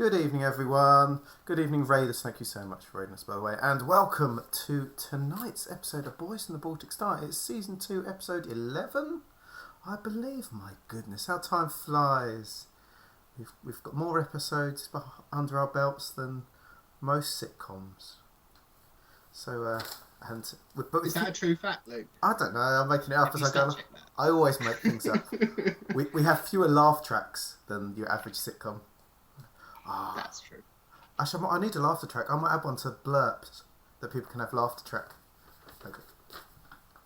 Good evening, everyone. Good evening, Raiders. Thank you so much for raiding us, by the way. And welcome to tonight's episode of Boys in the Baltic Star. It's Season 2, Episode 11, I believe. My goodness, how time flies. We've got more episodes under our belts than most sitcoms. So, is that a true fact, Luke? I don't know. I'm making it up as I go. I always make things up. we have fewer laugh tracks than your average sitcom. Oh, that's true. Actually, I need a laughter track. I might add one to blurps that people can have laughter track.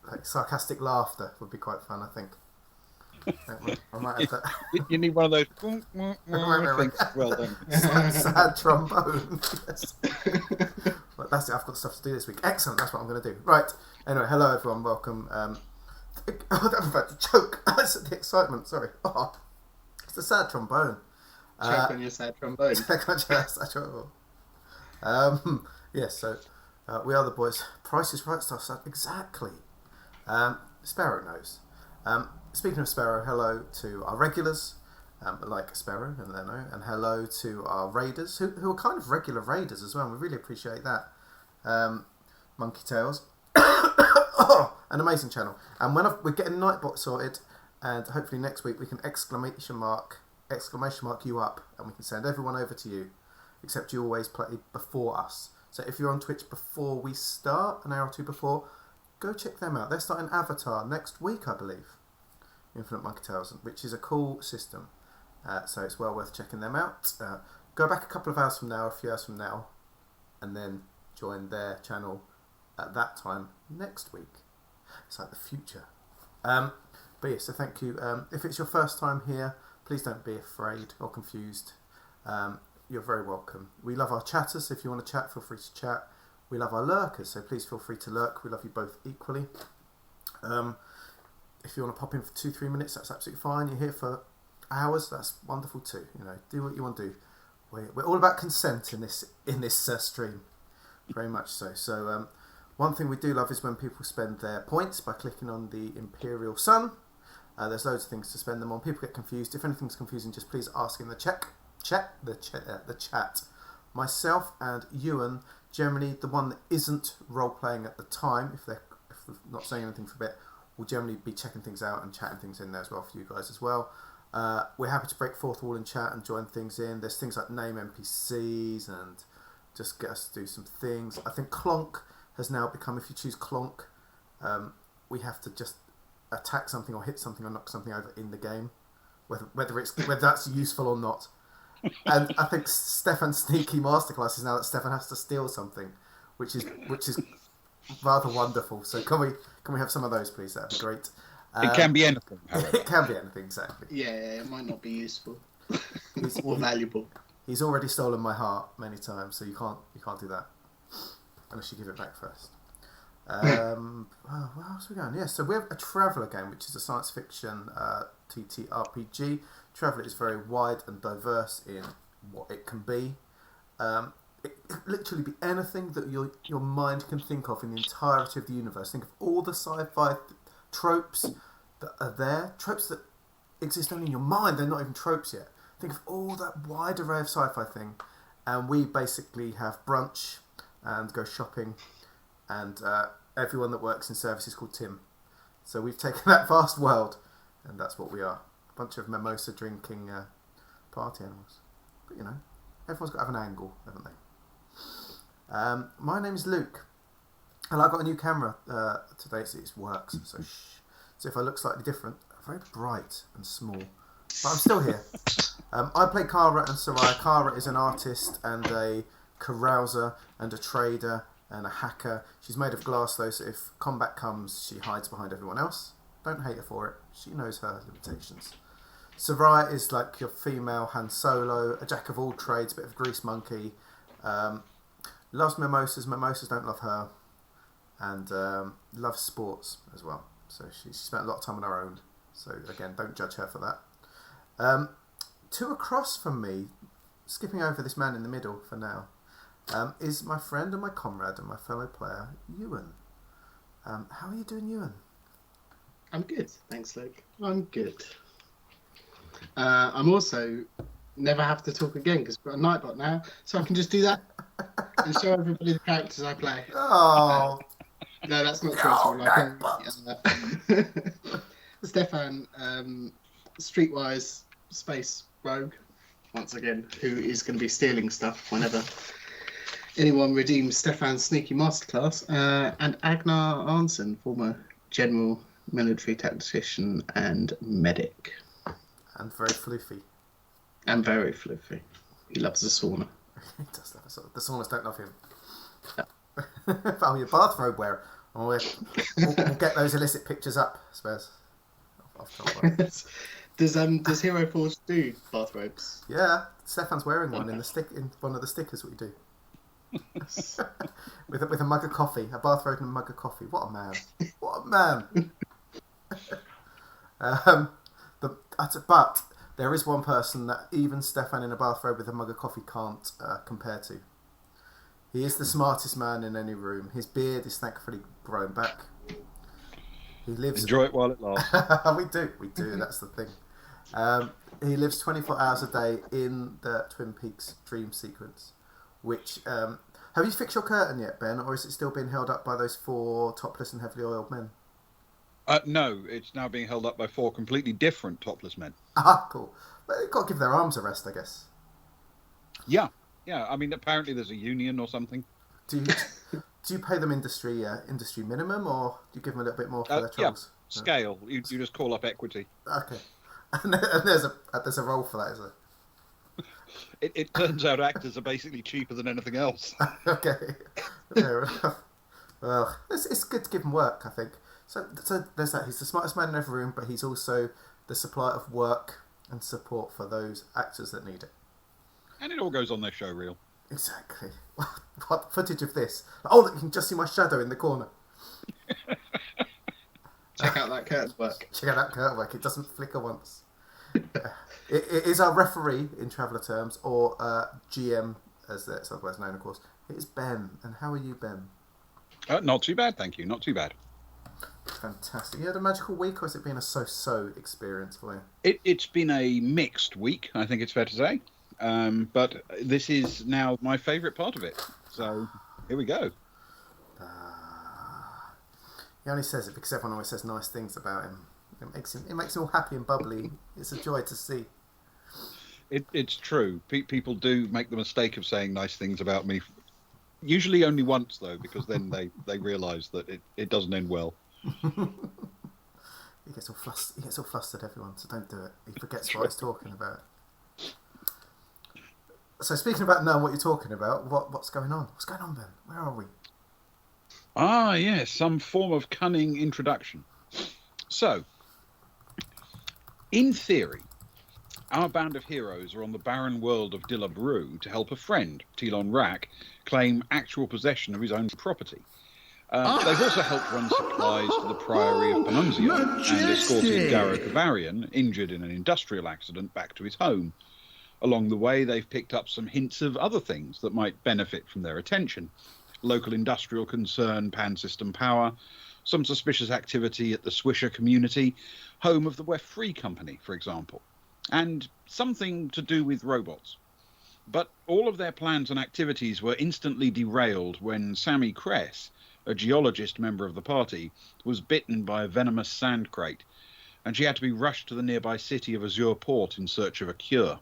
Like sarcastic laughter would be quite fun, I think. I might have that. You need one of those things. Well done. Sad trombone. Yes. Well, that's it. I've got stuff to do this week. Excellent. That's what I'm going to do. Right. Anyway, hello everyone. Welcome. I'm about to choke. That's the excitement. Sorry. Oh, it's the sad trombone. Choke on your sad trombone. Yes, so we are the boys. Price is Right stuff. Exactly. Sparrow knows. Speaking of Sparrow, hello to our regulars, like Sparrow and Leno, and hello to our raiders, who are kind of regular raiders as well. And we really appreciate that. Monkey Tails. An amazing channel. And we're getting Nightbot sorted, and hopefully next week we can exclamation mark you up, and we can send everyone over to you, except you always play before us. So if you're on Twitch before we start, an hour or two before, go check them out. They're starting Avatar next week, I believe, Infinite Monkey Tales, which is a cool system, so it's well worth checking them out. Go back a couple of hours from now, a few hours from now, and then join their channel at that time next week. It's like the future. But yeah, so thank you. If it's your first time here, please don't be afraid or confused. You're very welcome. We love our chatters, so if you want to chat, feel free to chat. We love our lurkers, so please feel free to lurk. We love you both equally. If you want to pop in for 2-3 minutes, that's absolutely fine. You're here for hours, that's wonderful too. You know, do what you want to do. We're all about consent in this stream, very much so. So one thing we do love is when people spend their points by clicking on the Imperial Sun. There's loads of things to spend them on. People get confused. If anything's confusing, just please ask in the chat. Myself and Ewan, generally the one that isn't role playing at the time, if they're not saying anything for a bit, will generally be checking things out and chatting things in there as well for you guys as well. We're happy to break fourth wall in chat and join things in. There's things like name NPCs and just get us to do some things. I think Clonk has now become, if you choose Clonk, we have to just attack something or hit something or knock something over in the game, whether that's useful or not. And I think Stefan's sneaky masterclass is now that Stefan has to steal something, which is rather wonderful. So can we have some of those, please? That'd be great. It can be anything, however. It can be anything, exactly. Yeah, it might not be useful or valuable. He's already stolen my heart many times, so you can't do that unless you give it back first. Where else are we going? Yeah, so we have a Traveller game, which is a science fiction TTRPG. Traveller is very wide and diverse in what it can be. It can literally be anything that your mind can think of in the entirety of the universe. Think of all the sci-fi tropes that are there, tropes that exist only in your mind. They're not even tropes yet. Think of all that wide array of sci-fi thing, and we basically have brunch and go shopping, and everyone that works in service is called Tim. So we've taken that vast world, and that's what we are. A bunch of mimosa drinking party animals. But you know, everyone's got to have an angle, haven't they? My name is Luke, and I got a new camera today, so it works. So so if I look slightly different, very bright and small, but I'm still here. I play Kara and Sarai. Kara is an artist and a carouser and a trader and a hacker. She's made of glass though, so if combat comes, she hides behind everyone else. Don't hate her for it. She knows her limitations. Sarai is like your female Han Solo, a jack of all trades, bit of grease monkey. Loves mimosas. Mimosas don't love her, and loves sports as well. So she spent a lot of time on her own. So again, don't judge her for that. Two across from me, skipping over this man in the middle for now, is my friend and my comrade and my fellow player, Ewan. How are you doing, Ewan? I'm good, thanks, Luke. I'm good. I'm also never have to talk again because we've got a Nightbot now, so I can just do that and show everybody the characters I play. Oh, No, that's not true. oh, Stefan, streetwise space rogue, once again, who is going to be stealing stuff whenever anyone redeems Stefan's sneaky masterclass, and Agnar Arnson, former general, military tactician, and medic. and very floofy. And very fluffy. He loves the sauna. He does love a sauna. The saunas don't love him. Oh, your bathrobe wearer. Oh, we'll get those illicit pictures up, I suppose. Does Hero Forge do bathrobes? Yeah, Stefan's wearing one in one of the stickers we do. with a mug of coffee, a bathrobe and a mug of coffee. What a man! What a man! But there is one person that even Stefan in a bathrobe with a mug of coffee can't compare to. He is the smartest man in any room. His beard is thankfully grown back. He lives. Enjoy it while it lasts. We do. That's the thing. He lives 24 hours a day in the Twin Peaks dream sequence. Which have you fixed your curtain yet, Ben, or is it still being held up by those 4 topless and heavily oiled men? No, it's now being held up by 4 completely different topless men. Ah, cool. But they've got to give their arms a rest, I guess. Yeah. I mean, apparently there's a union or something. Do you pay them industry minimum, or do you give them a little bit more for their troubles? Yeah, scale. You just call up equity. Okay. And there's a role for that, is there? It turns out actors are basically cheaper than anything else. Okay. Fair enough. Well, it's good to give him work, I think. So there's that. He's the smartest man in every room, but he's also the supplier of work and support for those actors that need it. And it all goes on their show reel. Exactly. What footage of this? Oh, look, you can just see my shadow in the corner. Check out that curtain work. Check out that curtain work. It doesn't flicker once. It is our referee in Traveller terms, or GM, as it's otherwise known, of course. It is Ben. And how are you, Ben? Not too bad, thank you. Not too bad. Fantastic. You had a magical week, or has it been a so-so experience for you? It's been a mixed week, I think it's fair to say. But this is now my favourite part of it. So here we go. He only says it because everyone always says nice things about him. It makes him all happy and bubbly. It's a joy to see. It's true. People do make the mistake of saying nice things about me. Usually only once, though, because then they realise that it doesn't end well. He gets all flustered, everyone, so don't do it. He forgets what he's talking about. So speaking about knowing what you're talking about, what's going on? What's going on, Ben? Where are we? Ah, yes, some form of cunning introduction. So, in theory, our band of heroes are on the barren world of Dilub Rou to help a friend, Tilon Rak, claim actual possession of his own property. They've also helped run supplies to the Priory of Penunzio and escorted Garo Kavarian, injured in an industrial accident, back to his home. Along the way, they've picked up some hints of other things that might benefit from their attention. Local industrial concern, Pan System Power, some suspicious activity at the Swisher community, home of the Wef Free Company, for example, and something to do with robots. But all of their plans and activities were instantly derailed when Sammy Kress, a geologist member of the party, was bitten by a venomous sand crate, and she had to be rushed to the nearby city of Azure Port in search of a cure.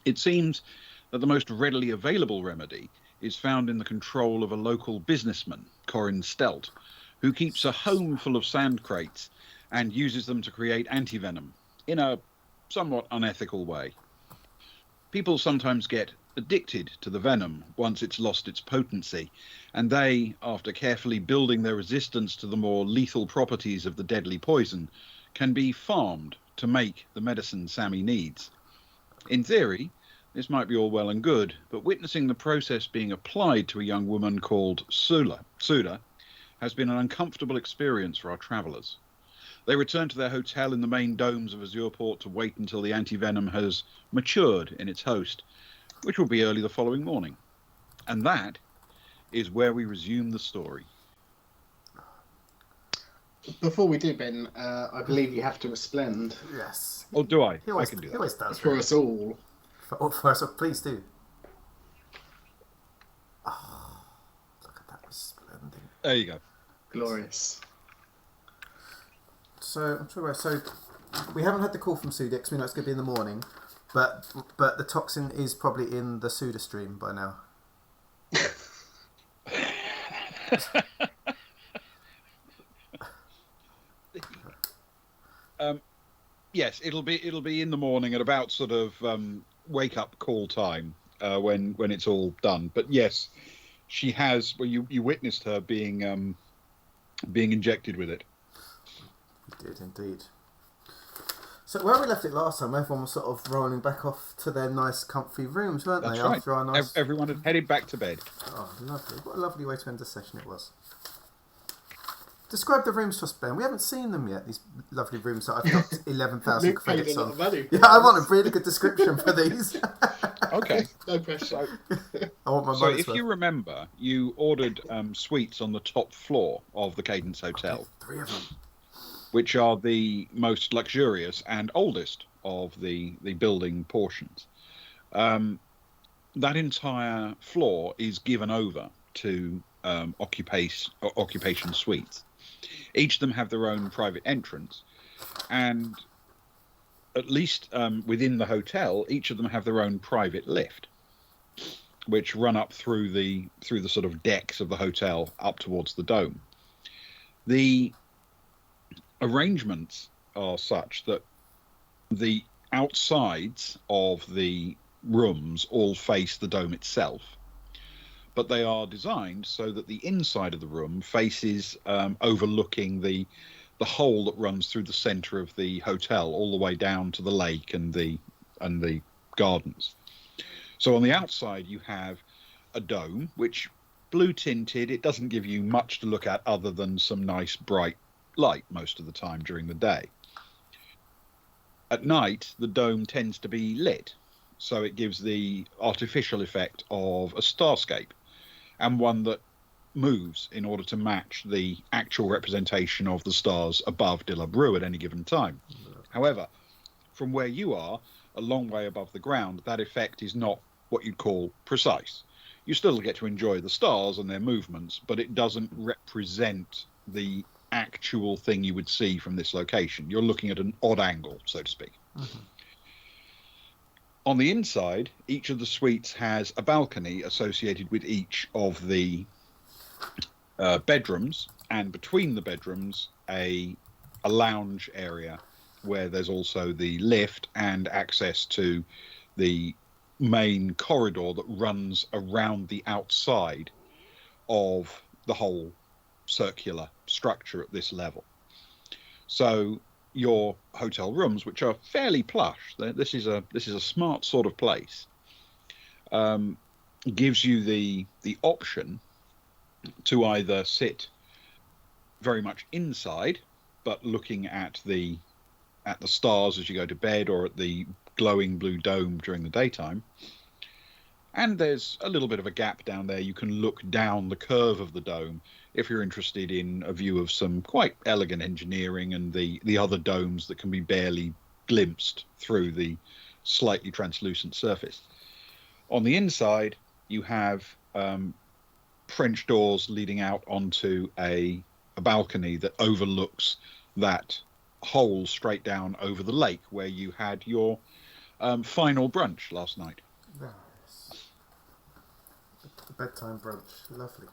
It seems that the most readily available remedy is found in the control of a local businessman, Corin Stelt, who keeps a home full of sand crates and uses them to create antivenom in a somewhat unethical way. People sometimes get addicted to the venom once it's lost its potency, and they, after carefully building their resistance to the more lethal properties of the deadly poison, can be farmed to make the medicine Sammy needs. In theory, this might be all well and good, but witnessing the process being applied to a young woman called Suda has been an uncomfortable experience for our travellers. They return to their hotel in the main domes of Azure Port to wait until the antivenom has matured in its host, which will be early the following morning. And that is where we resume the story. Before we do, Ben, I believe you have to resplend. Yes. Oh, do I? He always, I can do he that. always does. For us all. Oh, first off, please do. Oh, look at that resplendent. There you go. Glorious. So I'm sure. So we haven't had the call from Sudix. We know it's going to be in the morning, but the toxin is probably in the Suda stream by now. Yes, it'll be in the morning at about sort of wake up call time when it's all done. But yes, she has. Well, you witnessed her being injected with it. We did indeed. So where we left it last time, everyone was sort of rolling back off to their nice, comfy rooms, weren't That's they? right. After our nice... Everyone had headed back to bed. Oh, lovely! What a lovely way to end the session it was. Describe the rooms to us, Ben. We haven't seen them yet. These lovely rooms that I've got 11,000 credits on. Yeah, I want a really good description for these. Okay. No pressure. I want my So money's if worth. you remember, you ordered suites on the top floor of the Cadence Hotel. Okay, 3 of them. Which are the most luxurious and oldest of the building portions. That entire floor is given over to occupation suites. Each of them have their own private entrance, and at least within the hotel, each of them have their own private lift, which run up through the sort of decks of the hotel up towards the dome. The arrangements are such that the outsides of the rooms all face the dome itself, but they are designed so that the inside of the room faces overlooking the hole that runs through the center of the hotel all the way down to the lake and the gardens. So on the outside you have a dome, which blue tinted. It doesn't give you much to look at other than some nice bright light most of the time during the day. At night, the dome tends to be lit, so it gives the artificial effect of a starscape, and one that moves in order to match the actual representation of the stars above Dilub Rou at any given time. However, from where you are, a long way above the ground, that effect is not what you'd call precise. You still get to enjoy the stars and their movements, but it doesn't represent the actual thing you would see from this location. You're looking at an odd angle, so to speak. Mm-hmm. On the inside, each of the suites has a balcony associated with each of the bedrooms, and between the bedrooms a lounge area where there's also the lift and access to the main corridor that runs around the outside of the whole circular structure at this level. So your hotel rooms, which are fairly plush, this is a smart sort of place, gives you the option to either sit very much inside but looking at the stars as you go to bed, or at the glowing blue dome during the daytime. And there's a little bit of a gap down there. You can look down the curve of the dome if you're interested in a view of some quite elegant engineering and the other domes that can be barely glimpsed through the slightly translucent surface. On the inside, you have French doors leading out onto a balcony that overlooks that hole straight down over the lake where you had your final brunch last night. Nice. The bedtime brunch, lovely.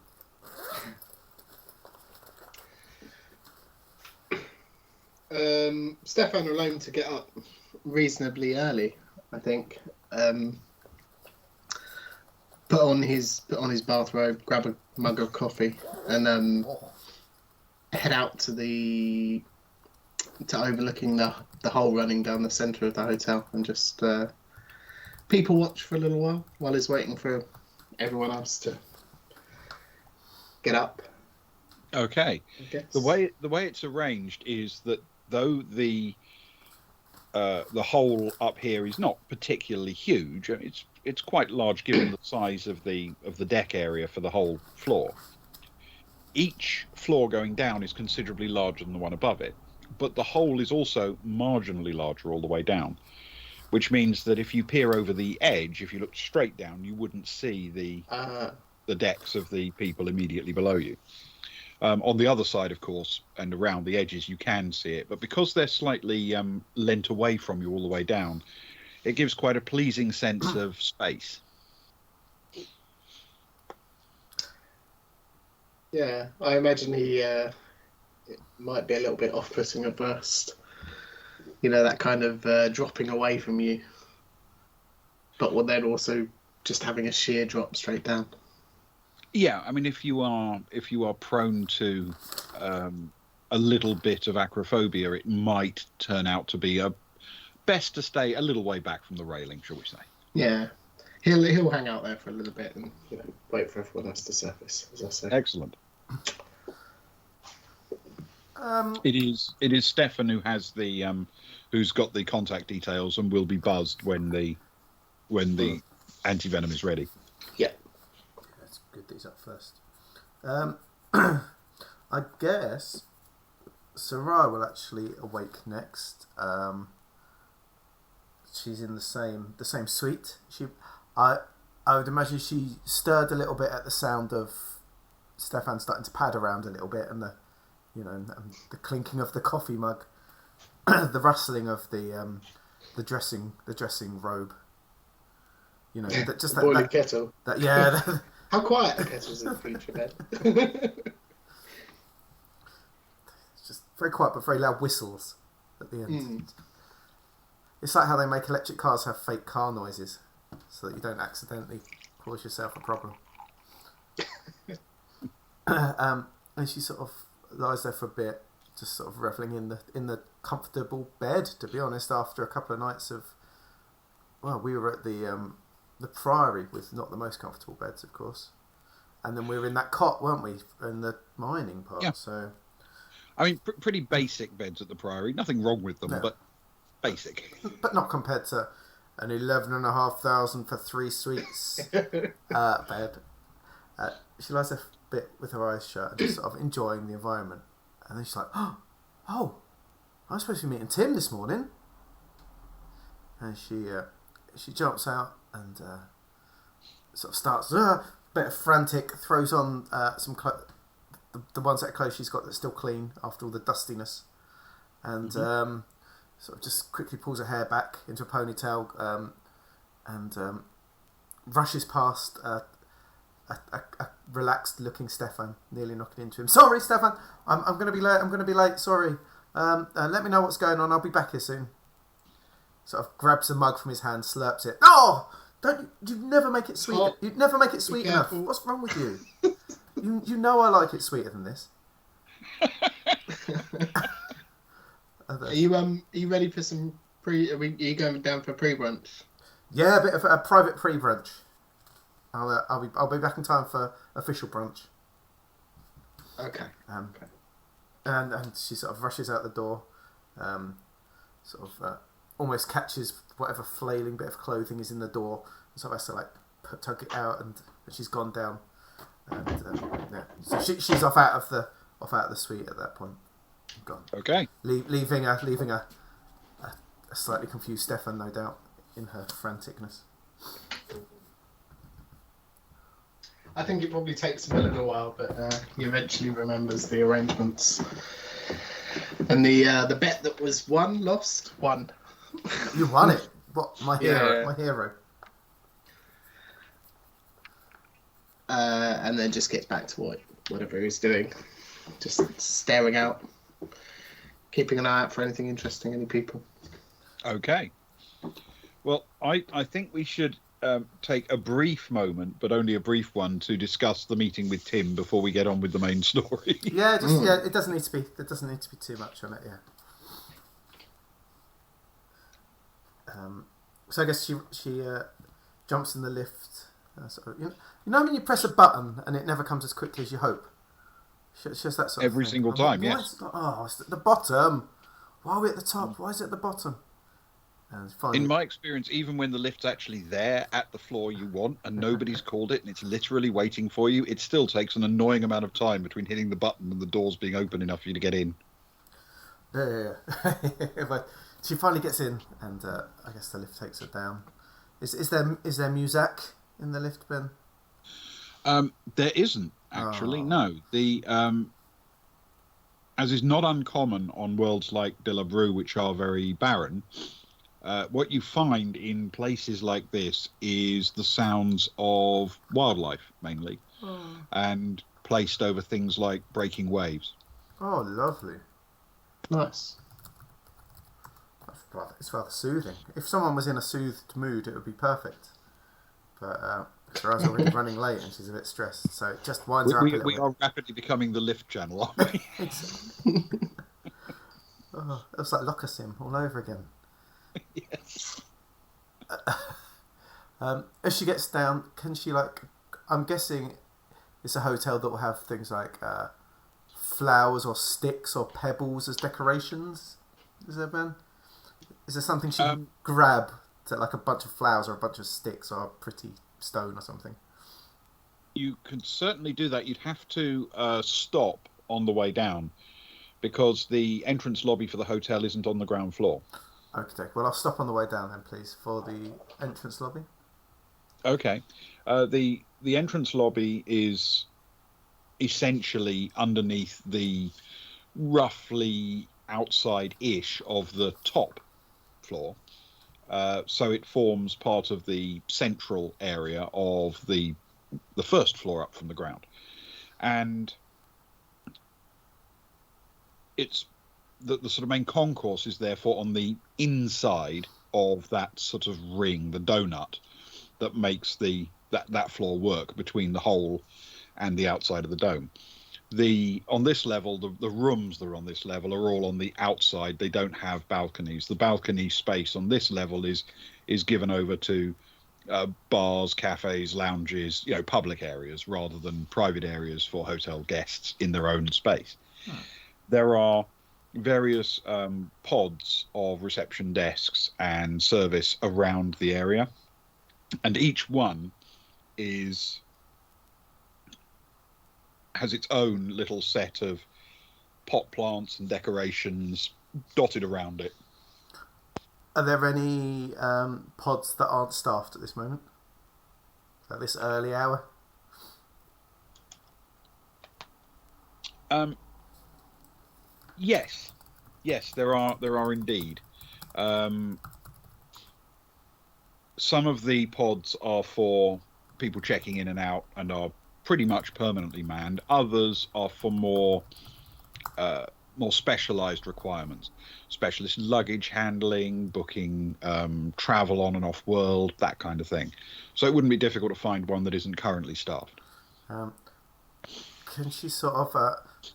Stefan alone to get up reasonably early, I think. Put on his bathrobe, grab a mug of coffee, and head out to overlooking the hole running down the centre of the hotel, and just people watch for a little while he's waiting for everyone else to get up. Okay. The way it's arranged is that though the hole up here is not particularly huge, it's quite large given the size of the deck area for the whole floor. Each floor going down is considerably larger than the one above it, but the hole is also marginally larger all the way down, which means that if you peer over the edge, if you looked straight down, you wouldn't see the decks of the people immediately below you. On the other side, of course, and around the edges, you can see it. But because they're slightly lent away from you all the way down, it gives quite a pleasing sense of space. Yeah, I imagine it might be a little bit off-putting at first. You know, that kind of dropping away from you. But then also just having a sheer drop straight down. Yeah, I mean, if you are prone to a little bit of acrophobia, it might turn out to be best to stay a little way back from the railing, shall we say? Yeah, he'll hang out there for a little bit and wait for everyone else to surface, as I say. Excellent. It is Stefan who has the who's got the contact details and will be buzzed when the anti-venom is ready. Yeah. Let's get these up first. I guess Sarai will actually awake next. She's in the same suite. I would imagine she stirred a little bit at the sound of Stefan starting to pad around a little bit, and the clinking of the coffee mug, the rustling of the dressing robe. You know, just the boiling kettle. Yeah. How quiet the kettle's in the feature bed. It's just very quiet, but very loud whistles at the end. It's like how they make electric cars have fake car noises, so that you don't accidentally cause yourself a problem. And she sort of lies there for a bit, just sort of reveling in the comfortable bed. To be honest, after a couple of nights of, we were at the Priory with not the most comfortable beds, of course, and then we were in that cot, weren't we, in the mining part? Yeah. So, I mean, pretty basic beds at the Priory. Nothing wrong with them, but basic. But not compared to an 11,500 for 3 suites bed. She lies there a bit with her eyes shut and just sort of enjoying the environment. And then she's like, oh, I'm supposed to be meeting Tim this morning. And she jumps out and sort of starts a bit of frantic, throws on some the one set of clothes she's got that's still clean after all the dustiness. And sort of just quickly pulls her hair back into a ponytail and rushes past a relaxed-looking Stefan, nearly knocking into him. Sorry, Stefan, I'm going to be late. I'm going to be late. Sorry. Let me know what's going on. I'll be back here soon. Sort of grabs a mug from his hand, slurps it. Oh, you never make it sweet. You'd never make it sweet enough. What's wrong with you? You know I like it sweeter than this. Are you ready for some are you going down for pre-brunch? Yeah, a bit of a private pre-brunch. I'll be back in time for official brunch. Okay. Okay. And she sort of rushes out the door, almost catches whatever flailing bit of clothing is in the door, and so has to tug it out, and she's gone down. And so she's off out of the suite at that point. Gone. Okay. Leaving a slightly confused Stefan, no doubt, in her franticness. I think it probably takes him a little while, but he eventually remembers the arrangements. And the bet that was lost. You won it. What? My hero. Yeah. My hero. And then just gets back to whatever he's doing. Just staring out. Keeping an eye out for anything interesting, any people. Okay. Well, I think we should take a brief moment, but only a brief one, to discuss the meeting with Tim before we get on with the main story. Yeah, it doesn't need to be. There doesn't need to be too much on it. Yeah. So I guess she jumps in the lift. You know when you press a button and it never comes as quickly as you hope. She has that sort of Every thing. single time, yes. It's at the bottom. Why are we at the top? Why is it at the bottom? And finally, in my experience, even when the lift's actually there at the floor you want and nobody's called it and it's literally waiting for you, it still takes an annoying amount of time between hitting the button and the doors being open enough for you to get in. Yeah. She finally gets in, and I guess the lift takes her down. Is there music in the lift, Ben? There isn't actually. Oh. No, the as is not uncommon on worlds like Dilub Rou, which are very barren. What you find in places like this is the sounds of wildlife mainly, and placed over things like breaking waves. Oh, lovely. Nice. It's rather soothing. If someone was in a soothed mood, it would be perfect. But Sarah's already running late and she's a bit stressed, so it just winds her up a little We bit. are rapidly becoming the lift channel, aren't we? Oh, it was like Locker Sim all over again. Yes. As she gets down, can she I'm guessing it's a hotel that will have things like flowers or sticks or pebbles as decorations. Is there, Ben? Is there something she can grab, like a bunch of flowers or a bunch of sticks or a pretty stone or something? You could certainly do that. You'd have to stop on the way down because the entrance lobby for the hotel isn't on the ground floor. Okay, well, I'll stop on the way down then, please, for the entrance lobby. Okay. The entrance lobby is essentially underneath the roughly outside-ish of the top floor. So it forms part of the central area of the first floor up from the ground. And it's the sort of main concourse is therefore on the inside of that sort of ring, the donut, that makes that floor work between the hole and the outside of the dome. On this level, the rooms that are on this level are all on the outside. They don't have balconies. The balcony space on this level is given over to bars, cafes, lounges, public areas rather than private areas for hotel guests in their own space. There are various pods of reception desks and service around the area, and each one has its own little set of pot plants and decorations dotted around it. Are there any pods that aren't staffed at this moment? At this early hour? Yes, there are indeed. Some of the pods are for people checking in and out and are pretty much permanently manned. Others are for more specialized requirements, specialist luggage handling, booking travel on and off world, that kind of thing. So it wouldn't be difficult to find one that isn't currently staffed. Can she sort of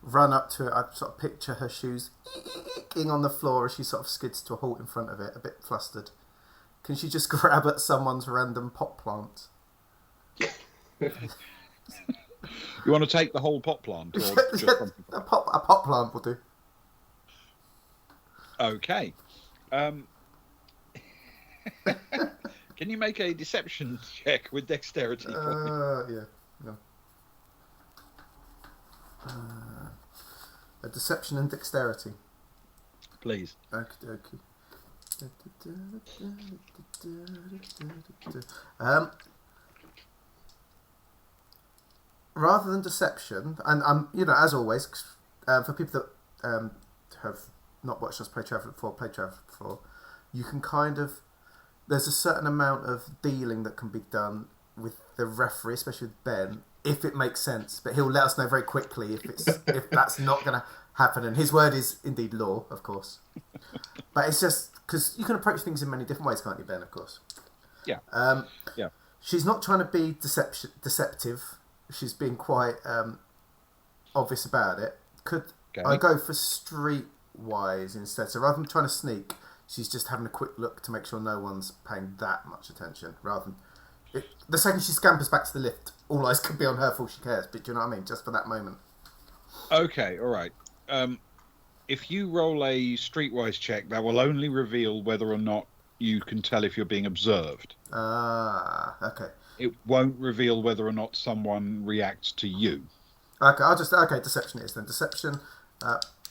run up to it? I sort of picture her shoes on the floor as she sort of skids to a halt in front of it, a bit flustered. Can she just grab at someone's random pot plant? You want to take the whole pot plant? Or just a pot plant will do. Okay. Can you make a deception check with dexterity for me? Yeah. No. A deception and dexterity. Please. Okay. Rather than deception, and as always, for people that have not watched us play Traveller before, you can there's a certain amount of dealing that can be done with the referee, especially with Ben, if it makes sense. But he'll let us know very quickly if that's not going to happen. And his word is indeed law, of course. But it's just because you can approach things in many different ways, can't you, Ben? Of course. Yeah. Yeah. She's not trying to be deceptive. She's being quite obvious about it. Could I go for streetwise instead? So rather than trying to sneak, she's just having a quick look to make sure no one's paying that much attention. Rather than the second she scampers back to the lift, all eyes could be on her for all she cares. But do you know what I mean? Just for that moment. Okay. All right. If you roll a streetwise check, that will only reveal whether or not you can tell if you're being observed. Okay. It won't reveal whether or not someone reacts to you. Okay, deception it is then. Deception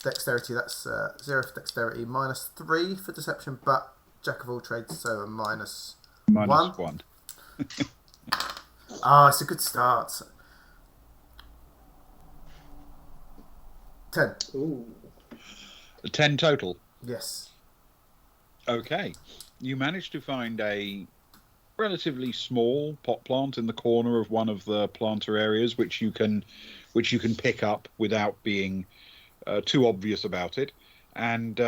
dexterity. That's 0 for dexterity, -3 for deception, but jack of all trades, so a -1. -1. Ah, it's a good start. 10. Ooh. 10 total. Yes. Okay. You managed to find a relatively small pot plant in the corner of one of the planter areas, which you can pick up without being too obvious about it, and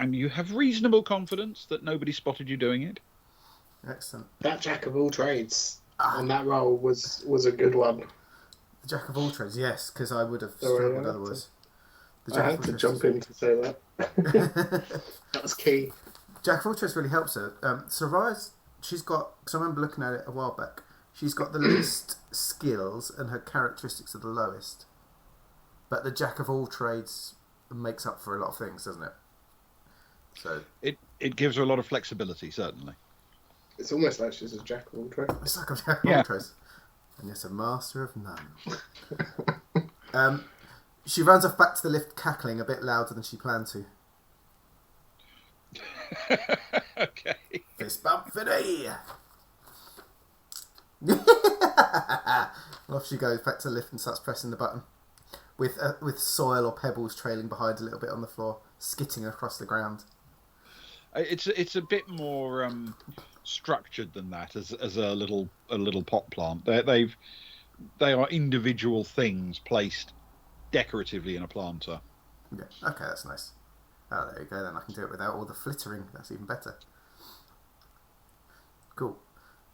you have reasonable confidence that nobody spotted you doing it. Excellent. That jack of all trades on that roll was a good one. The jack of all trades, yes, because I would have Sorry, struggled I otherwise. I had to jump in to say that. That was key. Jack of all trades really helps her. Soraya's, she's got, because I remember looking at it a while back, she's got the least skills and her characteristics are the lowest. But the jack of all trades makes up for a lot of things, doesn't it? So it gives her a lot of flexibility, certainly. It's almost like she's a jack of all trades. it's like a jack of all trades. And yes, a master of none. She runs off back to the lift, cackling a bit louder than she planned to. Okay. Fist bump for me! Off she goes back to the lift and starts pressing the button. With soil or pebbles trailing behind a little bit on the floor, skitting across the ground. It's a bit more structured than that as a little pot plant. They are individual things placed decoratively in a planter. Yeah, okay, that's nice. Oh, there you go, then I can do it without all the flittering. That's even better. Cool.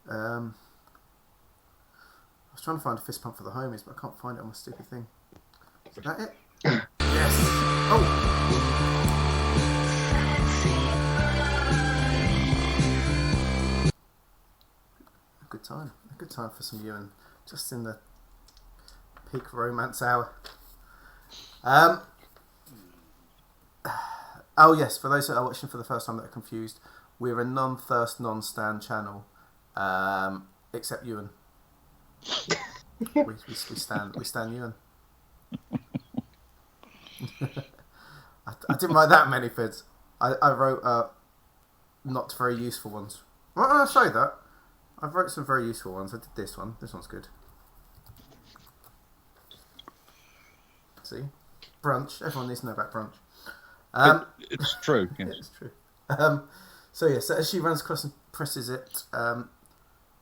I was trying to find a fist pump for the homies, but I can't find it on my stupid thing. Is that it? Yes! Oh! A good time. A good time for some Ewan. Just in the peak romance hour. Oh yes, for those that are watching for the first time that are confused, we're a non-thirst, non-stan channel, except Ewan. we stan Ewan. I didn't write that many fids. I wrote not very useful ones. Well, I say that. I wrote some very useful ones. I did this one. This one's good. See? Brunch. Everyone needs to know about brunch. It's true. Yes. It's true. So as she runs across and presses it, and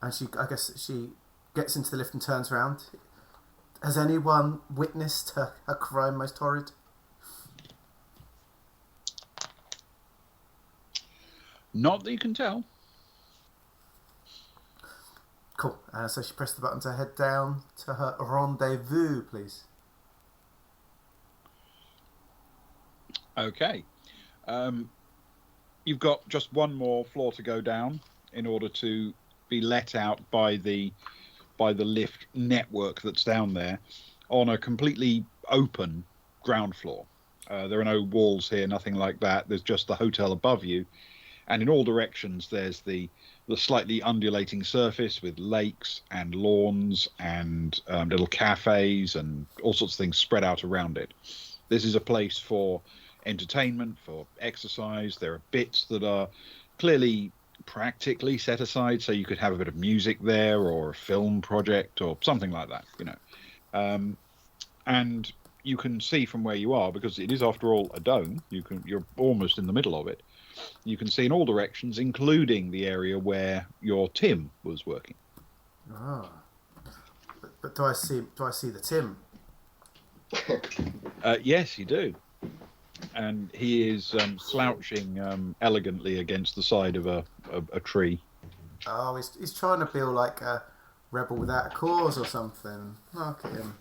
I guess she gets into the lift and turns around. Has anyone witnessed her crime most horrid? Not that you can tell. Cool. So she pressed the button to head down to her rendezvous, please. Okay. You've got just one more floor to go down in order to be let out by the lift network that's down there on a completely open ground floor. There are no walls here, nothing like that. There's just the hotel above you, and in all directions there's the slightly undulating surface with lakes and lawns and little cafes and all sorts of things spread out around it. This is a place for entertainment, for exercise. There are bits that are clearly practically set aside, so you could have a bit of music there or a film project or something like that, and you can see from where you are, because it is after all a dome, you're almost in the middle of it. You can see in all directions, including the area where your Tim was working. But do I see the Tim? Yes, you do. And he is slouching elegantly against the side of a tree. Oh, he's trying to feel like a rebel without a cause or something. Look at him.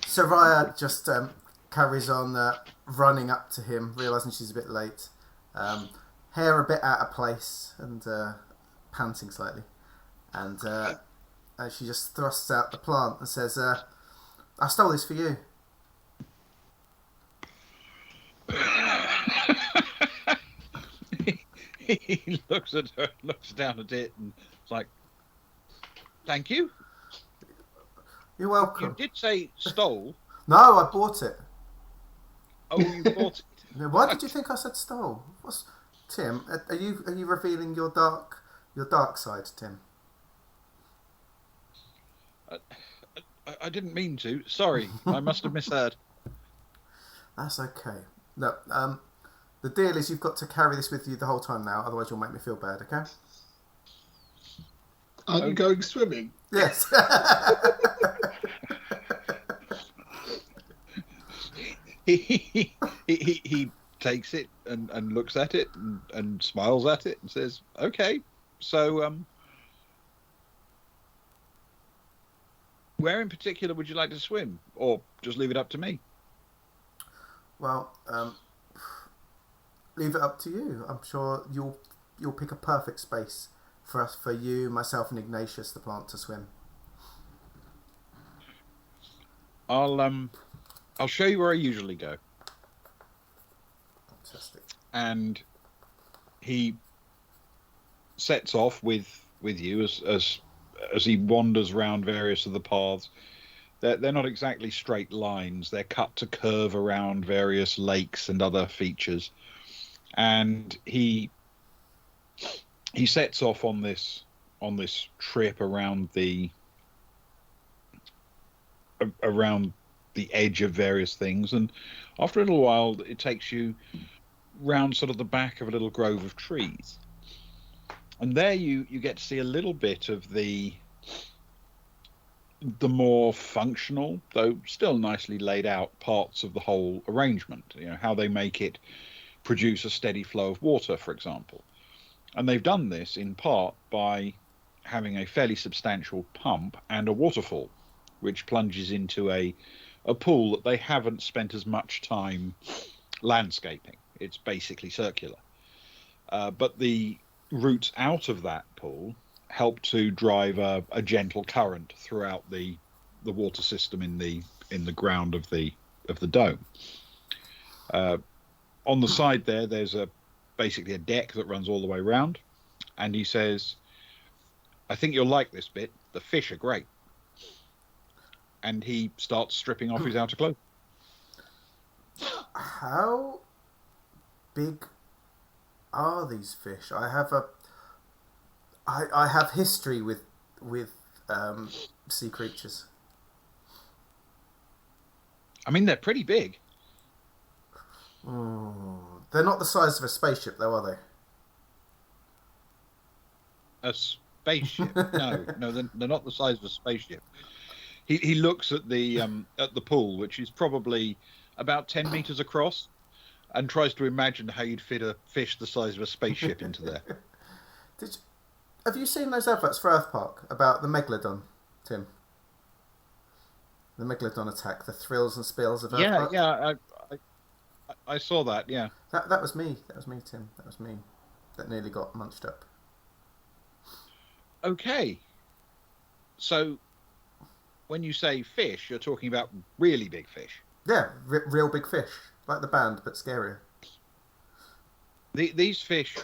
Soraya just carries on running up to him, realising she's a bit late. Hair a bit out of place and panting slightly. And she just thrusts out the plant and says, I stole this for you. He looks at her, looks down at it, and it's like, "Thank you." You're You welcome. did say stole. No, I bought it. Oh, you bought it. Now, why did you think I said stole? What's Tim? Are you revealing your dark side, Tim? I didn't mean to. Sorry, I must have misheard. That's okay. No, the deal is you've got to carry this with you the whole time now, otherwise you'll make me feel bad. Okay? Aren't you going swimming? Yes. He takes it and looks at it and smiles at it and says, "Okay, so where in particular would you like to swim, or just leave it up to me?" Well, leave it up to you. I'm sure you'll pick a perfect space for you, myself, and Ignatius the plant to swim. I'll show you where I usually go. Fantastic. And he sets off with you as he wanders round various of the paths. They're not exactly straight lines. They're cut to curve around various lakes and other features. And he sets off on this trip around the edge of various things, and after a little while it takes you round sort of the back of a little grove of trees, and there you get to see a little bit of the more functional, though still nicely laid out, parts of the whole arrangement. You know, how they make it produce a steady flow of water, for example. And they've done this in part by having a fairly substantial pump and a waterfall, which plunges into a pool that they haven't spent as much time landscaping. It's basically circular. But the routes out of that pool help to drive a gentle current throughout the water system in the ground of the dome. On the side there's basically a deck that runs all the way around, and he says, "I think you'll like this bit. The fish are great." And he starts stripping off his outer clothes. How big are these fish? I have history with sea creatures. I mean, they're pretty big. They're not the size of a spaceship, though, are A spaceship? No, they're not the size of a spaceship. He looks at the pool, which is probably about 10 meters across, and tries to imagine how you'd fit a fish the size of a spaceship into there. Have you seen those adverts for Earth Park about the Megalodon, Tim? The Megalodon attack, the thrills and spills of Earth Park? Yeah, I saw that, yeah. That was me. That was me, Tim. That was me. That nearly got munched up. Okay. So, when you say fish, you're talking about really big fish. Yeah, real big fish. Like the band, but scarier. These fish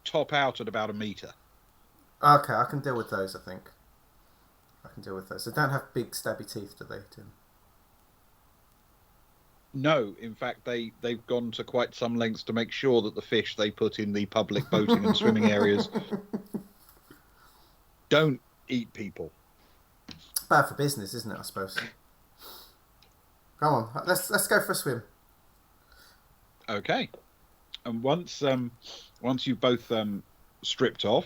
top out at about a meter. Okay, I can deal with those, I think. I can deal with those. They don't have big stabby teeth, do they, Tim? No, in fact, they've gone to quite some lengths to make sure that the fish they put in the public boating and swimming areas don't eat people. Bad for business, isn't it, I suppose? Come on, let's go for a swim. Okay. And once you've both stripped off,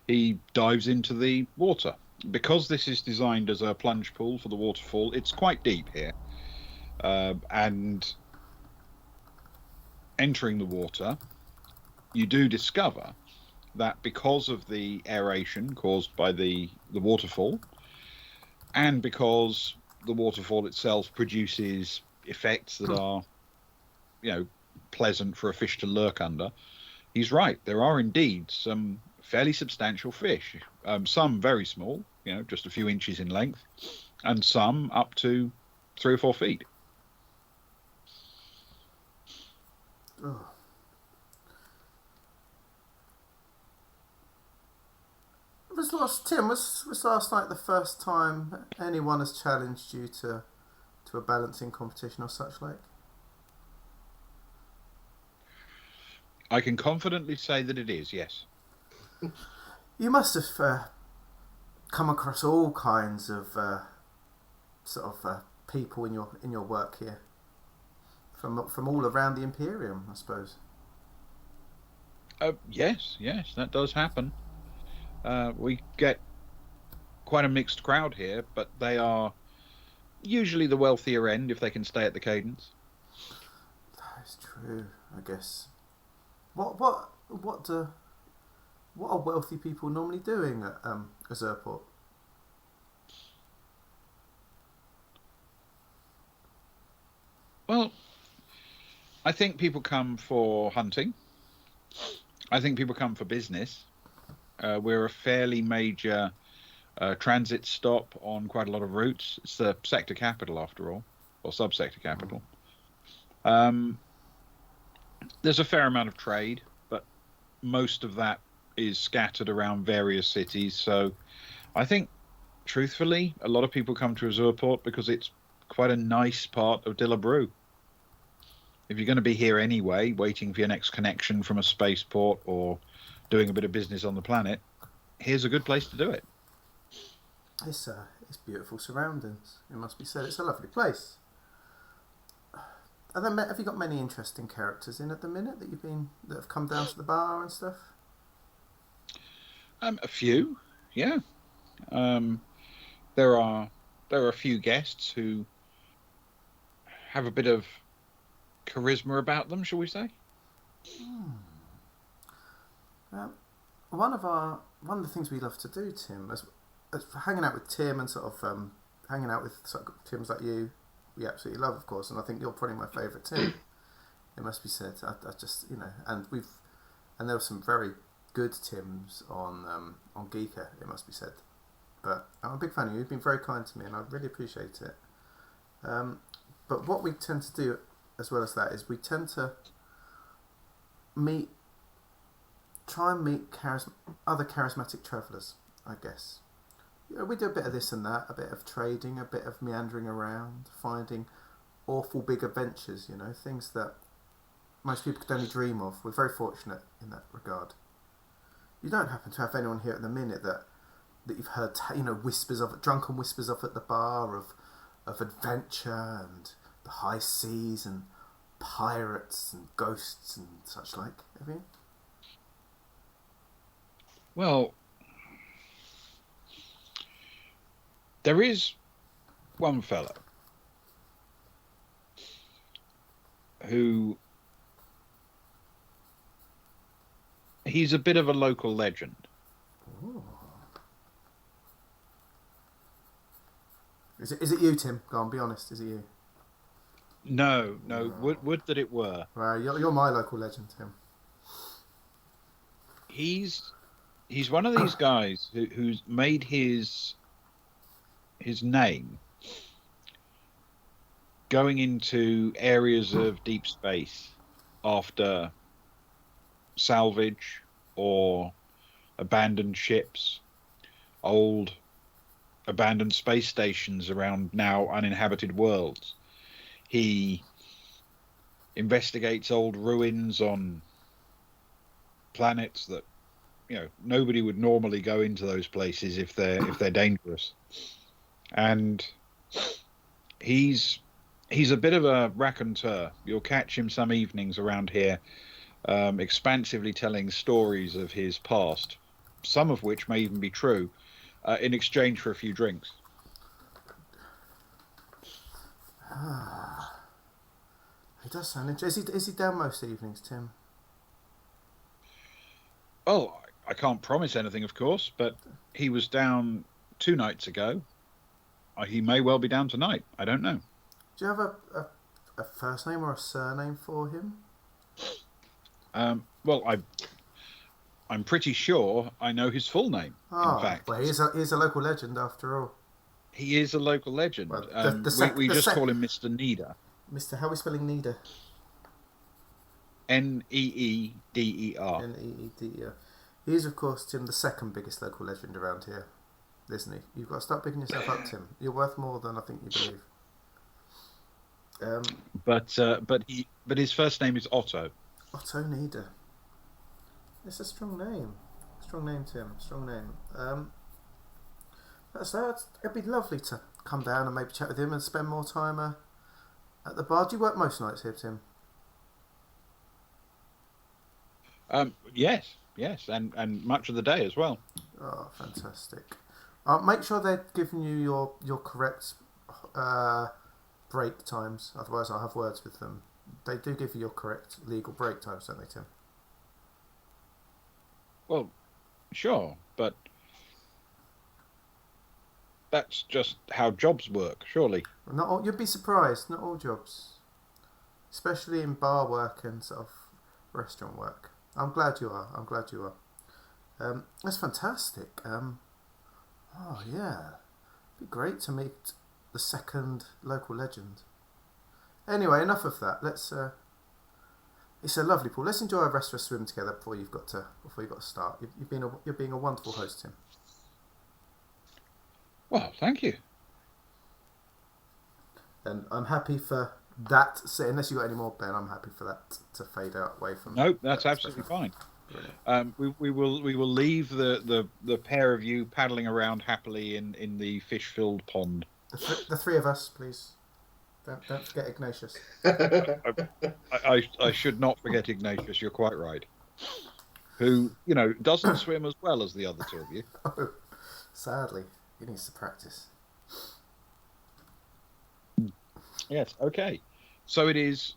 he dives into the water. Because this is designed as a plunge pool for the waterfall, it's quite deep here. And entering the water, you do discover that because of the aeration caused by the waterfall, and because the waterfall itself produces effects that are, pleasant for a fish to lurk under, he's right. There are indeed some fairly substantial fish, some very small, just a few inches in length, and some up to 3 or 4 feet. Oh. Was last night the first time anyone has challenged you to a balancing competition or such like? I can confidently say that it is, yes. You must have come across all kinds of people in your work here, from all around the Imperium, I suppose. Yes, that does happen. We get quite a mixed crowd here, but they are usually the wealthier end if they can stay at the cadence. That is true, I guess. What are wealthy people normally doing at Azurport? Well, I think people come for hunting. I think people come for business. We're a fairly major transit stop on quite a lot of routes. It's the sector capital, after all, or sub-sector capital. There's a fair amount of trade, but most of that is scattered around various cities. So I think, truthfully, a lot of people come to Azurport because it's quite a nice part of Dilub Rou. If you're going to be here anyway, waiting for your next connection from a spaceport or doing a bit of business on the planet, here's a good place to do it. It's beautiful surroundings, it must be said. It's a lovely place. Have you got many interesting characters in at the minute that have come down to the bar and stuff? A few, yeah. There are a few guests who have a bit of charisma about them, shall we say? One of the things we love to do, Tim, is hanging out with Tim and hanging out with Tims like you. We absolutely love, of course, and I think you're probably my favourite Tim. It must be said. I just, and there were some very good Tims on Geeker. It must be said. But I'm a big fan of you. You've been very kind to me, and I really appreciate it. But what we tend to do, as well as that, is we tend to try and meet other charismatic travellers, I guess. We do a bit of this and that, a bit of trading, a bit of meandering around, finding awful big adventures, things that most people could only dream of. We're very fortunate in that regard. You don't happen to have anyone here at the minute that you've heard, drunken whispers of at the bar of adventure and the high seas and pirates and ghosts and such like, have you? Well, there is one fellow who he's a bit of a local legend. Ooh. Is it you, Tim? Go on, be honest. Is it you? No. Would that it were. Well, you're my local legend, Tim. He's one of these guys who's made his name going into areas of deep space after salvage or abandoned ships, old abandoned space stations around now uninhabited worlds. He investigates old ruins on planets that nobody would normally go into those places if they're dangerous. And he's a bit of a raconteur. You'll catch him some evenings around here, expansively telling stories of his past, some of which may even be true, in exchange for a few drinks. He does sound interesting. Is he down most evenings, Tim? Well, I can't promise anything, of course, but he was down 2 nights ago. He may well be down tonight. I don't know. Do you have a first name or a surname for him? Well, I'm pretty sure I know his full name. In fact, well, he's a local legend after all. He is a local legend. Well, we just call him Mr. Needer. Mr. How are we spelling Needer? Needer. Needer. He's, of course, Tim, the second biggest local legend around here, isn't he? You've got to start picking yourself up, Tim. You're worth more than I think you believe. But his first name is Otto. Otto Nieder. It's a strong name. Strong name, Tim. Strong name. So it'd be lovely to come down and maybe chat with him and spend more time at the bar. Do you work most nights here, Tim? Yes, and much of the day as well. Oh, fantastic. Make sure they're giving you your correct break times. Otherwise, I'll have words with them. They do give you your correct legal break times, don't they, Tim? Well, sure, but that's just how jobs work, surely. Not all, you'd be surprised. Not all jobs, especially in bar work and sort of restaurant work. I'm glad you are. That's fantastic. Oh yeah, it'd be great to meet the second local legend. Anyway, enough of that. Let's. It's a lovely pool. Let's enjoy a rest of a swim together before you've got to start. You're being a wonderful host, Tim. Well, thank you. And I'm happy for that. So unless you got any more, Ben, I'm happy for that to fade out away from. No, that's absolutely fine. We will leave the pair of you paddling around happily in the fish-filled pond. The three of us, please. Don't forget Ignatius. I should not forget Ignatius. You're quite right. Who doesn't swim as well as the other two of you. Oh, sadly, he needs to practice. Yes. Okay. So it is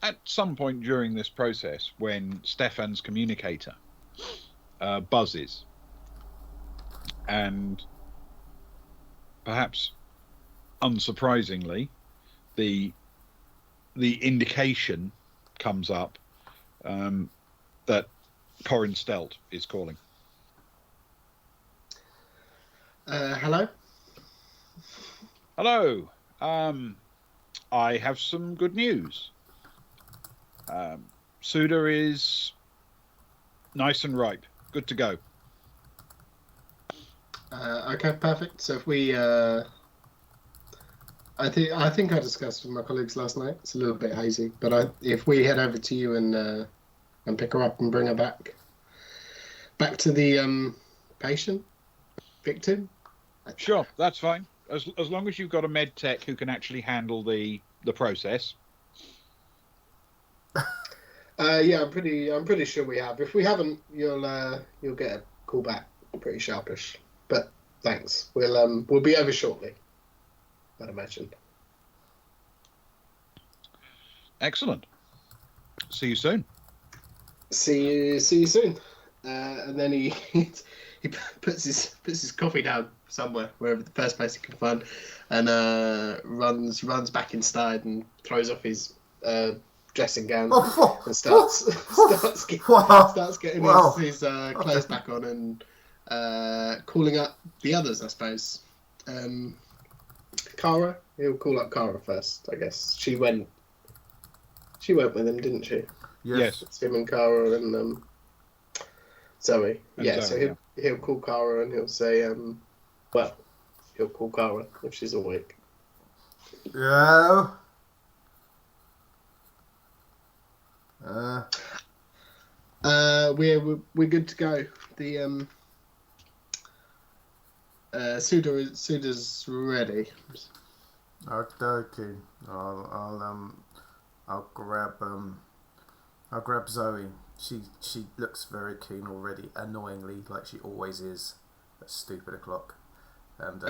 at some point during this process when Stefan's communicator buzzes, and perhaps unsurprisingly, the indication comes up that Corin Stelt is calling. Hello? Hello. I have some good news. Suda is nice and ripe. Good to go. Okay, perfect. So if we... I think I discussed with my colleagues last night. It's a little bit hazy, but if we head over to you and pick her up and bring her back to the patient victim. Sure, that's fine. As long as you've got a med tech who can actually handle the process. Yeah, I'm pretty sure we have. If we haven't, you'll get a call back pretty sharpish. But thanks. We'll be over shortly, I'd imagine. Excellent. See you soon. See you soon. And then he puts his coffee down somewhere, wherever the first place he can find, and runs back inside and throws off his dressing gown and starts getting his clothes back on and calling up the others, I suppose. Kara, he'll call up Kara first, I guess. She went with him, didn't she? Yes. It's him and Kara and Zoe. And Zoe, so he'll call Kara and he'll say, he'll call Kara if she's awake. Yeah. We're good to go. The Suda's ready. Okay. I'll grab Zoe. She looks very keen already, annoyingly, like she always is at stupid o'clock. And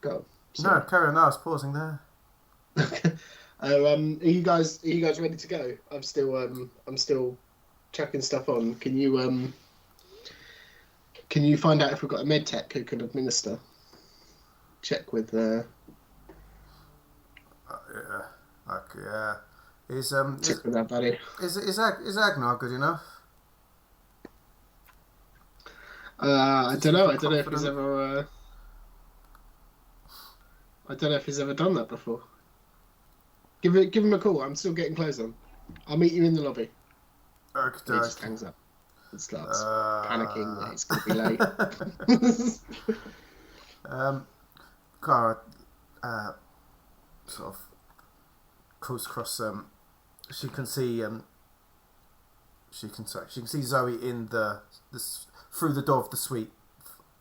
go. No, Karen, I was pausing there. Are you guys ready to go? I'm still chucking stuff on. Can you find out if we've got a med tech who can administer? Check with yeah. Check with that, buddy. Is Agnar good enough? I don't know. I don't know if he's ever. I don't know if he's ever done that before. Give him a call. I'm still getting clothes on. I'll meet you in the lobby. And he just Okay. hangs up and starts panicking that it's going to be late. Clara sort of cruise across. She can see. She can see Zoe in the through the door of the suite,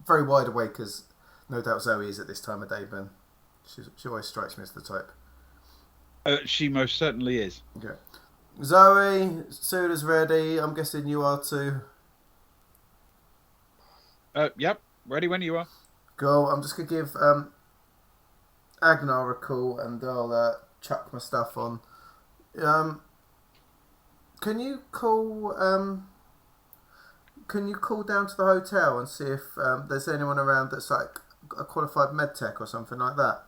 very wide awake, as no doubt Zoe is at this time of day. Ben, she always strikes me as the type. She most certainly is. Okay. Zoe, soda's ready. I'm guessing you are too. Yep, ready when you are. Go. I'm just gonna give Agnar a call, and I'll chuck my stuff on. Can you call down to the hotel and see if there's anyone around that's like a qualified med tech or something like that?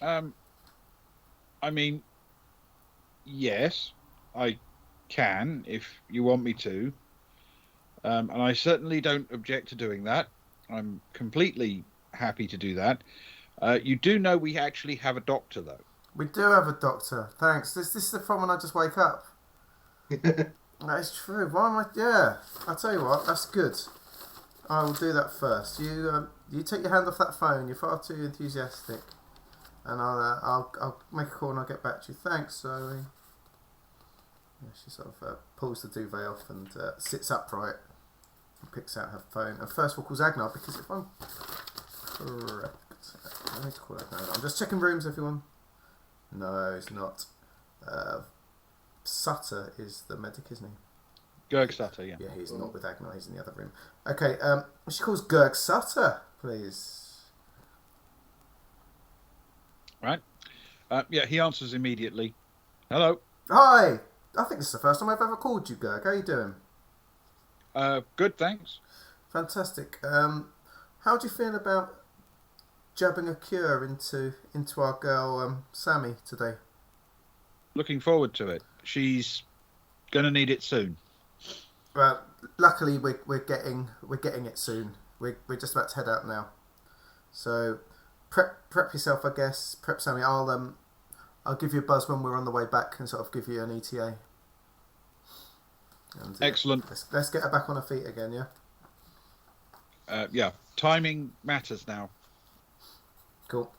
I mean, yes, I can if you want me to. And I certainly don't object to doing that. I'm completely happy to do that. You do know we actually have a doctor, though. We do have a doctor. Thanks. This is the fun when I just wake up. That is true. Why am I? Yeah. I'll tell you what. That's good. I will do that first. You take your hand off that phone. You're far too enthusiastic. And I'll make a call and I'll get back to you. Thanks, Zoe. Yeah, she sort of pulls the duvet off and sits upright and picks out her phone. And first of all calls Agnar, because if I'm correct, let me call Agnar. I'm just checking rooms, everyone. No, it's not. Sutter is the medic, isn't he? Gerg Sutter, yeah. Yeah, he's not with Agnar. He's in the other room. Okay, she calls Gerg Sutter, please. Right. Yeah, he answers immediately. Hello. Hi. I think this is the first time I've ever called you, Gerg. How are you doing? Good, thanks. Fantastic. How do you feel about jabbing a cure into our girl Sammy today? Looking forward to it. She's gonna need it soon. Well, luckily we're getting it soon. We're just about to head out now. So prep yourself, I guess. Prep Sammy. I'll give you a buzz when we're on the way back and sort of give you an ETA. And, Excellent. Let's get her back on her feet again, yeah? Yeah, timing matters now. Cool.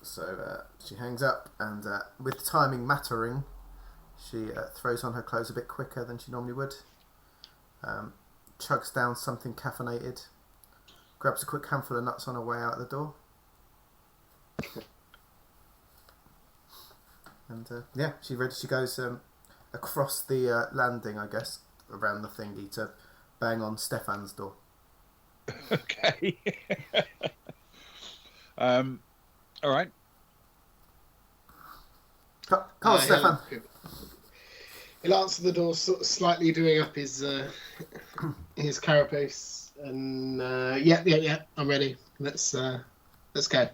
So she hangs up, and with timing mattering, she throws on her clothes a bit quicker than she normally would. Chugs down something caffeinated. Grabs a quick handful of nuts on her way out the door. And yeah, she goes across the landing, I guess, around the thingy to bang on Stefan's door. Okay. All right. Come on, Stefan. He'll answer the door, slightly doing up his carapace, and yeah, I'm ready. Let's go. Let's go.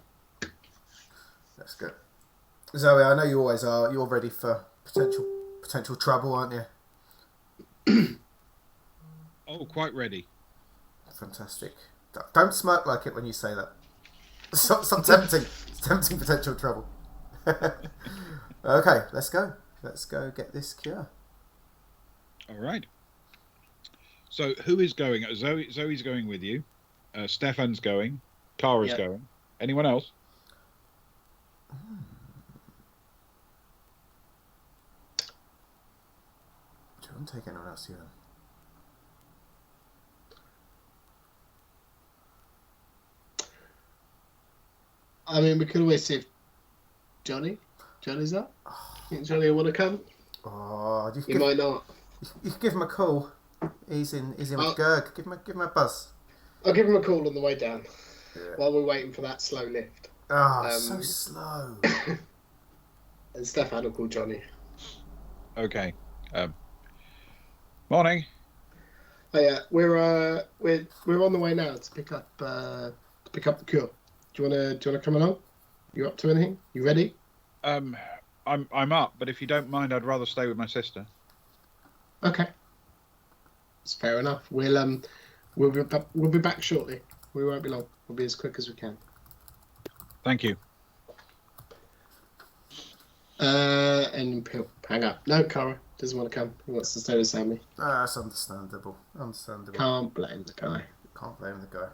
Zoe, I know you always are. You're ready for potential trouble, aren't you? Oh, quite ready. Fantastic. Don't smirk like it when you say that. Stop tempting. It's tempting potential trouble. Okay, let's go. Let's go get this cure. All right. So who is going? Zoe's going with you. Stefan's going. Kara's going. Anyone else? Do you want to take anyone else here? I mean, we could always see if Johnny's up. Think Johnny will want to come? Oh, He might not. You could give him a call. He's in with Gerg. Give him a buzz. I'll give him a call on the way down Yeah. while we're waiting for that slow lift. Oh, so slow. And Stefan will call Johnny. Okay. Morning. Oh yeah, we're on the way now to pick up the cure. Do you wanna come along? You up to anything? You ready? I'm up, but if you don't mind, I'd rather stay with my sister. Okay. It's fair enough. We'll be back shortly. We won't be long. We'll be as quick as we can. Thank you. And he'll hang up. No, Cara, Doesn't want to come. He wants to stay with Sammy. That's understandable. Understandable. Can't blame the guy. Can't blame the guy.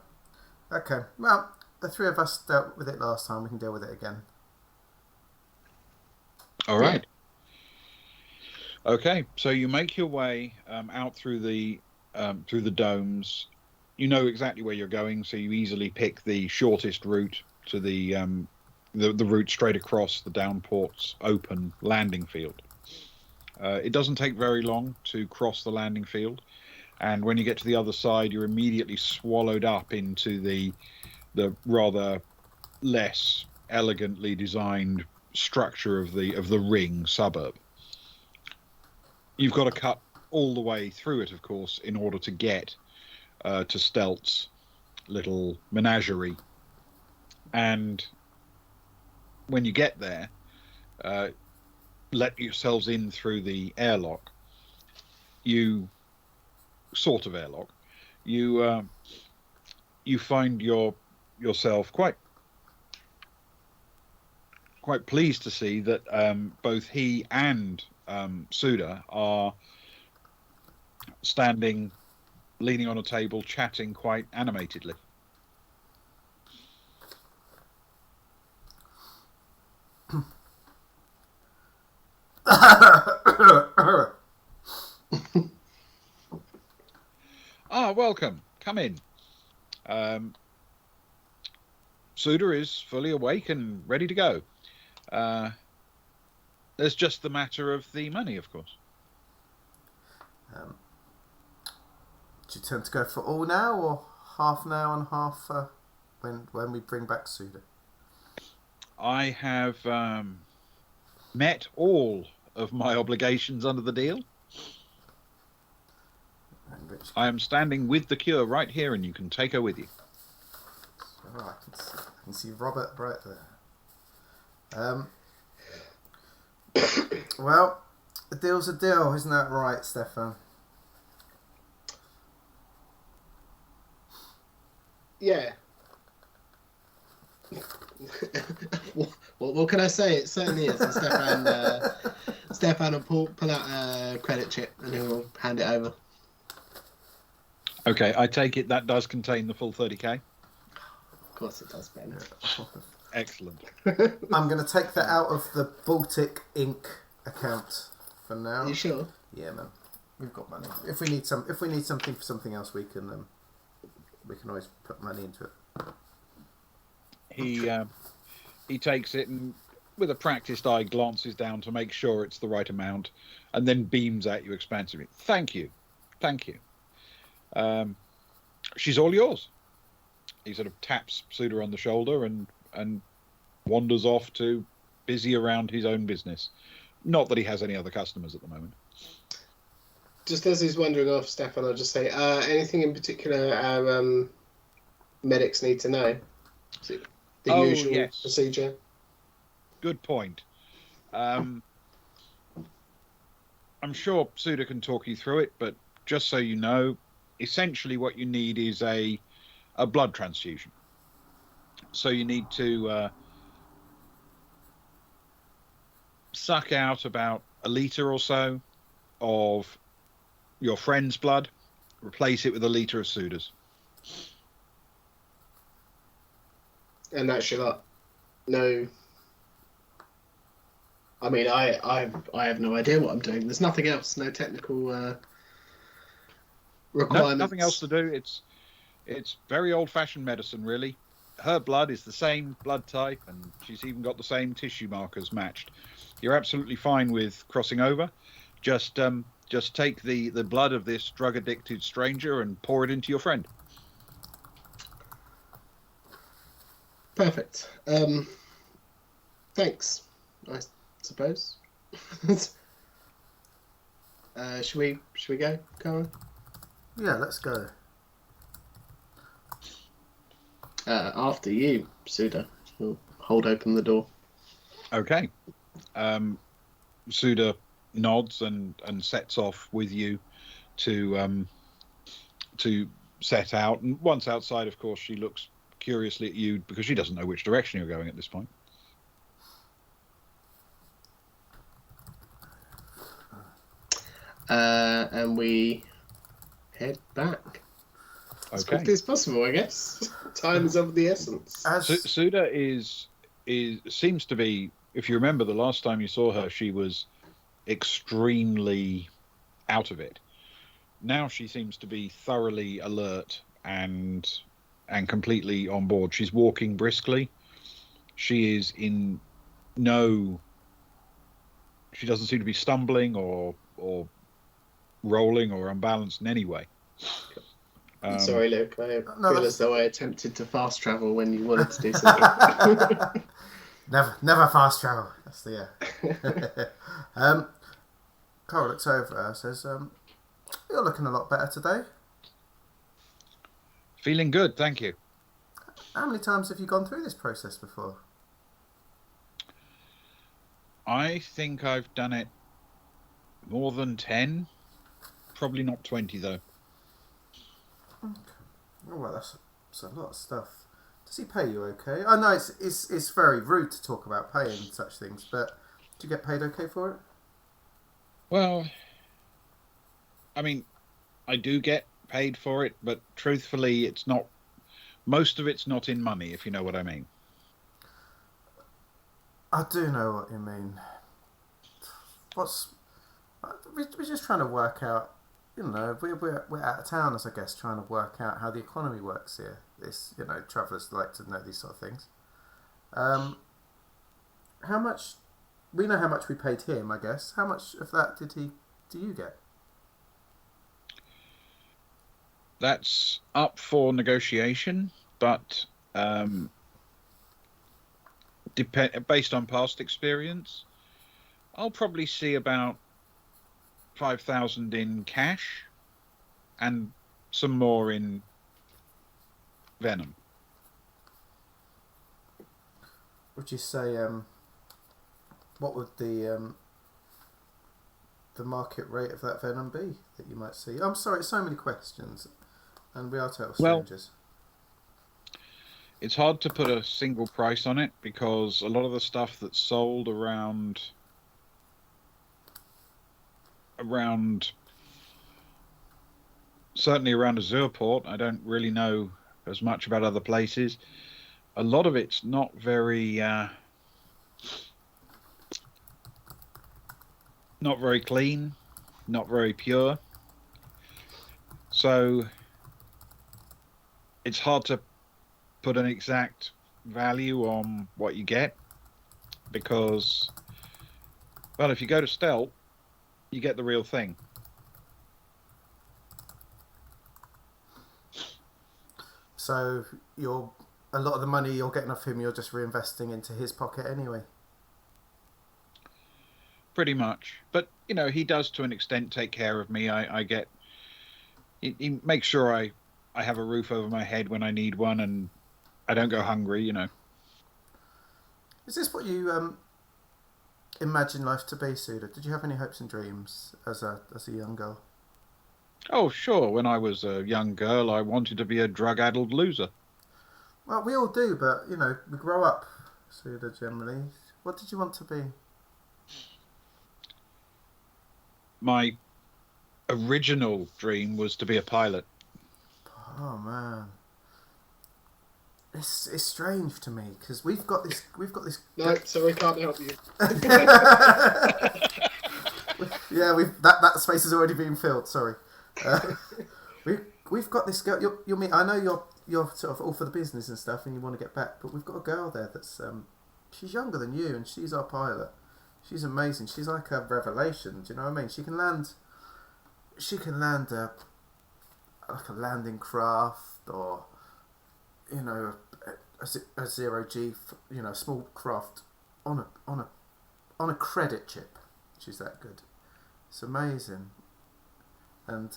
Okay, well, the three of us dealt with it last time. We can deal with it again. All right. Okay, so you make your way out through the domes. You know exactly where you're going, so you easily pick the shortest route to the route straight across the downport's open landing field. It doesn't take very long to cross the landing field, and when you get to the other side, you're immediately swallowed up into the rather less elegantly designed structure of the ring suburb. You've got to cut all the way through it, of course, in order to get to Stelt's little menagerie. And when you get there, let yourselves in through the airlock. You find yourself quite pleased to see that both he and Suda are standing, leaning on a table, chatting quite animatedly. Welcome. Come in. Suda is fully awake and ready to go. There's just the matter of the money, of course. Do you tend to go for all now, or half now and half when we bring back Suda? I have met all of my obligations under the deal. I am standing with the cure right here, and you can take her with you. Oh, I can see Robert right there. Well, a deal's a deal, isn't that right, Stefan? Yeah. What can I say? It certainly is. And Stefan will pull out a credit chip and he'll hand it over. Okay, I take it that does contain the full 30k? Of course it does, Ben. Excellent. I'm going to take that out of the Baltic Inc. account for now. Are you sure? Yeah, man. We've got money. If we need something for something else, we can always put money into it. He takes it and, with a practiced eye, glances down to make sure it's the right amount, and then beams at you expansively. Thank you. She's all yours. He sort of taps Suda on the shoulder and wanders off to busy around his own business. Not that he has any other customers at the moment. Just as he's wandering off, Stefan, I'll just say, anything in particular our medics need to know? Is it the usual procedure? Good point. I'm sure Suda can talk you through it, but just so you know, essentially what you need is a blood transfusion. So you need to suck out about a litre or so of your friend's blood, replace it with a litre of Suda's. And that's your lot. No. I mean, I have no idea what I'm doing. There's nothing else. No technical requirements. Nothing else to do. It's very old-fashioned medicine, really. Her blood is the same blood type, and she's even got the same tissue markers matched. You're absolutely fine with crossing over. Just take the blood of this drug-addicted stranger and pour it into your friend. Perfect. Thanks, I suppose. Should we go, Karen? Yeah, let's go. After you, Suda. We'll hold open the door. Okay. Suda nods and sets off with you to set out. And once outside, of course, she looks curiously at you because she doesn't know which direction you're going at this point. and we head back as quickly as possible, I guess. Time is of the essence. Suda seems to be, if you remember the last time you saw her, she was extremely out of it. Now she seems to be thoroughly alert and completely on board. She's walking briskly. She is in no. She doesn't seem to be stumbling or rolling or unbalanced in any way. Sorry, Luke. I feel as though I attempted to fast travel when you wanted to do something. never fast travel. That's the Carl looks over, says, "You're looking a lot better today. Feeling good, thank you." How many times have you gone through this process before? I think I've done it more than 10. Probably not 20, though. Okay. Oh, well, that's a lot of stuff. Does he pay you okay? I know it's very rude to talk about pay and such things, but do you get paid okay for it? Well, I mean, I do get paid for it, but truthfully, it's not. Most of it's not in money, if you know what I mean. I do know what you mean. We're just trying to work out. You know, we're out of town, as I guess, trying to work out how the economy works here. Travellers like to know these sort of things. How much? We know how much we paid him, I guess. How much of that do you get? That's up for negotiation, but based on past experience, I'll probably see about 5,000 in cash and some more in venom. Would you say what would the market rate of that venom be that you might see? I'm sorry, it's so many questions, and we are total strangers. Well, it's hard to put a single price on it because a lot of the stuff that's sold around certainly around Azurport, I don't really know as much about other places. A lot of it's not very clean, not very pure. So it's hard to put an exact value on what you get because, well, if you go to Stealth, you get the real thing. So a lot of the money you're getting off him, you're just reinvesting into his pocket anyway. Pretty much, but he does to an extent take care of me. I get. He makes sure I have a roof over my head when I need one, and I don't go hungry. Is this what you imagine life to be, Suda? Did you have any hopes and dreams as a young girl? Oh, sure. When I was a young girl, I wanted to be a drug-addled loser. Well, we all do, but, we grow up, Suda, generally. What did you want to be? My original dream was to be a pilot. Oh, man. It's strange to me, because we've got this... No, sorry, can't help you. Yeah, that space has already been filled, sorry. We've got this girl. I know you're sort of all for the business and stuff, and you want to get back, but we've got a girl there that's she's younger than you, and she's our pilot. She's amazing. She's like a revelation. Do you know what I mean? She can land like a landing craft, or a zero G, a small craft on a credit chip. She's that good. It's amazing. And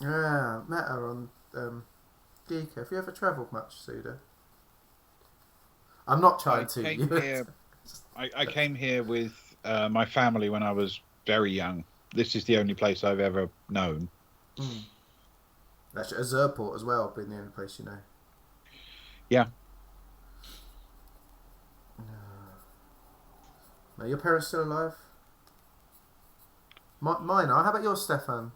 yeah, met her on Geeka. Have you ever travelled much, Suda? I'm not trying to. I came here with my family when I was very young. This is the only place I've ever known. Mm. Actually, Azurport as well, being the only place you know. Yeah. Are your parents still alive? Mine are. How about yours, Stefan?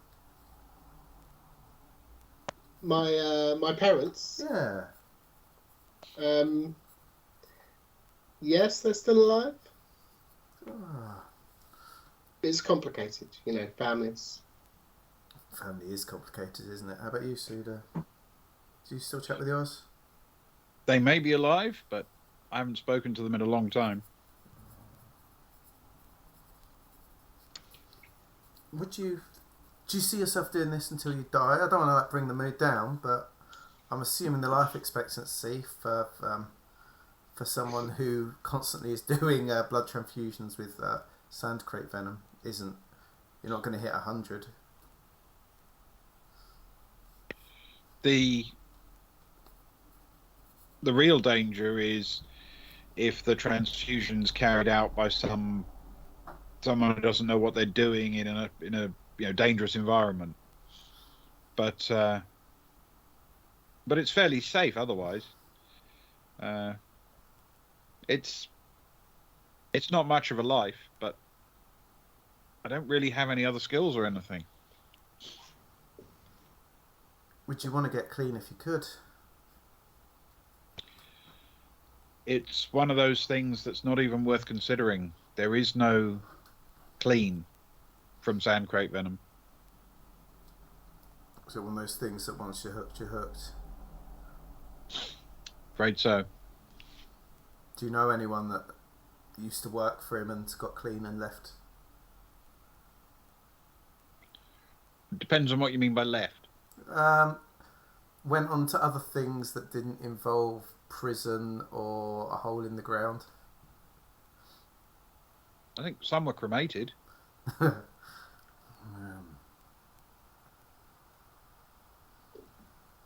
My parents. Yeah. Yes, they're still alive. Ah, It's complicated, families. family is complicated, isn't it? How about you, Suda? Do you still chat with yours? They may be alive, but I haven't spoken to them in a long time. Do you see yourself doing this until you die? I don't want to bring the mood down, but I'm assuming the life expectancy for someone who constantly is doing blood transfusions with sand crate venom isn't. You're not going to hit 100. The real danger is if the transfusion's carried out by someone who doesn't know what they're doing in a dangerous environment. But it's fairly safe otherwise. It's not much of a life, but I don't really have any other skills or anything. Would you want to get clean if you could? It's one of those things that's not even worth considering. There is no clean from sand crate venom. Is it one of those things that once you're hooked, you're hooked? Afraid so. Do you know anyone that used to work for him and got clean and left? It depends on what you mean by left. Went on to other things that didn't involve prison or a hole in the ground. I think some were cremated.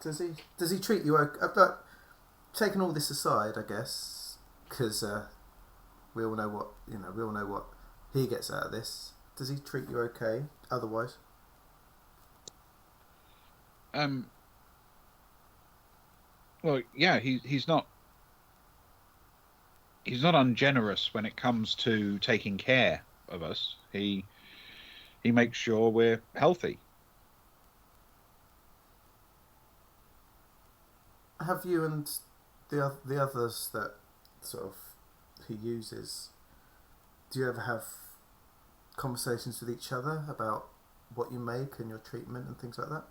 Does he treat you okay? Taking all this aside, I guess, because we all know what he gets out of this. Does he treat you okay? Otherwise, well, yeah, he's not ungenerous when it comes to taking care of us. He makes sure we're healthy. have you and the others that sort of he uses? Do you ever have conversations with each other about what you make and your treatment and things like that?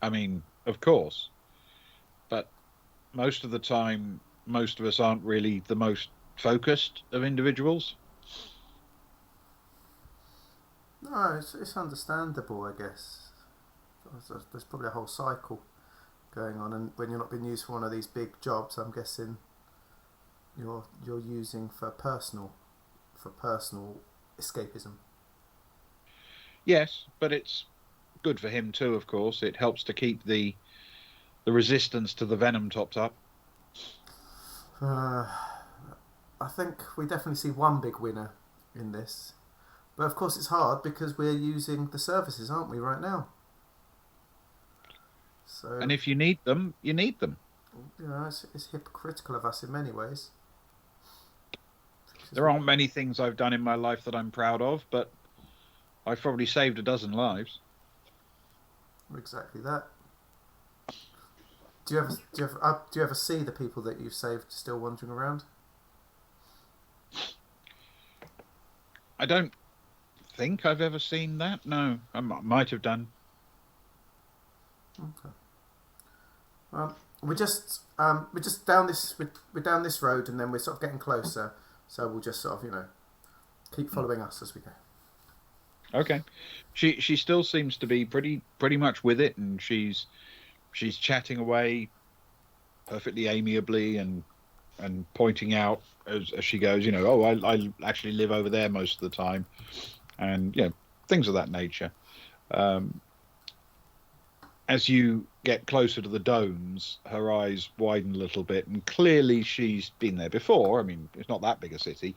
I mean, of course, but most of the time, most of us aren't really the most focused of individuals. No, it's understandable, I guess. There's probably a whole cycle going on, and when you're not being used for one of these big jobs, I'm guessing you're using for personal escapism. Yes, but it's good for him too, of course. It helps to keep the resistance to the venom topped up. I think we definitely see one big winner in this. But of course it's hard because we're using the services, aren't we, right now? So, And if you need them, you need them. you know, it's hypocritical of us in many ways. There aren't many things I've done in my life that I'm proud of, but I've probably saved a dozen lives. Exactly that. Do you ever see the people that you've saved still wandering around? I don't think I've ever seen that. No, I might have done. Okay. We're just down we're down this road, and then we're sort of getting closer. So we'll just sort of keep following us as we go. Okay, she still seems to be pretty much with it, and she's chatting away perfectly amiably and pointing out as she goes, oh, I actually live over there most of the time, and things of that nature. As you get closer to the domes, her eyes widen a little bit, and clearly she's been there before. I mean, it's not that big a city,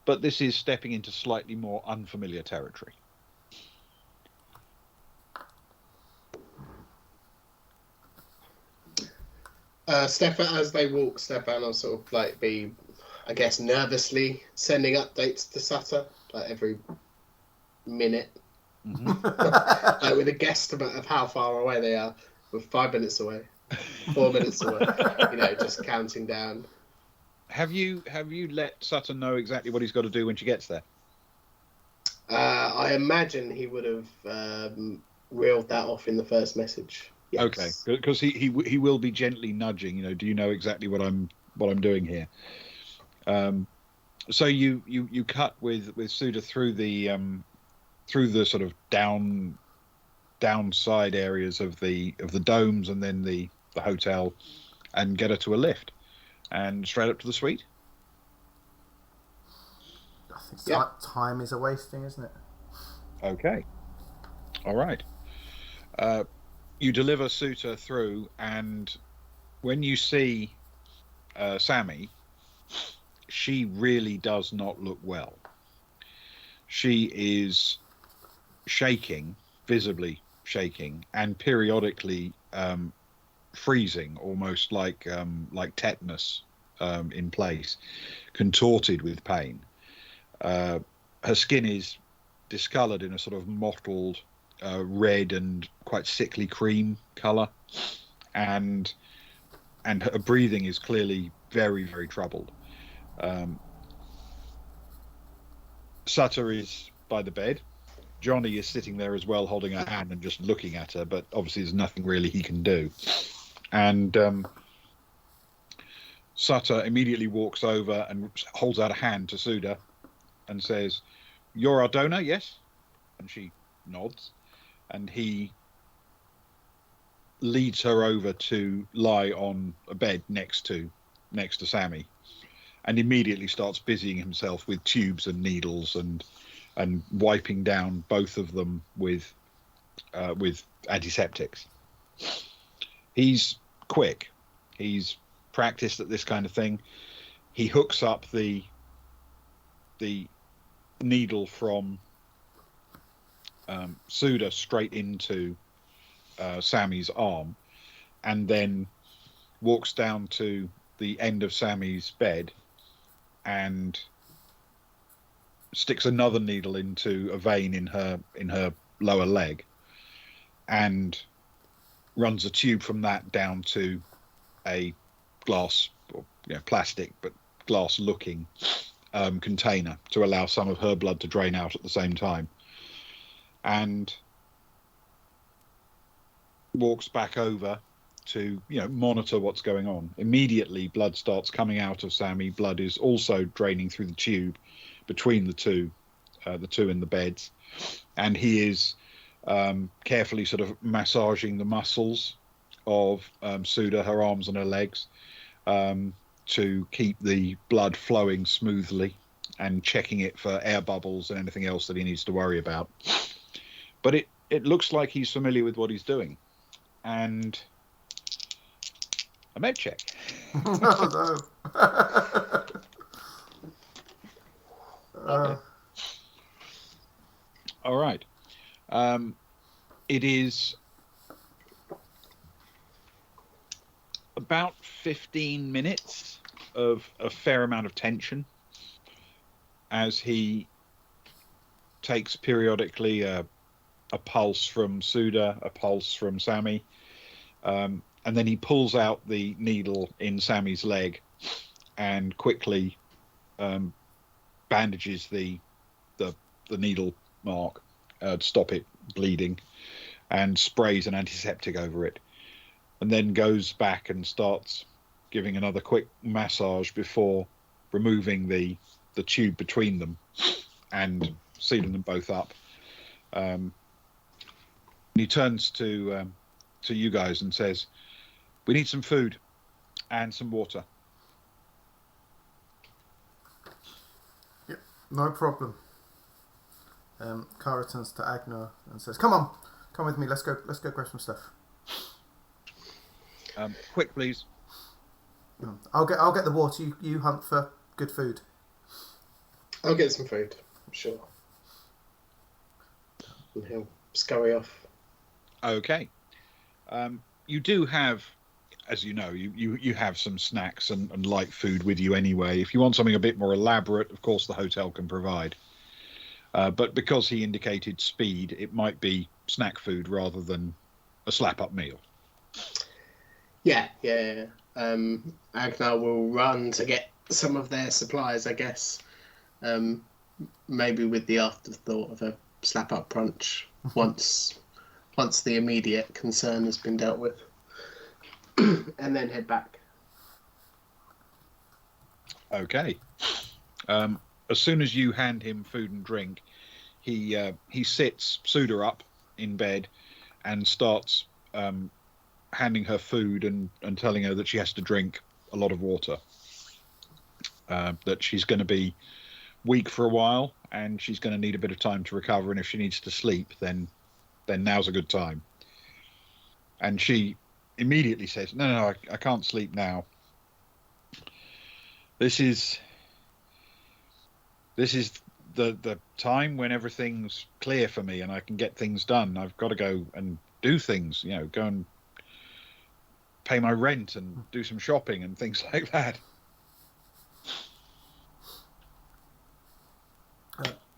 but this is stepping into slightly more unfamiliar territory. Stefan, as they walk, Stefan will sort of be I guess, nervously sending updates to Sutter like every minute. Like with a guesstimate of how far away they are. We're 5 minutes away, 4 minutes away. Just counting down. Have you let Sutton know exactly what he's got to do when she gets there? I imagine he would have reeled that off in the first message. Yes. Okay, because he will be gently nudging. Do you know exactly what I'm doing here? So you cut with Suda through the sort of downside areas of the domes and then the hotel, and get her to a lift and straight up to the suite. I think time is a wasting, isn't it? Okay. All right. You deliver Suta through, and when you see Sammy, she really does not look well. She is shaking, visibly shaking, and periodically freezing, almost like tetanus in place, contorted with pain. Her skin is discoloured in a sort of mottled red and quite sickly cream colour, and her breathing is clearly very, very troubled. Sutter is by the bed. Johnny is sitting there as well, holding her hand and just looking at her, but obviously there's nothing really he can do. And Sutter immediately walks over and holds out a hand to Suda and says, "You're our donor, yes?" And she nods, and he leads her over to lie on a bed next to Sammy, and immediately starts busying himself with tubes and needles and wiping down both of them with antiseptics. He's quick. He's practiced at this kind of thing. He hooks up the needle from Suda straight into Sammy's arm, and then walks down to the end of Sammy's bed and sticks another needle into a vein in her lower leg, and runs a tube from that down to a glass, or plastic but glass looking container to allow some of her blood to drain out at the same time, and walks back over to monitor what's going on. Immediately blood starts coming out of Sammy. Blood is also draining through the tube between the two in the beds, and he is carefully sort of massaging the muscles of Suda, her arms and her legs, to keep the blood flowing smoothly, and checking it for air bubbles and anything else that he needs to worry about. But it looks like he's familiar with what he's doing. And a med check. Oh, no. Okay. All right. It is about 15 minutes of a fair amount of tension as he takes periodically a pulse from Suda, a pulse from Sammy, and then he pulls out the needle in Sammy's leg and quickly bandages the needle mark to stop it bleeding, and sprays an antiseptic over it, and then goes back and starts giving another quick massage before removing the tube between them and sealing them both up. He turns to you guys and says, "We need some food and some water." Yep, no problem. Kara turns to Agner and says, "Come with me. Let's go grab some stuff." Quick, please. I'll get the water. You hunt for good food. I'll get some food, I'm sure. And he'll scurry off. Okay. You do have as you know, you have some snacks and light food with you anyway. If you want something a bit more elaborate, of course, the hotel can provide. But because he indicated speed, it might be snack food rather than a slap-up meal. Yeah. Agnar will run to get some of their supplies, I guess. Maybe with the afterthought of a slap-up brunch once the immediate concern has been dealt with. And then head back. Okay. As soon as you hand him food and drink, he sits Suda up in bed and starts handing her food and telling her that she has to drink a lot of water. That she's going to be weak for a while and she's going to need a bit of time to recover. And if she needs to sleep, then now's a good time. And she immediately says, no, I can't sleep now. This is the time when everything's clear for me and I can get things done. I've got to go and do things, go and pay my rent and do some shopping and things like that.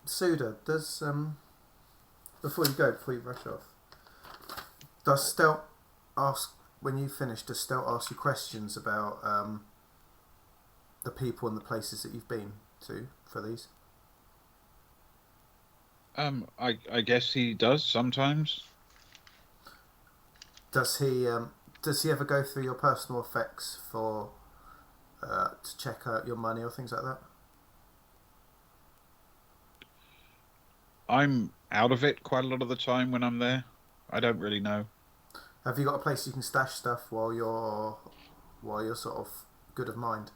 Suda, does before you rush off, does Stelt ask, when you finish, does Stelt ask you questions about the people and the places that you've been to for these? I guess he does sometimes. Does he ever go through your personal effects for to check out your money or things like that? I'm out of it quite a lot of the time when I'm there. I don't really know. Have you got a place you can stash stuff while you're sort of good of mind?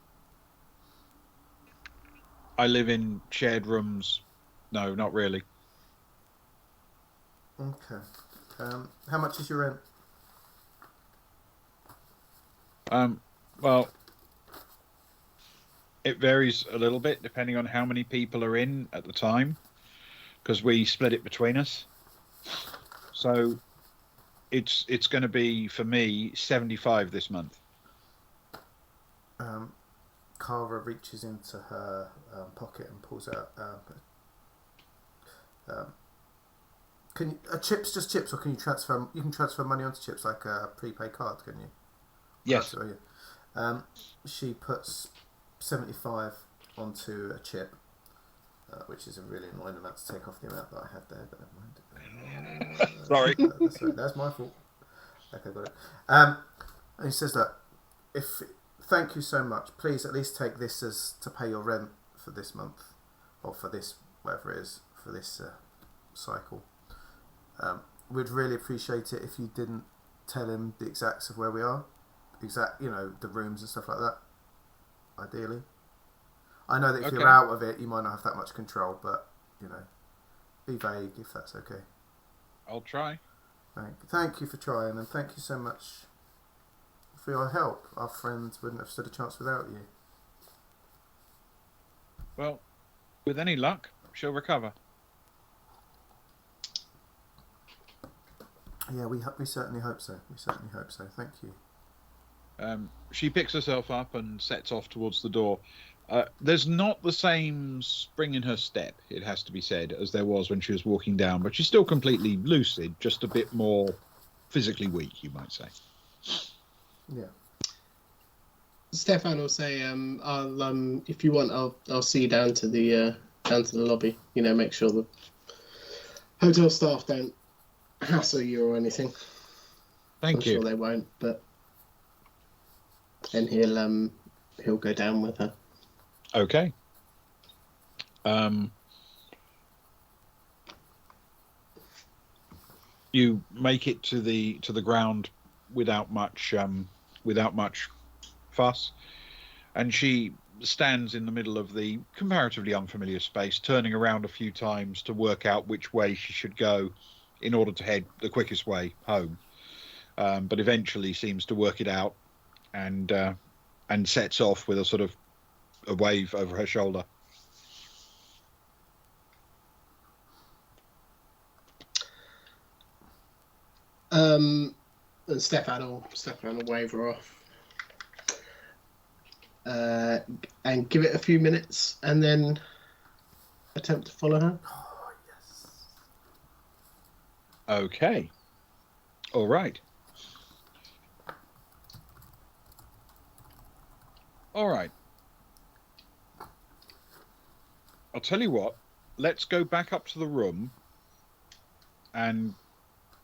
I live in shared rooms. No, not really. Okay. How much is your rent? Well, it varies a little bit depending on how many people are in at the time, because we split it between us. So it's going to be, for me, 75 this month. Cara reaches into her pocket and pulls out. Can you, chips, just chips, or can you transfer? You can transfer money onto chips like a prepaid card, can you? Yes. Oh, yeah. She puts 75 onto a chip, which is a really annoying amount to take off the amount that I had there, but never mind. Sorry. That's my fault. Okay, got it. And he says that thank you so much. Please at least take this as to pay your rent for this month, or for this, whatever it is, for this cycle. We'd really appreciate it if you didn't tell him the exacts of where we are, the rooms and stuff like that. Ideally, I know that if you're out of it, you might not have that much control, but be vague if that's okay. I'll try. Thank you for trying, and thank you so much for your help. Our friends wouldn't have stood a chance without you. Well, with any luck, she'll recover. Yeah, we certainly hope so. Thank you. She picks herself up and sets off towards the door. There's not the same spring in her step, it has to be said, as there was when she was walking down, but she's still completely lucid, just a bit more physically weak, you might say. Yeah. Stefan will say, "I'll if you want, I'll see you down to the lobby. Make sure the hotel staff don't hassle you or anything. Thank you. I'm sure they won't, but then he'll go down with her." Okay. You make it to the ground without much fuss, and she stands in the middle of the comparatively unfamiliar space, turning around a few times to work out which way she should go in order to head the quickest way home. But eventually seems to work it out, and sets off with a sort of a wave over her shoulder. And Stefan will wave her off. And give it a few minutes and then attempt to follow her. Oh, yes. Okay. All right. All right. I'll tell you what. Let's go back up to the room and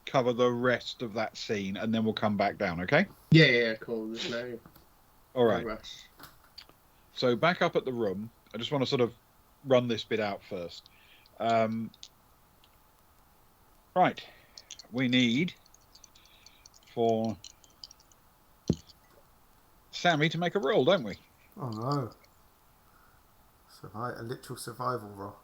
cover the rest of that scene, and then we'll come back down, okay? Yeah, cool. There's no All right. rush. So back up at the room. I just want to sort of run this bit out first. Right. We need for Sammy to make a roll, don't we? Oh no. A literal survival roll.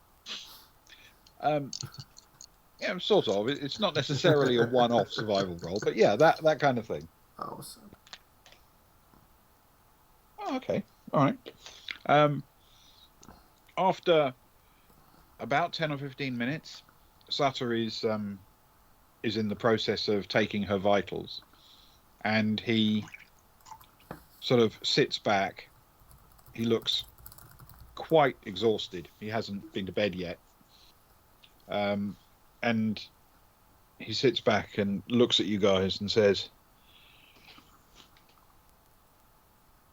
Yeah, sort of. It's not necessarily a one-off survival roll, but yeah, that kind of thing. Awesome. Oh, okay. All right. After about 10 or 15 minutes, Sutter is in the process of taking her vitals, and he sort of sits back. He looks quite exhausted. He hasn't been to bed yet. And he sits back and looks at you guys and says,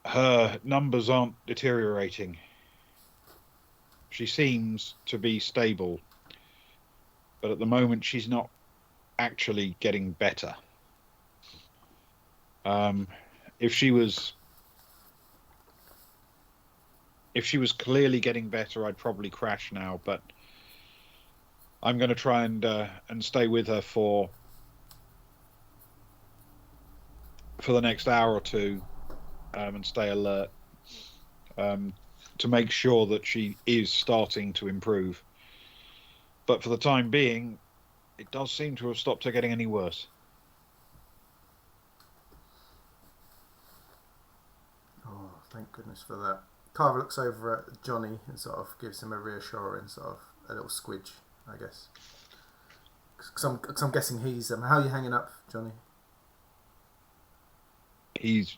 her numbers aren't deteriorating. She seems to be stable, but at the moment she's not actually getting better. If she was clearly getting better, I'd probably crash now, but I'm going to try and stay with her for the next hour or two, and stay alert, to make sure that she is starting to improve. But for the time being, it does seem to have stopped her getting any worse. Oh, thank goodness for that. Carver looks over at Johnny and sort of gives him a reassuring sort of a little squidge, I guess. Because I'm guessing he's... how are you hanging up, Johnny? He's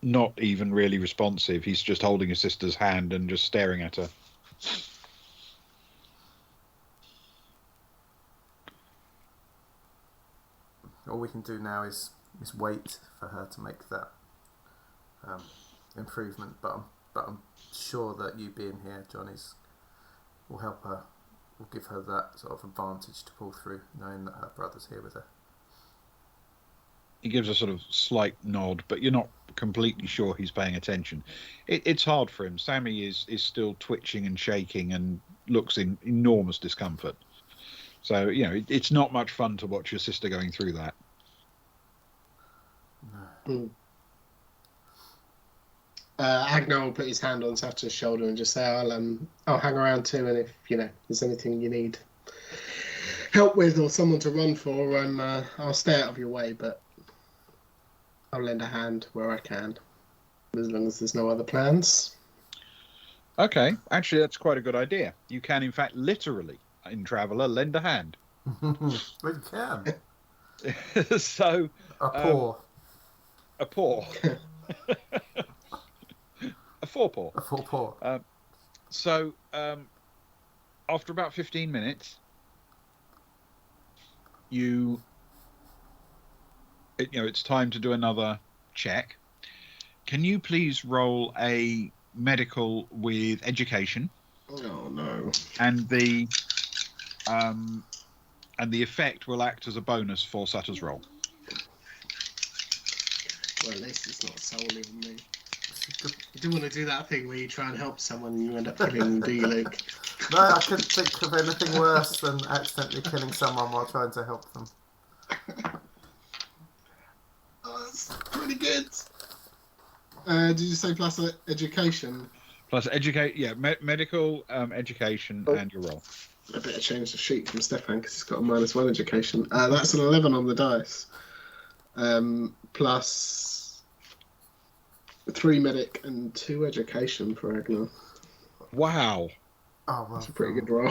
not even really responsive. He's just holding his sister's hand and just staring at her. All we can do now is wait for her to make that improvement. But I'm sure that you being here, Johnny's, will help her. Will give her that sort of advantage to pull through, knowing that her brother's here with her. He gives a sort of slight nod, but you're not completely sure he's paying attention. It's hard for him. Sammy is still twitching and shaking and looks in enormous discomfort. So, it's not much fun to watch your sister going through that. No. Agnar will put his hand on Satter's shoulder and just say, I'll hang around too, and if there's anything you need help with or someone to run for, I'll stay out of your way, but I'll lend a hand where I can, as long as there's no other plans. Okay, actually that's quite a good idea. You can in fact literally, in Traveller, lend a hand. Well, you can. So A paw. a paw. A forepaw. A forepaw. So after about 15 minutes, it's time to do another check. Can you please roll a medical with education? Oh no. And the effect will act as a bonus for Sutter's roll. Well, at least it's not solely on me. You do want to do that thing where you try and help someone and you end up killing them, do you, Luke? No, I couldn't think of anything worse than accidentally killing someone while trying to help them. Oh, that's pretty good. Did you say plus education? Plus medical, education, and your roll. I better change the sheet from Stefan because he's got a -1 education. That's an 11 on the dice. Plus 3 medic and 2 education for Agnar. Wow. Oh, well That's a pretty done. good roll.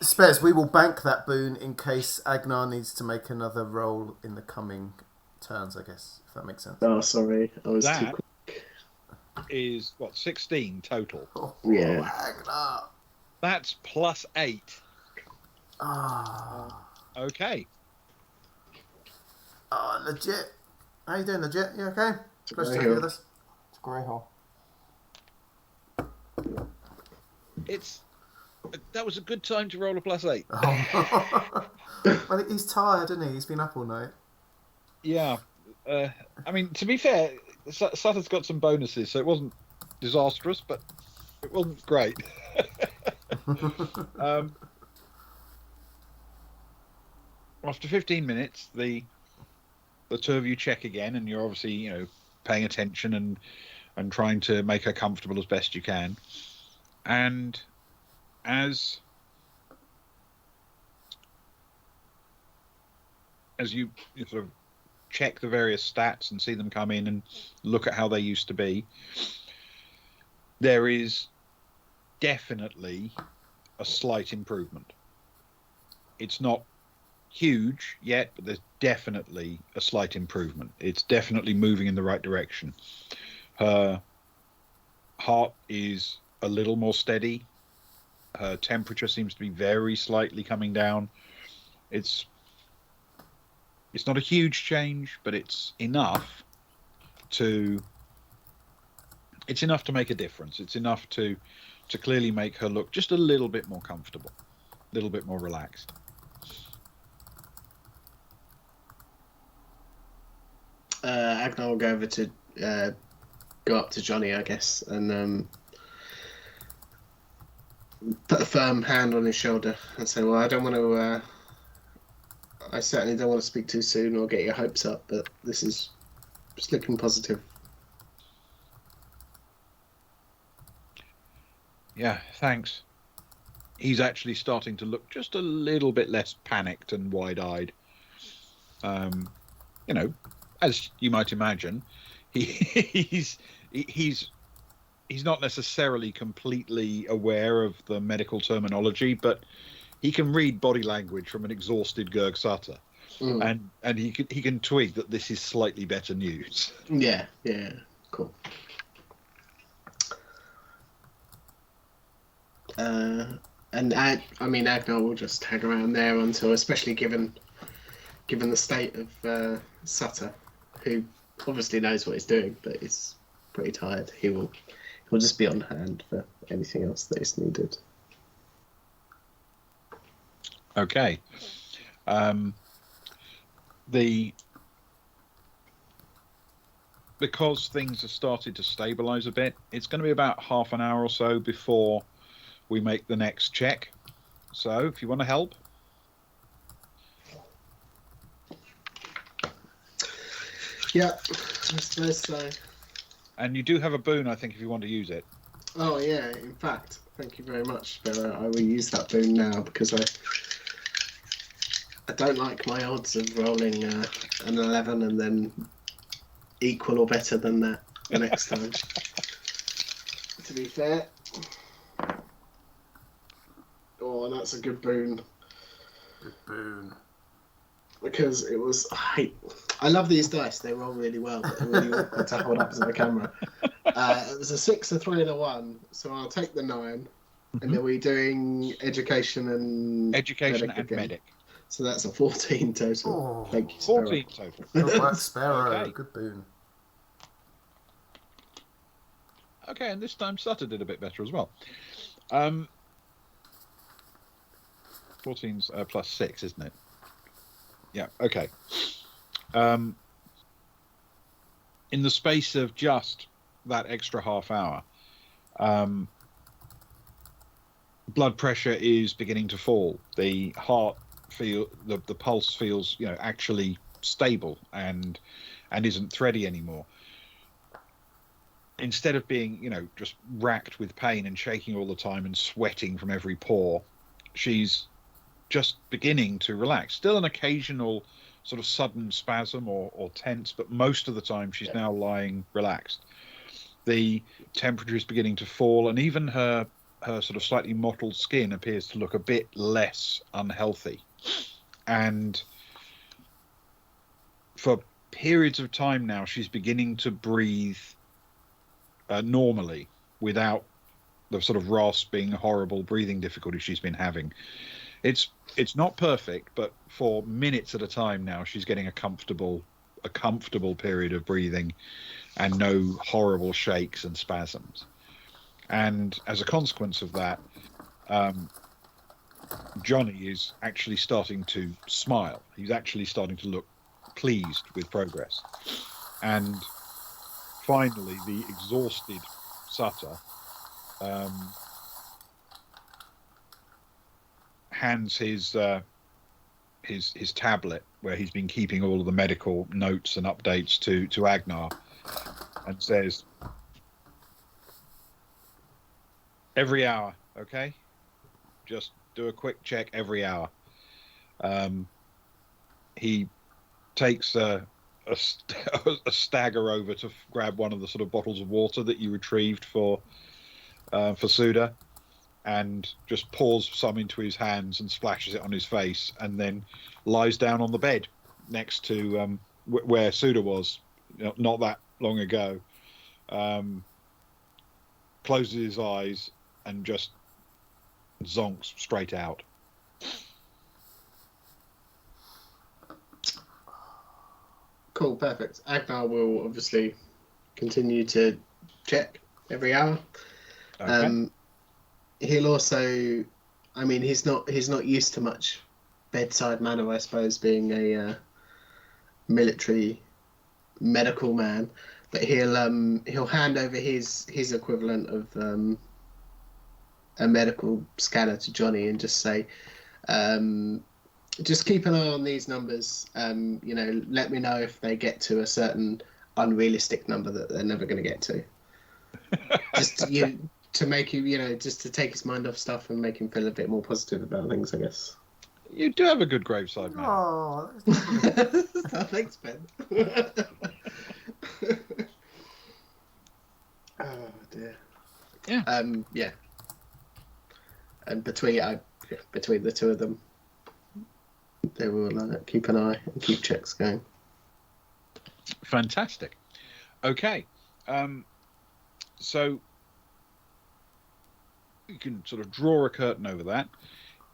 Spez, we will bank that boon in case Agnar needs to make another roll in the coming turns, I guess, if that makes sense. Oh, sorry. I was too That quick. is, 16 total. Oh, Yeah. Agnar! That's +8. Ah. Okay. Oh, legit. How you doing, legit? You okay? It's a Close grey to the hill. others. It's a grey hole. That was a good time to roll a +8. Oh. Well, he's tired, isn't he? He's been up all night. Yeah. I mean, to be fair, Sutter's got some bonuses, so it wasn't disastrous, but it wasn't great. After 15 minutes, the two of you check again, and you're obviously, paying attention and trying to make her comfortable as best you can. And as you sort of check the various stats and see them come in and look at how they used to be, there is definitely a slight improvement. It's not huge yet, but there's definitely a slight improvement. It's definitely moving in the right direction. Her heart is a little more steady. Her temperature seems to be very slightly coming down. It's not a huge change, but it's enough to make a difference. It's enough to clearly make her look just a little bit more comfortable, a little bit more relaxed. Agnar will go over to go up to Johnny, I guess, and put a firm hand on his shoulder and say, "Well, I don't want to. I certainly don't want to speak too soon or get your hopes up, but this is just looking positive." Yeah, thanks. He's actually starting to look just a little bit less panicked and wide-eyed. As you might imagine, he's not necessarily completely aware of the medical terminology, but he can read body language from an exhausted Gurg Sutter, and he can twig that this is slightly better news. Yeah, cool. And Agnar will just hang around there until, especially given the state of Sutter, who obviously knows what he's doing, but is pretty tired. He'll just be on hand for anything else that is needed. Okay. Because things have started to stabilize a bit, it's going to be about half an hour or so before we make the next check. So if you want to help. Yeah, I suppose so. And you do have a boon, I think, if you want to use it. Oh yeah, in fact, thank you very much. But I will use that boon now because I don't like my odds of rolling an 11 and then equal or better than that the next time. To be fair. Oh, that's a good boon. Good boon. Because it was... I love these dice. They roll really well, but they're really awkward to hold up to the camera. It was a 6, a 3, and a 1. So I'll take the 9. Mm-hmm. And then we're doing education and medic. So that's a 14 total. Oh, thank you, Sparrow. 14 total. Good work, Sparrow. Okay. Good boon. Okay, and this time Sutter did a bit better as well. 14's plus 6, isn't it? Yeah, okay. In the space of just that extra half hour, blood pressure is beginning to fall. The heart the pulse feels, actually stable and isn't thready anymore. Instead of being, just racked with pain and shaking all the time and sweating from every pore, she's just beginning to relax. Still an occasional sort of sudden spasm or tense, but most of the time she's now lying relaxed. The temperature is beginning to fall, and even her her sort of slightly mottled skin appears to look a bit less unhealthy. And for periods of time now, she's beginning to breathe normally without the sort of rasping, horrible breathing difficulty she's been having. It's not perfect, but for minutes at a time now, she's getting a comfortable period of breathing and no horrible shakes and spasms. And as a consequence of that, Johnny is actually starting to smile. He's actually starting to look pleased with progress. And finally, the exhausted Sutter hands his tablet where he's been keeping all of the medical notes and updates to Agnar, and says, "Every hour, okay? Just do a quick check every hour." He takes a stagger over to grab one of the sort of bottles of water that you retrieved for Suda, and just pours some into his hands and splashes it on his face, and then lies down on the bed next to where Suda was, not that long ago. Closes his eyes and just zonks straight out. Cool, perfect. Agnar will obviously continue to check every hour. Okay. He'll also, I mean, he's not used to much bedside manner, I suppose, being a military medical man, but he'll hand over his equivalent of a medical scanner to Johnny and just say, just keep an eye on these numbers. Let me know if they get to a certain unrealistic number that they're never going to get to. Just to make you, just to take his mind off stuff and make him feel a bit more positive about things, I guess. You do have a good graveside, man. Oh, Thanks, Ben. Oh dear. Yeah. Yeah. And between the two of them, they will keep an eye and keep checks going. Fantastic. Okay. So you can sort of draw a curtain over that.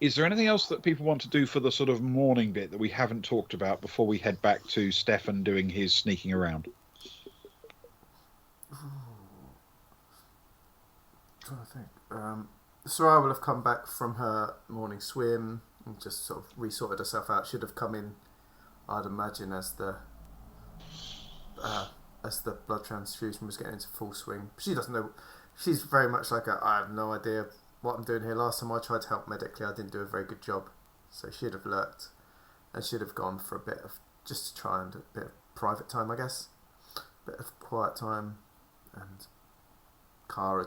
Is there anything else that people want to do for the sort of morning bit that we haven't talked about before we head back to Stefan doing his sneaking around? Trying to think. Soraya will have come back from her morning swim and just sort of resorted herself out. Should have come in, I'd imagine, as the blood transfusion was getting into full swing. She doesn't know. She's very much like I have no idea what I'm doing here. Last time I tried to help medically, I didn't do a very good job. So she'd have lurked and she'd have gone for a bit of, just to try and do a bit of private time, I guess. A bit of quiet time. And Kara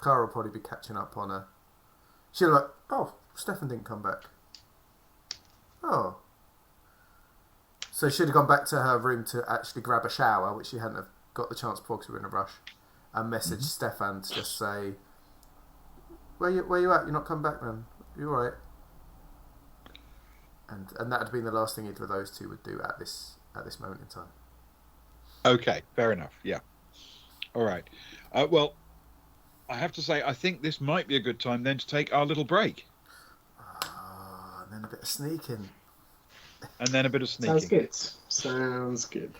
will probably be catching up on her. She'll be like, oh, Stefan didn't come back. Oh. So she'd have gone back to her room to actually grab a shower, which she hadn't have got the chance before because we were in a rush, and message Stefan to just say, where you at? You're not come back, man. You alright? And that would have been the last thing either of those two would do at this moment in time. Okay, fair enough. Yeah. All right. Well, I have to say, I think this might be a good time then to take our little break. And then a bit of sneaking. Sounds good. Sounds good.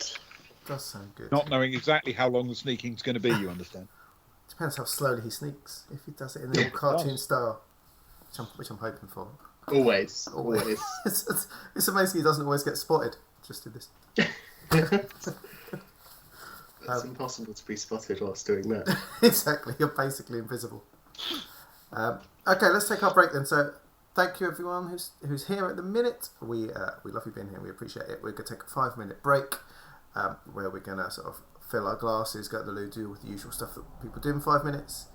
Does sound good. Not knowing exactly how long the sneaking's going to be, you understand? Depends how slowly he sneaks. If he does it in the old cartoon style, which I'm hoping for. Always. It's amazing he doesn't always get spotted. Just do this. It's impossible to be spotted whilst doing that. Exactly, you're basically invisible. Okay, let's take our break then. So, thank you everyone who's here at the minute. We love you being here. We appreciate it. We're going to take a 5-minute break where we're going to sort of fill our glasses, go to the loo, do with the usual stuff that people do in 5 minutes.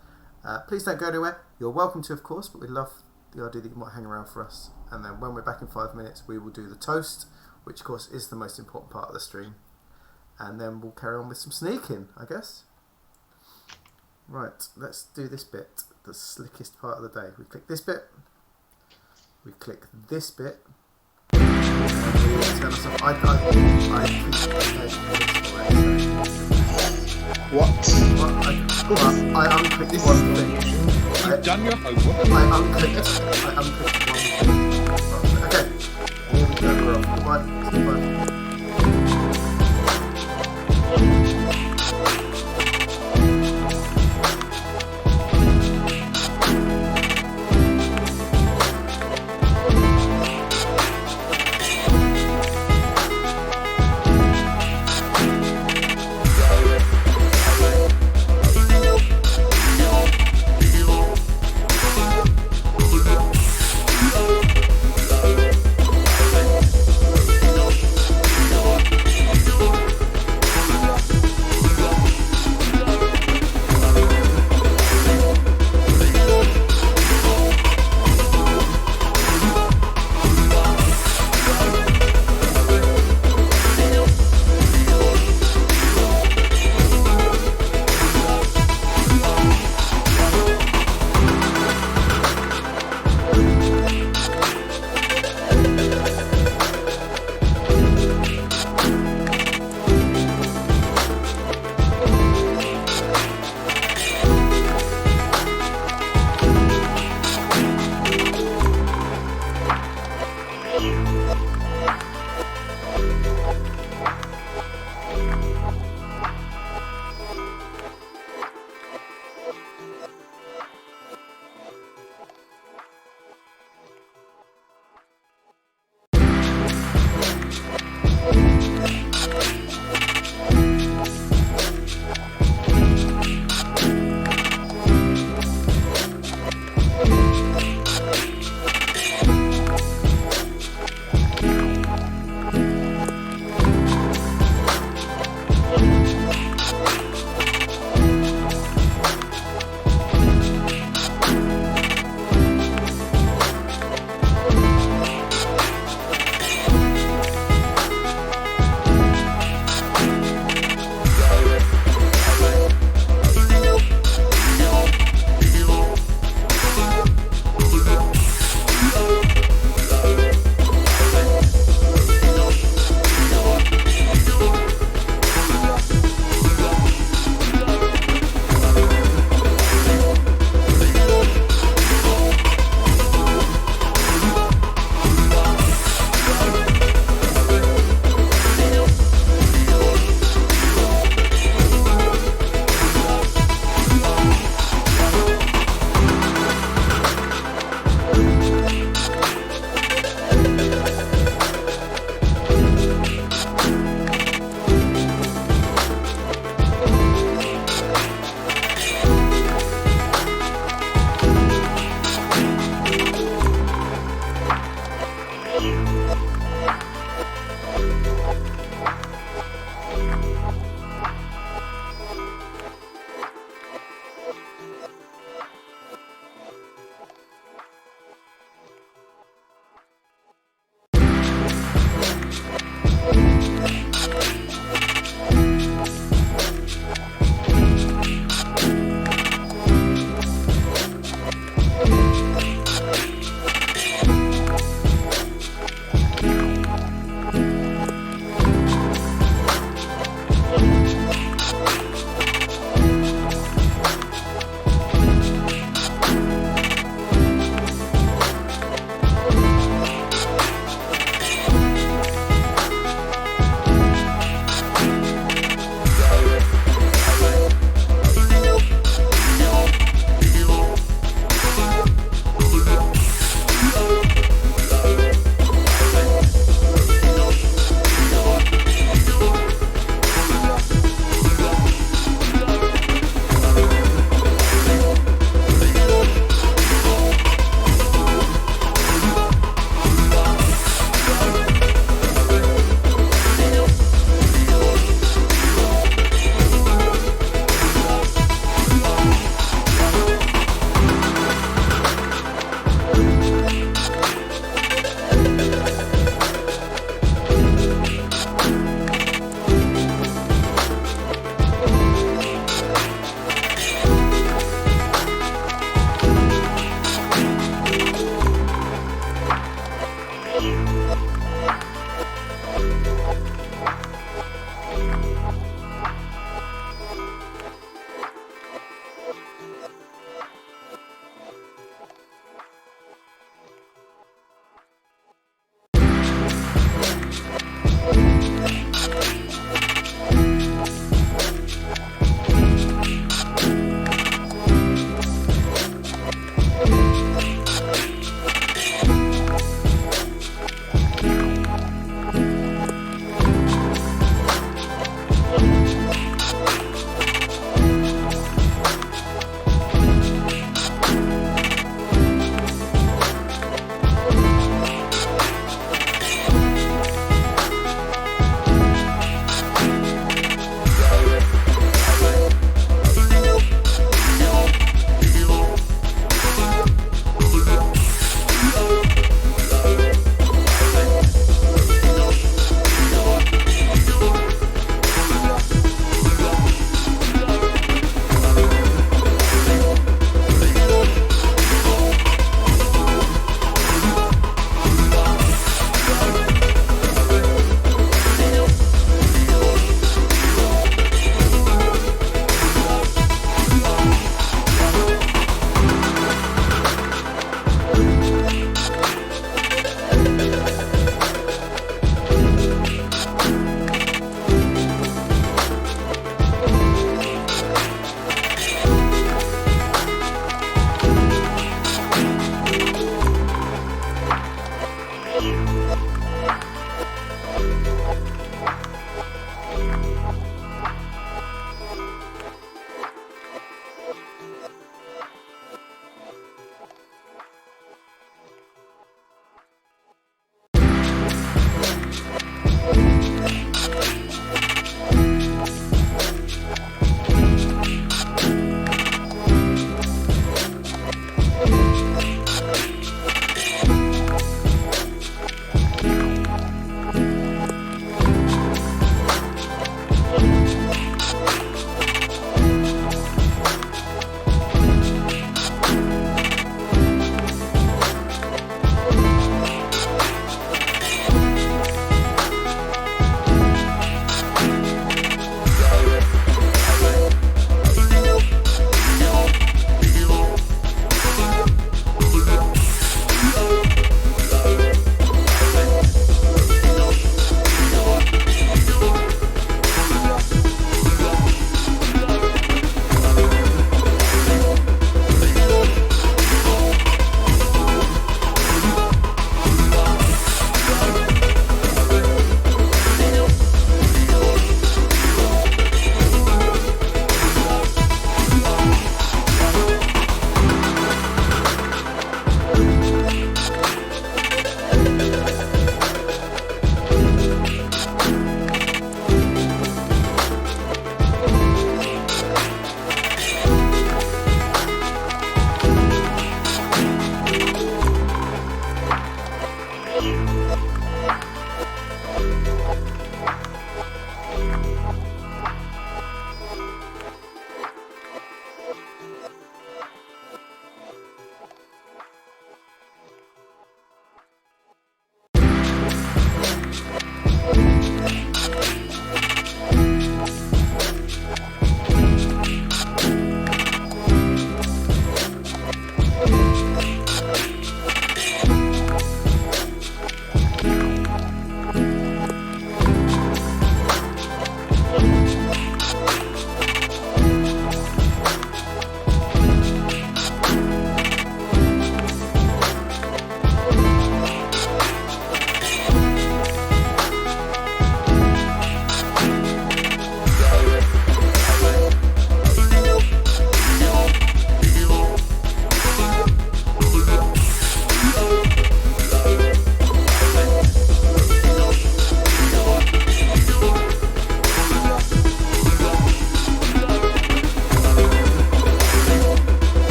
Please don't go anywhere. You're welcome to, of course, but we love the idea that you might hang around for us. And then when we're back in 5 minutes, we will do the toast, which of course is the most important part of the stream. And then we'll carry on with some sneaking, I guess. Right, let's do this bit, the slickest part of the day. We click this bit. We click this bit. Turn us off. I What? I unclicked one thing. You've done your homework. I unclicked one thing. Okay. Here we go. We're off. Right.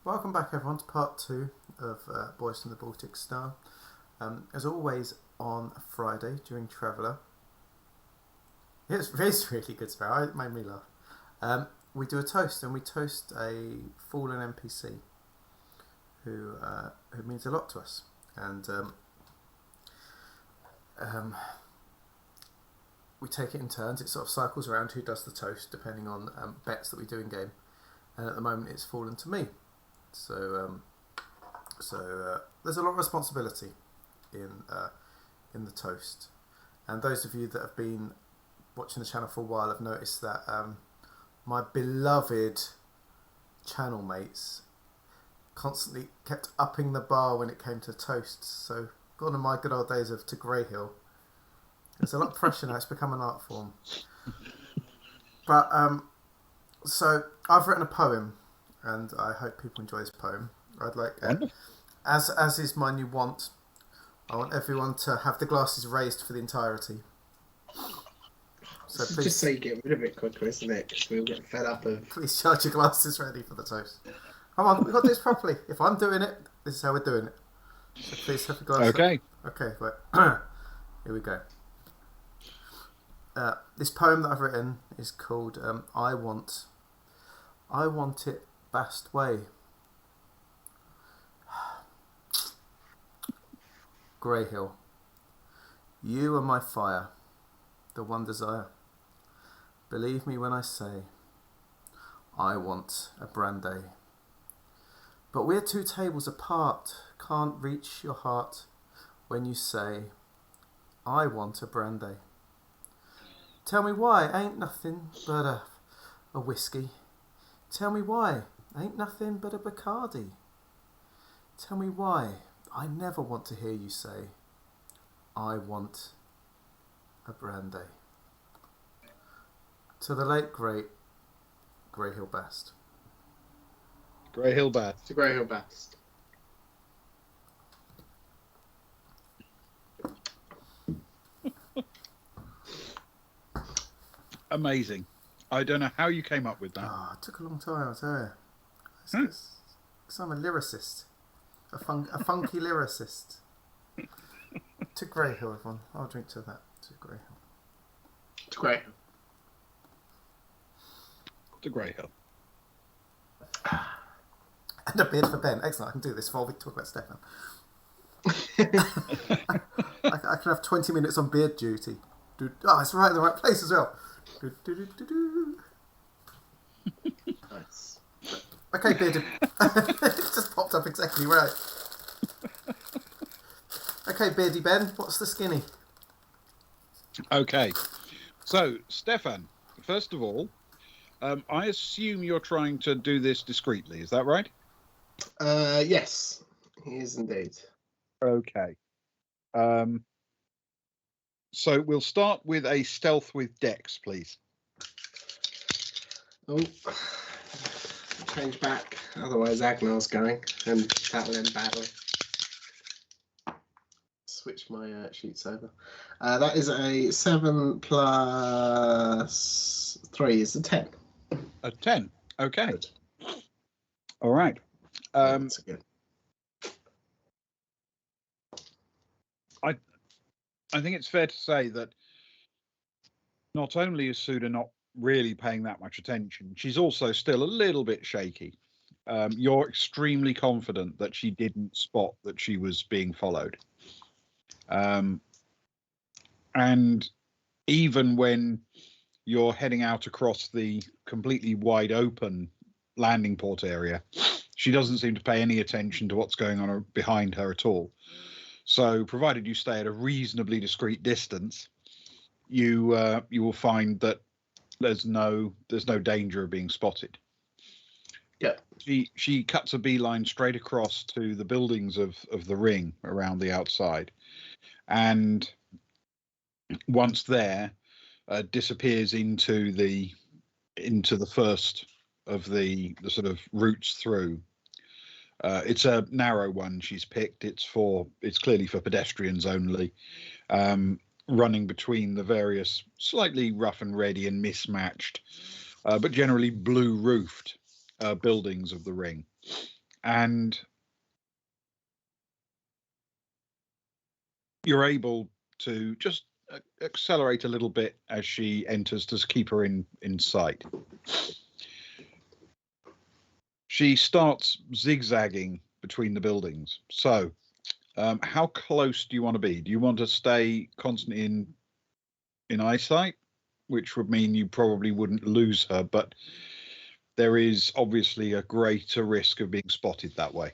welcome back everyone to part 2 of Boys from the Baltic Star. As always on a Friday during Traveller. It's really good spell, it made me laugh. We do a toast, and we toast a fallen NPC who means a lot to us. And we take it in turns. It sort of cycles around who does the toast depending on bets that we do in game. And at the moment it's fallen to me. So there's a lot of responsibility in the toast. And those of you that have been watching the channel for a while have noticed that my beloved channel mates constantly kept upping the bar when it came to toasts. So gone are my good old days of To Grey Hill. There's a lot of pressure now. It's become an art form. But so I've written a poem, and I hope people enjoy this poem. I'd like, as is my new want, I want everyone to have the glasses raised for the entirety. So please, just so you get rid of it quicker, isn't it? Because we'll get fed up of. Please charge your glasses ready for the toast. Come on, we've got to do this properly. If I'm doing it, this is how we're doing it. So please have your glasses. Okay. Okay, right. Here we go. This poem that I've written is called I Want It Best Way. Grey Hill, you are my fire, the one desire. Believe me when I say I want a brandy. But we're 2 tables apart, can't reach your heart when you say I want a brandy. Tell me why, ain't nothing but a whiskey. Tell me why, ain't nothing but a Bacardi. Tell me why, I never want to hear you say I want a brandy. To the late great Grey Hill Best. Grey Hill Best. To Grey Hill Best. Amazing. I don't know how you came up with that. It took a long time, I tell you. Because I'm a lyricist. A funky lyricist. To Grey Hill, everyone. I'll drink to that. To Grey Hill. To Grey Hill. To Grey Hill. And a beard for Ben. Excellent. I can do this while we talk about Stefan. I can have 20 minutes on beard duty. Oh, it's right in the right place as well. Nice. Okay, bearded. It just popped up exactly right. Okay, Beardy Ben, what's the skinny? Okay. So, Stefan, first of all, I assume you're trying to do this discreetly. Is that right? Yes, he is indeed. Okay. So we'll start with a stealth with Dex, please. Oh, change back. Otherwise, Agnar's going, and that'll end badly. Switch my sheets over. That is a 7 plus 3 is a 10. A 10. Okay. Good. All right. Once again. I think it's fair to say that not only is Suda not really paying that much attention, she's also still a little bit shaky. You're extremely confident that she didn't spot that she was being followed. And even when you're heading out across the completely wide open landing port area, she doesn't seem to pay any attention to what's going on behind her at all. So, provided you stay at a reasonably discreet distance, you will find that there's no danger of being spotted. Yeah. She cuts a beeline straight across to the buildings of the ring around the outside, and once there, disappears into the first of the sort of routes through. It's a narrow one she's picked. It's clearly for pedestrians only, running between the various slightly rough and ready and mismatched, but generally blue roofed buildings of the ring. and you're able to just accelerate a little bit as she enters to keep her in sight. She starts zigzagging between the buildings. So, how close do you want to be? Do you want to stay constant in eyesight, which would mean you probably wouldn't lose her, but there is obviously a greater risk of being spotted that way.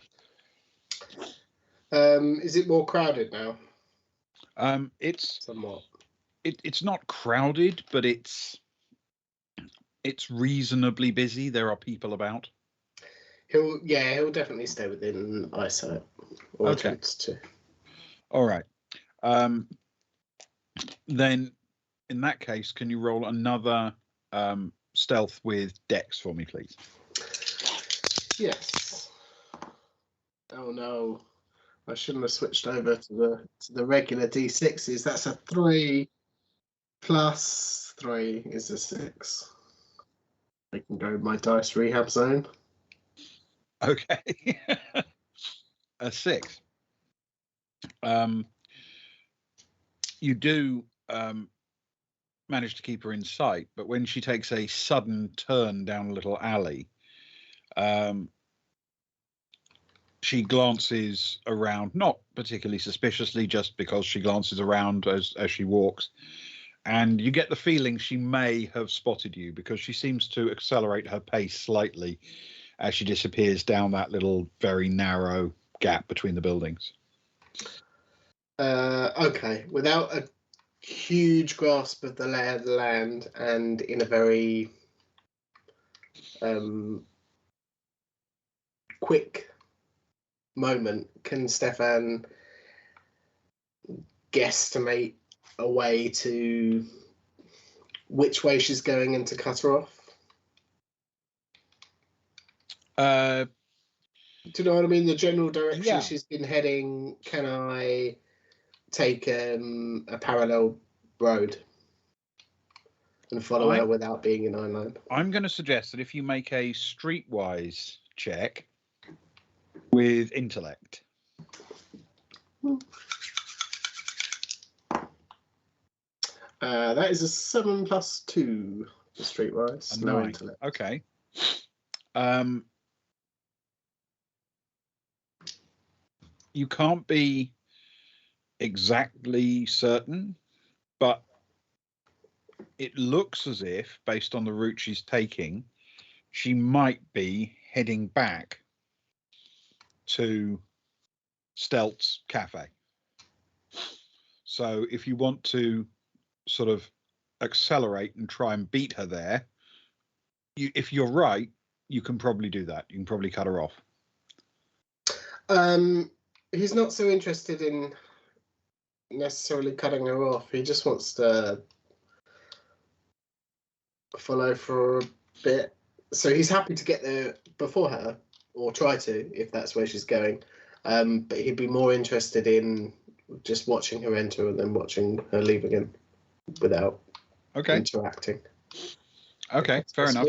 Is it more crowded now? It's somewhat. It's not crowded, but it's reasonably busy. There are people about. He'll definitely stay within eyesight, or attempts to. All right. Then, in that case, can you roll another stealth with Dex for me, please? Yes. Oh no, I shouldn't have switched over to the regular D6s. That's a 3 plus 3 is a 6. I can go my dice rehab zone. Okay. A 6. You do manage to keep her in sight, but when she takes a sudden turn down a little alley, she glances around, not particularly suspiciously, just because she glances around as she walks. And you get the feeling she may have spotted you, because she seems to accelerate her pace slightly as she disappears down that little very narrow gap between the buildings. Okay, without a huge grasp of the lay of the land, and in a very quick moment, can Stefan guesstimate a way to which way she's going and to cut her off? Do you know what I mean? The general direction she's been heading. Can I take a parallel road and follow her without being in eye line? I'm going to suggest that if you make a streetwise check with intellect. That is a 7 plus 2 for streetwise. No 9. intellect. Okay. You can't be exactly certain, but it looks as if, based on the route she's taking, she might be heading back to Stelt's cafe. So if you want to sort of accelerate and try and beat her there, if you're right, you can probably do that. You can probably cut her off. He's not so interested in necessarily cutting her off. He just wants to follow for a bit. So he's happy to get there before her, or try to, if that's where she's going. But he'd be more interested in just watching her enter and then watching her leave again without interacting. Okay, fair enough.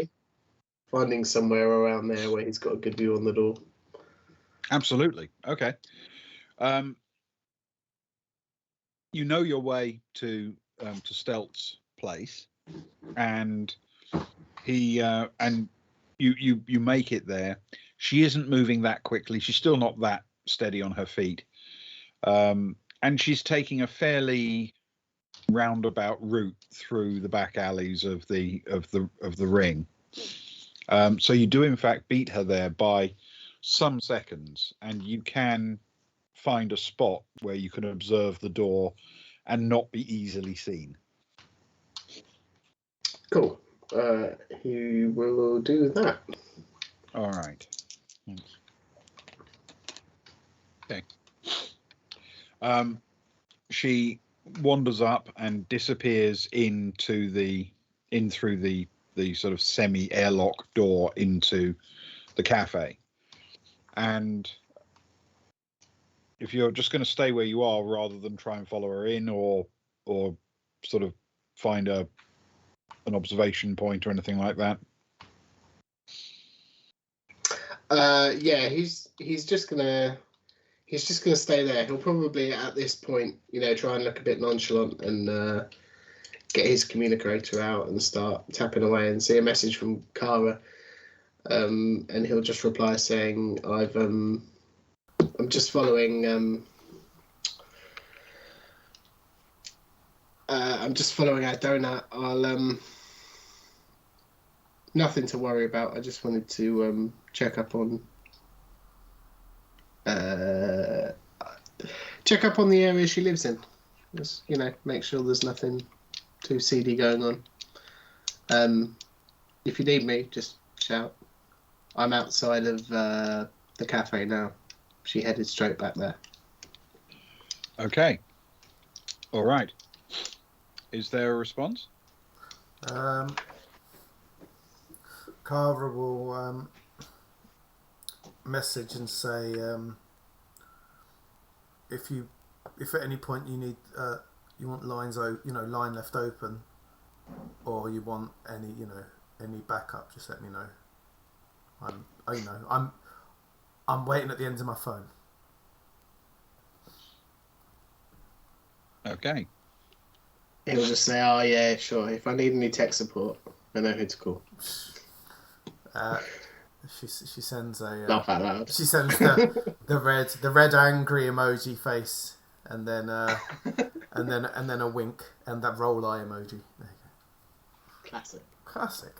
Finding somewhere around there where he's got a good view on the door. Absolutely. Okay. You know your way to Stelt's place, and he and you make it there. She isn't moving that quickly. She's still not that steady on her feet, and she's taking a fairly roundabout route through the back alleys of the ring. So you do in fact beat her there by some seconds, and you can find a spot where you can observe the door and not be easily seen. Cool. He will do that. All right. Okay. She wanders up and disappears in through the sort of semi-airlock door into the cafe. And if you're just going to stay where you are rather than try and follow her in, or sort of find an observation point or anything like that. Yeah, he's just gonna stay there. He'll probably at this point, try and look a bit nonchalant and get his communicator out and start tapping away and see a message from Kara. And he'll just reply saying, I'm just following our donut. I'll nothing to worry about. I just wanted to check up on the area she lives in. Just, make sure there's nothing too seedy going on. If you need me, just shout. I'm outside of the cafe now. She headed straight back there. Okay. All right. Is there a response? Carver will message and say, if at any point you need you want line left open, or you want any backup, just let me know. I'm waiting at the end of my phone. Okay. He'll just say, "Oh yeah, sure. If I need any tech support, I know who to call." She sends a laugh out loud. She sends the red angry emoji face, and then a wink and that roll eye emoji. There you go. Classic.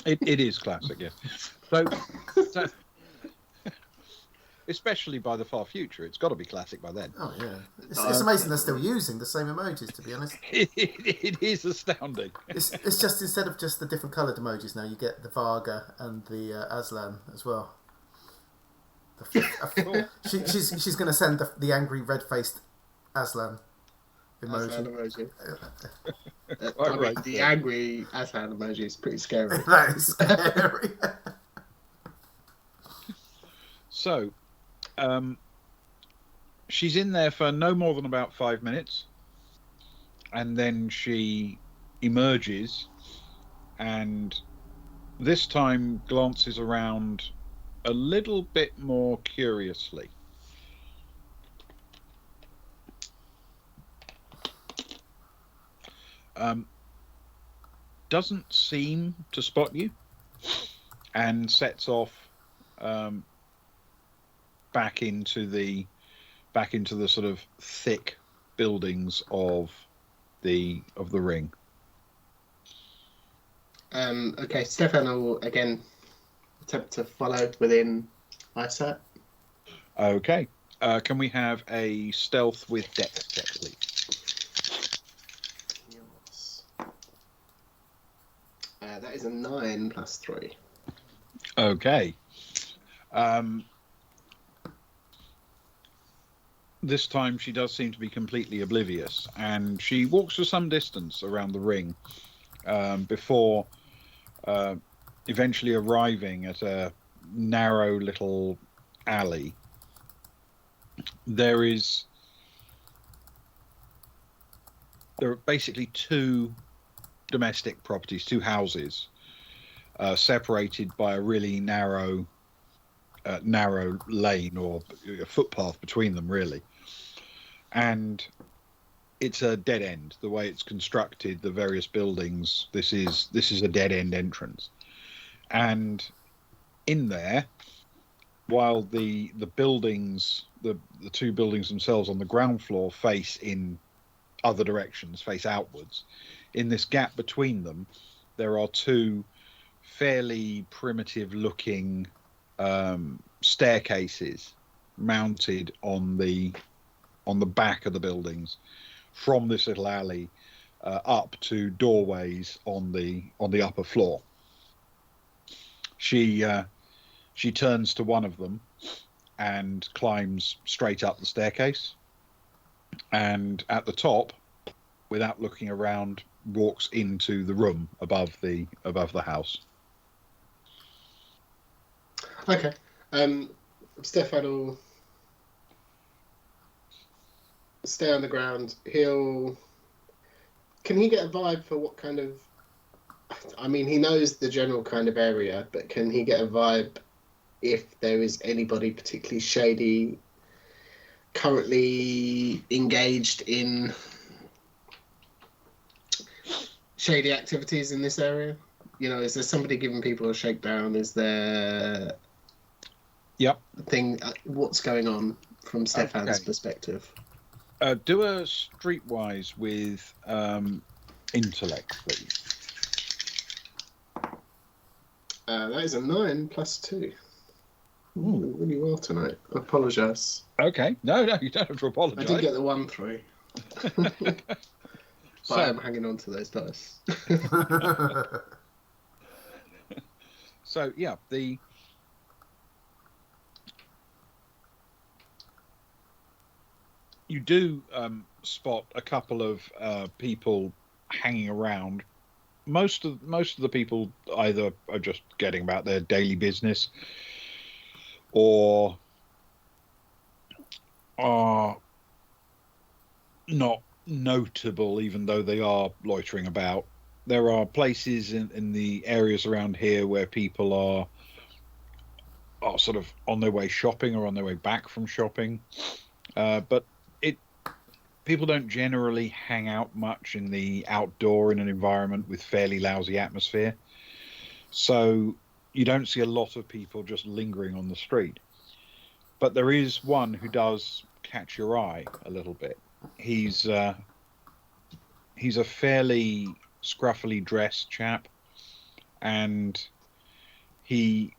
It is classic, yes. So especially by the far future, it's got to be classic by then. Oh yeah, it's amazing they're still using the same emojis. To be honest, it is astounding. It's just instead of just the different coloured emojis now, you get the Varga and the Aslan as well. She's going to send the angry red-faced Aslan emoji. Aslan emoji. Right. The angry Aslan emoji is pretty scary. That is scary. So, she's in there for no more than about 5 minutes, and then she emerges, and this time glances around a little bit more curiously. Doesn't seem to spot you, and sets off back into the sort of thick buildings of the ring. Okay, Stefan will again attempt to follow within eyesight. Okay. Can we have a stealth with dex check, please? Yes. That is a 9 plus 3. Okay. This time she does seem to be completely oblivious, and she walks for some distance around the ring before eventually arriving at a narrow little alley. There are basically two domestic properties, two houses, separated by a really narrow lane or a footpath between them, really. And it's a dead end. The way it's constructed, the various buildings, this is a dead end entrance. And in there, while the buildings, the two buildings themselves on the ground floor face in other directions, face outwards, in this gap between them, there are two fairly primitive looking staircases mounted on the back of the buildings from this little alley up to doorways on the upper floor. She turns to one of them and climbs straight up the staircase, and at the top, without looking around, walks into the room above the house. Okay. Stefan will stay on the ground. Can he get a vibe for what kind of I mean, he knows the general kind of area, but can he get a vibe if there is anybody particularly shady currently engaged in shady activities in this area? You know, is there somebody giving people a shakedown? Is there Yep. thing? What's going on from Stefan's perspective? Do a streetwise with intellect, please. That is a 9 plus 2. Ooh, really well tonight. I apologise. Okay. No, you don't have to apologise. I did get the 1 through. But I'm hanging on to those dice. So, yeah, you do spot a couple of people hanging around. Most of the people either are just getting about their daily business or are not notable, even though they are loitering about. There are places in the areas around here where people are sort of on their way shopping or on their way back from shopping, but people don't generally hang out much in the outdoor in an environment with fairly lousy atmosphere. So you don't see a lot of people just lingering on the street. But there is one who does catch your eye a little bit. He's a fairly scruffily dressed chap, and he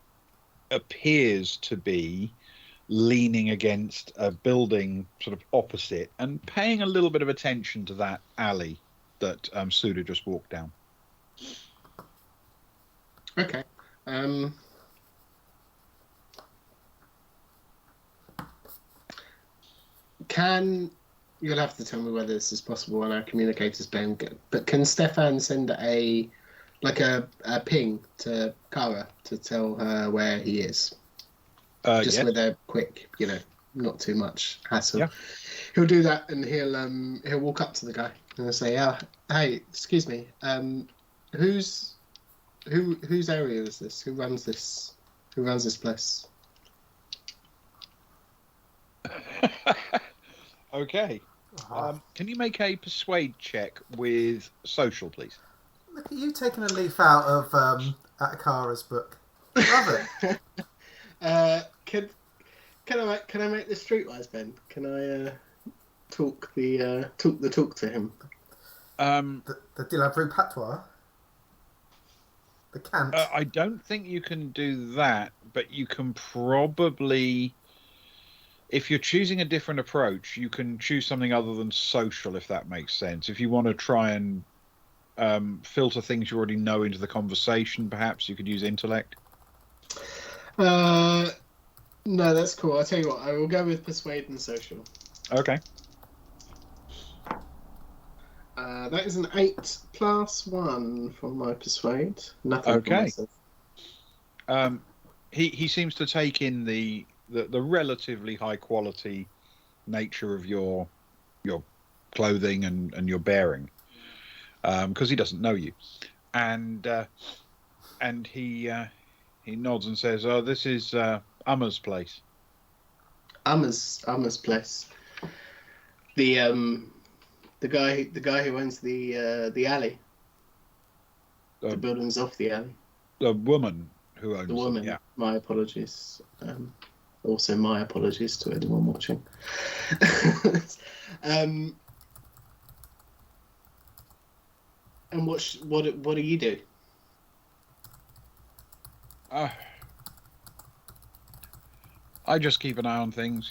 appears to be leaning against a building sort of opposite and paying a little bit of attention to that alley that Suda just walked down. Okay. You'll have to tell me whether this is possible on our communicators, Ben, but can Stefan send a ping to Kara to tell her where he is? Just yes. with a quick, not too much hassle. Yeah. He'll do that, and he'll walk up to the guy and say, hey, excuse me, whose area is this? Who runs this place?" Okay. Can you make a persuade check with social, please? Look at you taking a leaf out of Kara's book. Love it. Can I make this streetwise, Ben? Can I talk the talk to him? The Dilub Rou patois. The cant. I don't think you can do that, but you can probably, if you're choosing a different approach, you can choose something other than social, if that makes sense. If you want to try and filter things you already know into the conversation, perhaps you could use intellect. No, that's cool. I'll tell you what, I will go with persuade and social. Okay. That is an 8 plus 1 for my persuade. Nothing. Okay. He seems to take in the relatively high quality nature of your clothing and your bearing, because he doesn't know you, and he nods and says, "Oh, this is Umma's place." Umma's place. The guy who owns the alley. The buildings off the alley. The woman who owns the woman. them, yeah. My apologies. Also, my apologies to anyone watching. And what do you do? I just keep an eye on things,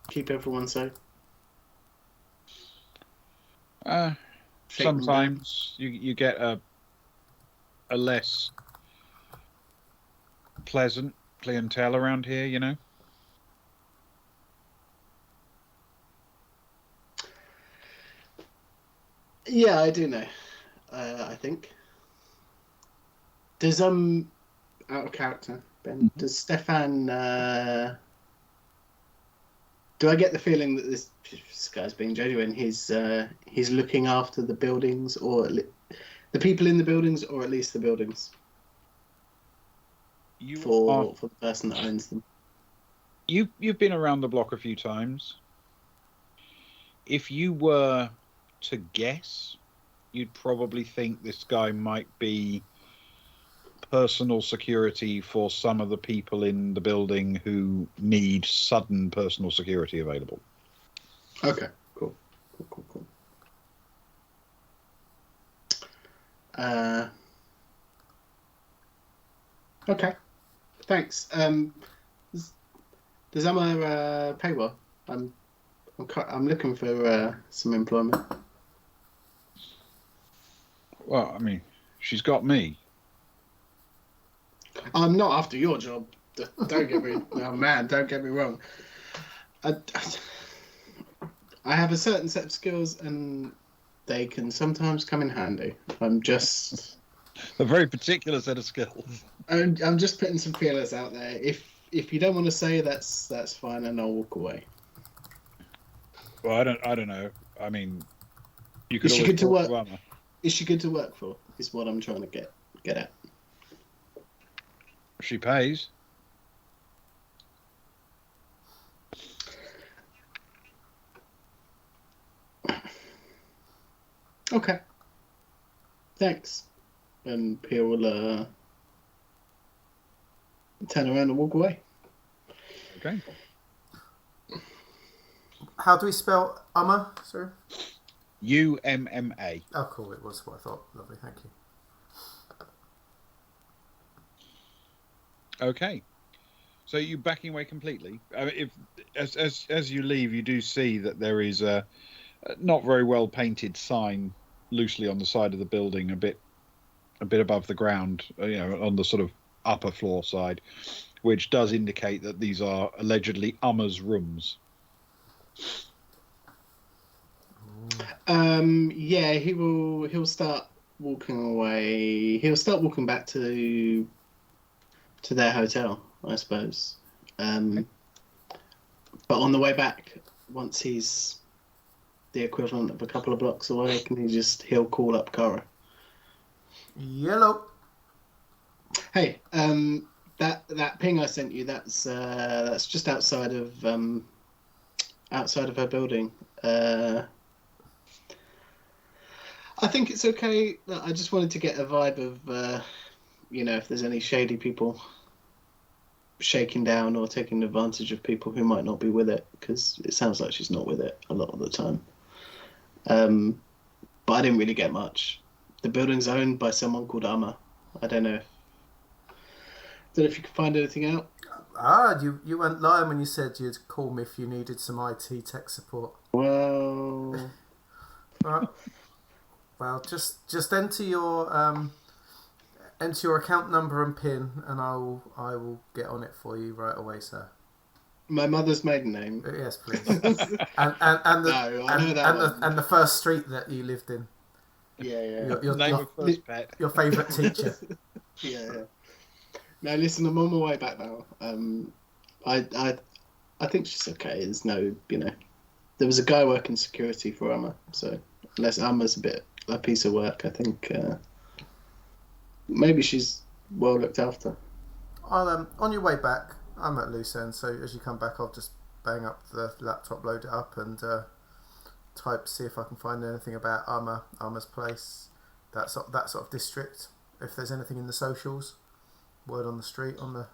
Keep everyone safe. Sometimes you get a less pleasant clientele around here, Yeah, I do know. I think. Does out of character, Ben? Does Stefan Do I get the feeling that this guy's being genuine? He's looking after the buildings, or the people in the buildings, or at least the buildings for the person that owns them. You've been around the block a few times. If you were to guess, you'd probably think this guy might be personal security for some of the people in the building who need sudden personal security available. Okay, cool. Okay, thanks. Does Emma pay well? I'm looking for some employment. Well, I mean, she's got me. I'm not after your job. Don't get me. Oh man, don't get me wrong. I have a certain set of skills, and they can sometimes come in handy. I'm just a very particular set of skills. I'm just putting some feelers out there. If you don't want to say, that's fine, and I'll walk away. Well, I don't know. I mean, you could. Is she good to work? Is she good to work for? Is what I'm trying to get at. She pays. Okay. Thanks. And Pierre will turn around and walk away. Okay. How do we spell Umma? Sorry. UMMA. Oh, cool. It was what I thought. Lovely. Thank you. Okay. So you backing away completely? If as you leave, you do see that there is a not very well painted sign loosely on the side of the building, a bit above the ground, on the sort of upper floor side, which does indicate that these are allegedly Umma's rooms. Yeah, he'll start walking away. He'll start walking back to their hotel, I suppose. But on the way back, once he's the equivalent of a couple of blocks away, he'll call up Kara. Yellow. Hey, that ping I sent you, that's just outside of her building. I think it's okay. I just wanted to get a vibe of, if there's any shady people shaking down or taking advantage of people who might not be with it, because it sounds like she's not with it a lot of the time. But I didn't really get much. The building's owned by someone called Amma. I don't know if you can find anything out. You weren't lying when you said you'd call me if you needed some IT tech support. Well, well, just enter your account number and PIN, and I will get on it for you right away, sir. My mother's maiden name. Yes, please. and the first street that you lived in. Yeah. Your name of first pet. Your favourite teacher. Yeah. No, listen, I'm on my way back now. I think she's okay. There's no, there was a guy working security for Amma, so unless Amma's a piece of work, I think maybe she's well looked after. I'll on your way back, I'm at loose end, so as you come back, I'll just bang up the laptop, load it up, and see if I can find anything about Amma's place, that sort of district. If there's anything in the socials, word on the street, on the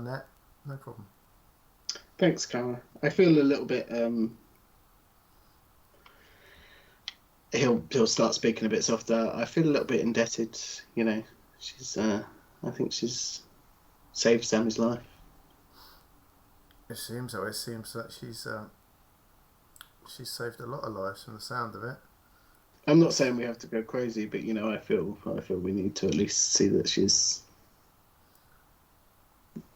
net, no problem. Thanks, Kara. I feel a little bit. He'll start speaking a bit softer. I feel a little bit indebted. She's. I think she's saved Sammy's life. It seems so. It seems that she's saved a lot of lives from the sound of it. I'm not saying we have to go crazy, but I feel we need to at least see that she's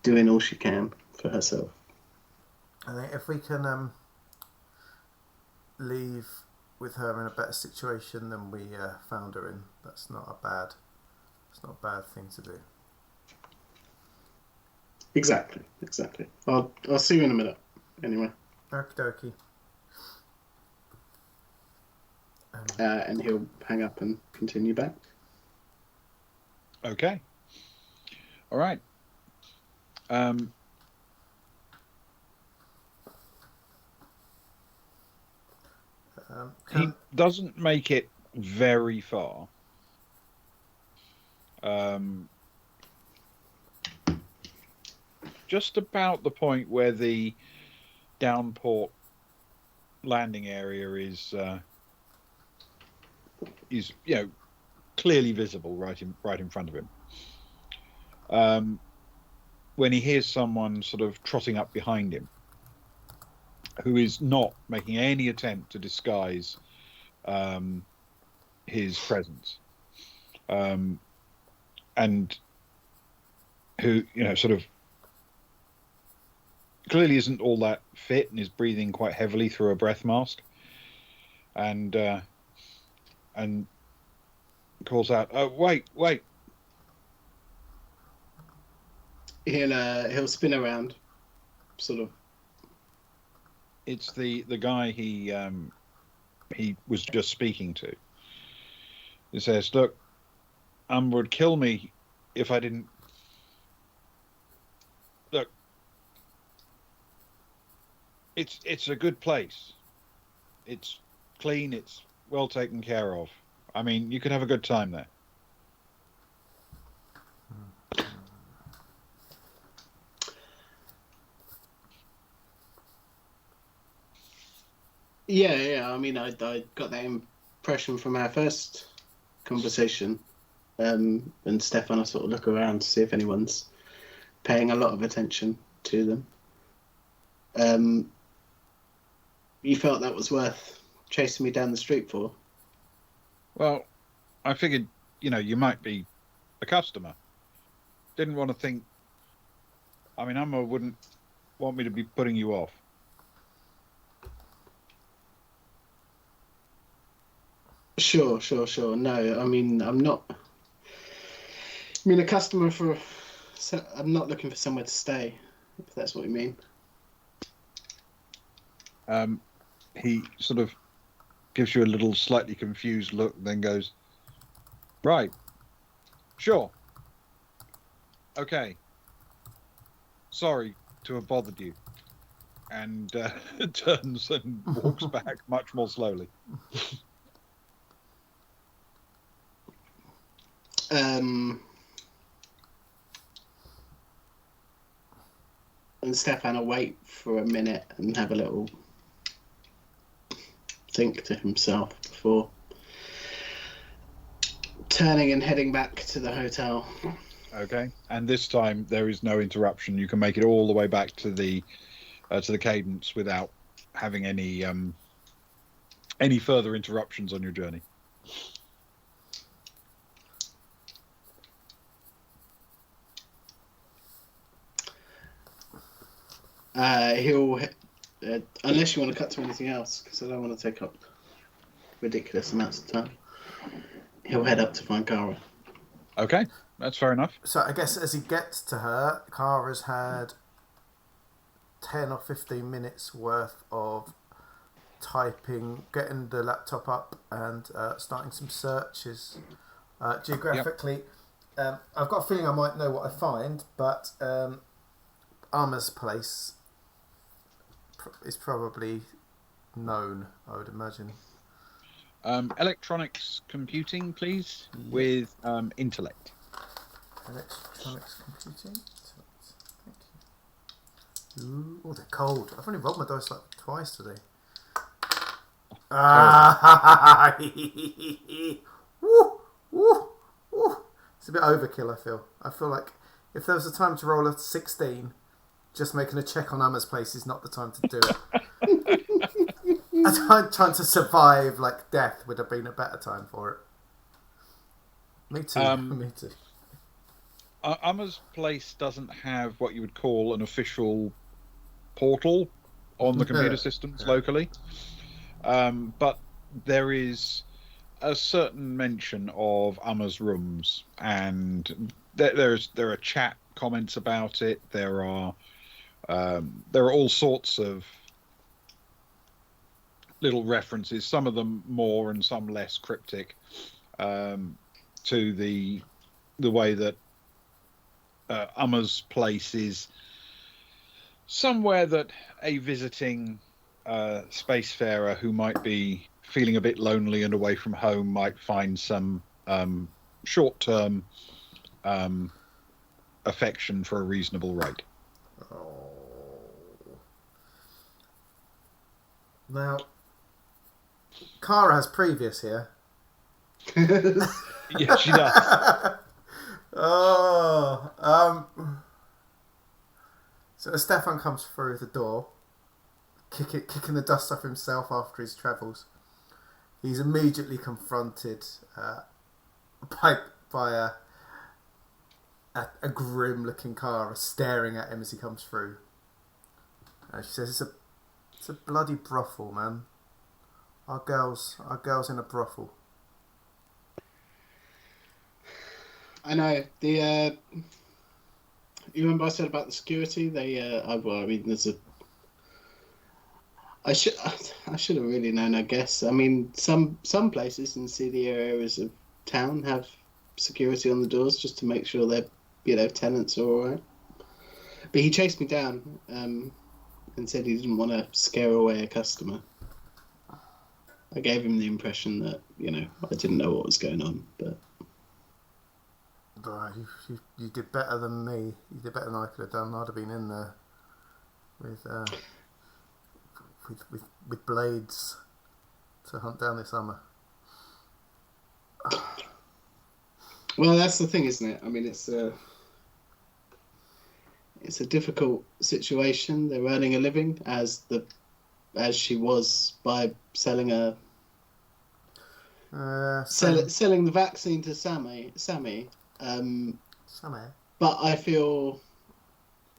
doing all she can for herself. I think if we can leave with her in a better situation than we found her in, that's not a bad thing to do. Exactly. I'll see you in a minute. Anyway. Okie dokie. And he'll hang up and continue back. Okay. All right. He doesn't make it very far. Just about the point where the downport landing area is clearly visible right in front of him. When he hears someone sort of trotting up behind him, who is not making any attempt to disguise his presence, and who sort of clearly isn't all that fit and is breathing quite heavily through a breath mask, and calls out, "Oh, wait!" He'll spin around, sort of. It's the guy he was just speaking to. He says, "Look, would kill me if I didn't. Look, it's a good place. It's clean. It's well taken care of. I mean, you could have a good time there." Yeah. I mean, I got that impression from our first conversation. And Stefan, I sort of look around to see if anyone's paying a lot of attention to them. You felt that was worth chasing me down the street for? Well, I figured, you might be a customer. Didn't want to think. I mean, Emma wouldn't want me to be putting you off. Sure. No, I mean, I'm not. I mean, a customer for. I'm not looking for somewhere to stay, if that's what you mean. He sort of gives you a little slightly confused look, then goes, "Right, sure, okay, sorry to have bothered you," and turns and walks back much more slowly. And Stefan will wait for a minute and have a little think to himself before turning and heading back to the hotel. Okay, and this time there is no interruption. You can make it all the way back to the cadence without having any further interruptions on your journey. He'll, unless you want to cut to anything else, because I don't want to take up ridiculous amounts of time, he'll head up to find Kara. Okay, that's fair enough. So I guess as he gets to her, Kara's had 10 or 15 minutes worth of typing, getting the laptop up and starting some searches geographically. Yep. I've got a feeling I might know what I find, but Armour's place is probably known, I would imagine. Electronics computing, please, with intellect. Electronics computing. Thank you. Ooh, oh, they're cold. I've only rolled my dice like twice today. Woo, woo, woo. It's a bit overkill, I feel like if there was a time to roll a 16, just making a check on Emma's place is not the time to do it. Trying to survive like death would have been a better time for it. Me too. Me too. Emma's place doesn't have what you would call an official portal on the computer systems locally, but there is a certain mention of Emma's rooms, and there are chat comments about it. There are all sorts of little references, some of them more and some less cryptic, to the way that Umma's place is somewhere that a visiting spacefarer who might be feeling a bit lonely and away from home might find some short-term affection for a reasonable rate. Oh. Now, Kara has previous here. Yeah, she does. So as Stefan comes through the door, kicking the dust off himself after his travels, he's immediately confronted by a grim-looking Kara staring at him as he comes through. She says, "It's a bloody brothel, man. Our girls in a brothel." I know. You remember I said about the security? I should have really known, I guess. I mean, some places in seedier areas of town have security on the doors just to make sure their tenants are all right. But he chased me down and said he didn't want to scare away a customer. I gave him the impression that I didn't know what was going on, but. Right, you did better than me. You did better than I could have done. I'd have been in there with blades to hunt down this Umma. Well, that's the thing, isn't it? I mean, it's a difficult situation. They're earning a living as she was by selling selling the vaccine to Sammy. But I feel,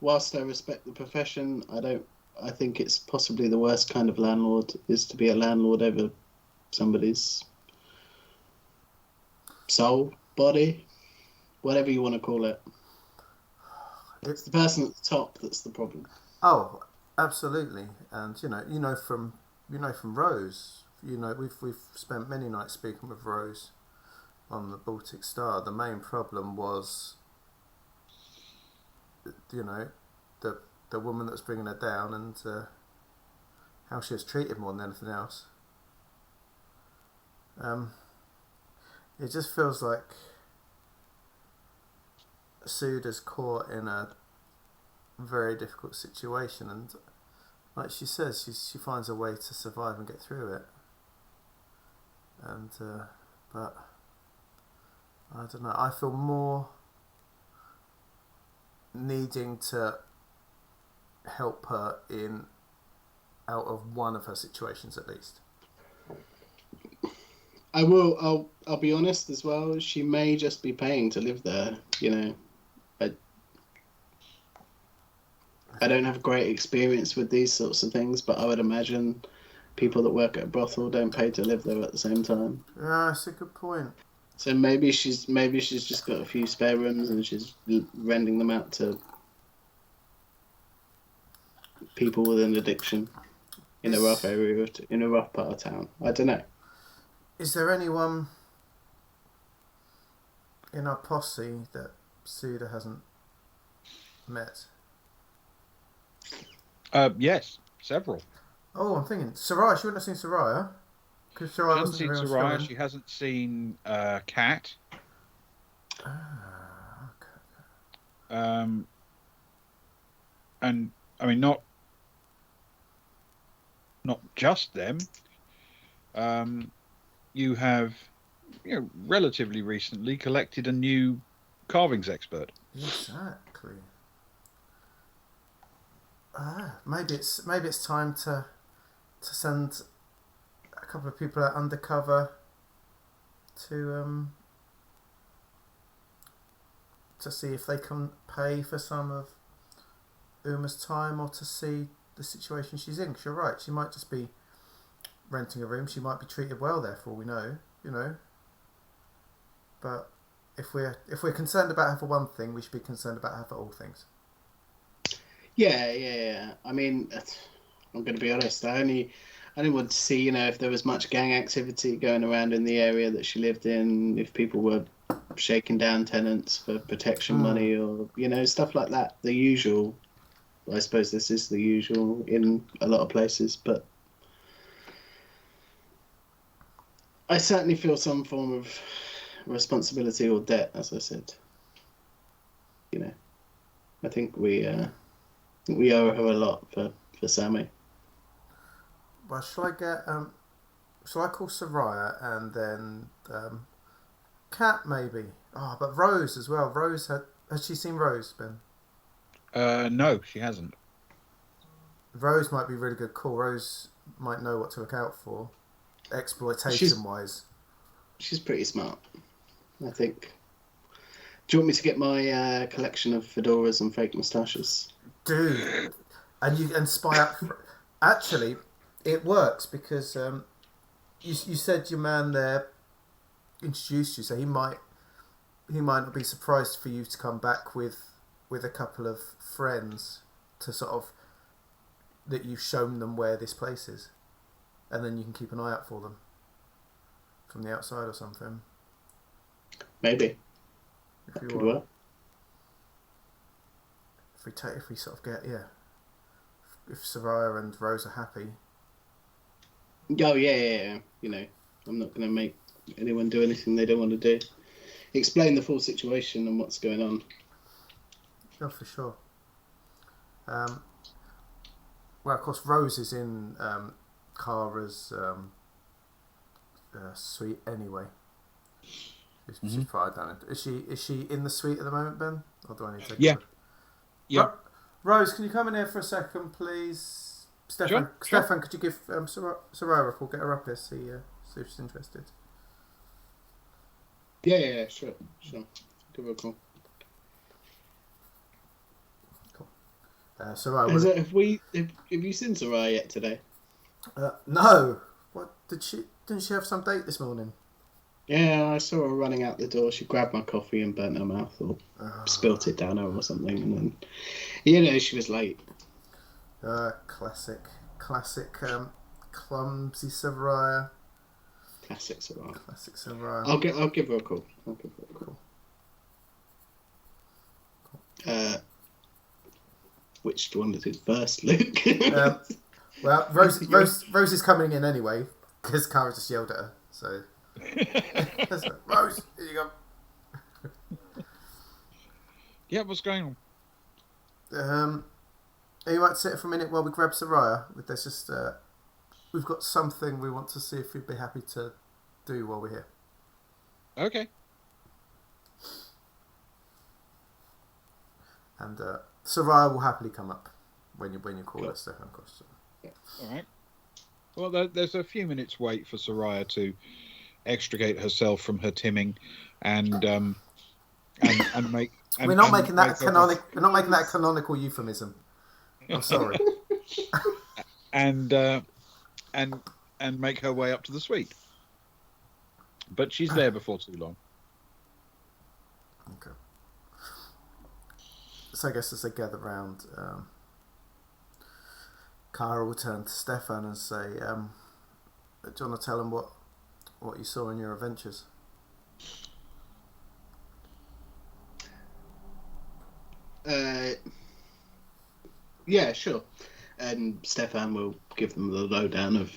whilst I respect the profession, I think it's possibly the worst kind of landlord is to be a landlord over somebody's soul, body, whatever you want to call it. It's the person at the top that's the problem. Oh, absolutely. And you know from Rose, we've spent many nights speaking with Rose on the Baltic Star. The main problem was, the woman that was bringing her down and how she was treated more than anything else. It just feels like Suda's caught in a very difficult situation, and like she says, she finds a way to survive and get through it. And but I don't know. I feel more needing to help her out of one of her situations at least. I'll be honest as well. She may just be paying to live there. I don't have great experience with these sorts of things, but I would imagine people that work at a brothel don't pay to live there at the same time. Yeah, that's a good point. So maybe she's just got a few spare rooms and she's renting them out to people with an addiction in a rough area, in a rough part of town. I don't know. Is there anyone in our posse that Suda hasn't met? Yes, several. Oh, I'm thinking Soraya. She wouldn't have seen Soraya. Because Soraya She hasn't seen Soraya. She hasn't seen Kat. Okay. And I mean, not just them. You have, relatively recently collected a new carvings expert. Exactly. Maybe it's time to send a couple of people out undercover to see if they can pay for some of Uma's time, or to see the situation she's in. 'Cause you're right, she might just be renting a room. She might be treated well there, for all we know. But if we're concerned about her for one thing, we should be concerned about her for all things. Yeah. I mean, I'm going to be honest. I I didn't want to see, if there was much gang activity going around in the area that she lived in, if people were shaking down tenants for protection money or, stuff like that. The usual. I suppose this is the usual in a lot of places, but I certainly feel some form of responsibility or debt, as I said. I think we owe her a lot for Sammy. Well, shall I call Soraya and then Kat maybe? Oh, but Rose as well. Has she seen Rose, Ben? No, she hasn't. Rose might be a really good call. Rose might know what to look out for, exploitation-wise. She's pretty smart, I think. Do you want me to get my collection of fedoras and fake moustaches? Dude, and spy up. Actually, it works because you said your man there introduced you, so he might not be surprised for you to come back with a couple of friends to sort of that you've shown them where this place is, and then you can keep an eye out for them from the outside or something. Maybe. If you could want. work. If we sort of get if Soraya and Rose are happy. Oh yeah. I'm not going to make anyone do anything they don't want to do. Explain the full situation and what's going on. Oh, for sure. Well, of course, Rose is in Kara's suite anyway. She's probably done it. Is she in the suite at the moment, Ben? Or do I need to take Yeah. Yeah. Rose, can you come in here for a second, please? Stefan, could you give Soraya a call? Get her up here, see if she's interested. Yeah, sure. Give her a call. Cool. Soraya, have you seen Soraya yet today? No. What didn't she have some date this morning? Yeah, I saw her running out the door. She grabbed my coffee and burnt her mouth or spilt it down her or something, and then she was late. Classic, clumsy Soraya. Classic Soraya. I'll give her a call. Which do you want to do first, Luke? Well, Rose is coming in anyway because Cara just yelled at her. So, Rose, here you go. Yeah, what's going on? You might sit for a minute while we grab Soraya. There's just we've got something we want to see if you'd be happy to do while we're here. Okay. And Soraya will happily come up when you call her, Stefan. Of course. Yeah. All right. Well, there's a few minutes wait for Soraya to extricate herself from her timming, and make. We're not making that a canonical euphemism. I'm sorry. and make her way up to the suite. But she's there before too long. Okay. So I guess as they gather round, Cara will turn to Stefan and say, "Do you want to tell him what you saw in your adventures?" Yeah, sure. And Stefan will give them the lowdown of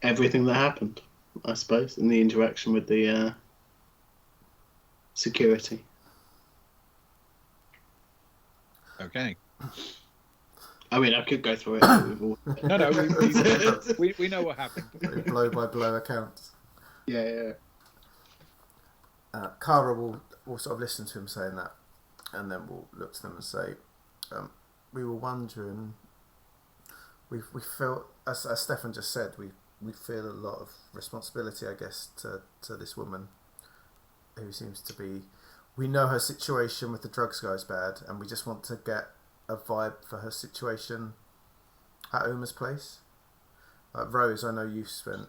everything that happened, I suppose, in the interaction with the security. Okay. I mean, I could go through it. No, we know what happened. Blow by blow accounts. Yeah. Cara will sort of listen to him saying that, and then we'll look to them and say, we were wondering, we felt, as Stefan just said, we feel a lot of responsibility, I guess, to this woman who seems to be, we know her situation with the drugs guy's bad, and we just want to get a vibe for her situation at Uma's place. Rose, I know you spent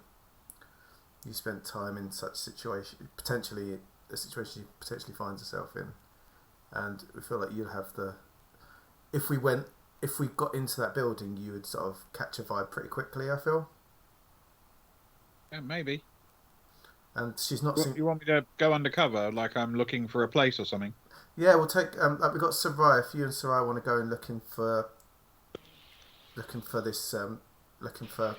time in such situation, potentially a situation she potentially finds herself in, and we feel like you'll have if we went if we got into that building, you would sort of catch a vibe pretty quickly, I feel. Yeah, maybe. And she's not What, seen... you want me to go undercover, like I'm looking for a place or something? Yeah, we'll take... like we've got Sarai. If you and Sarai want to go and looking for this... looking for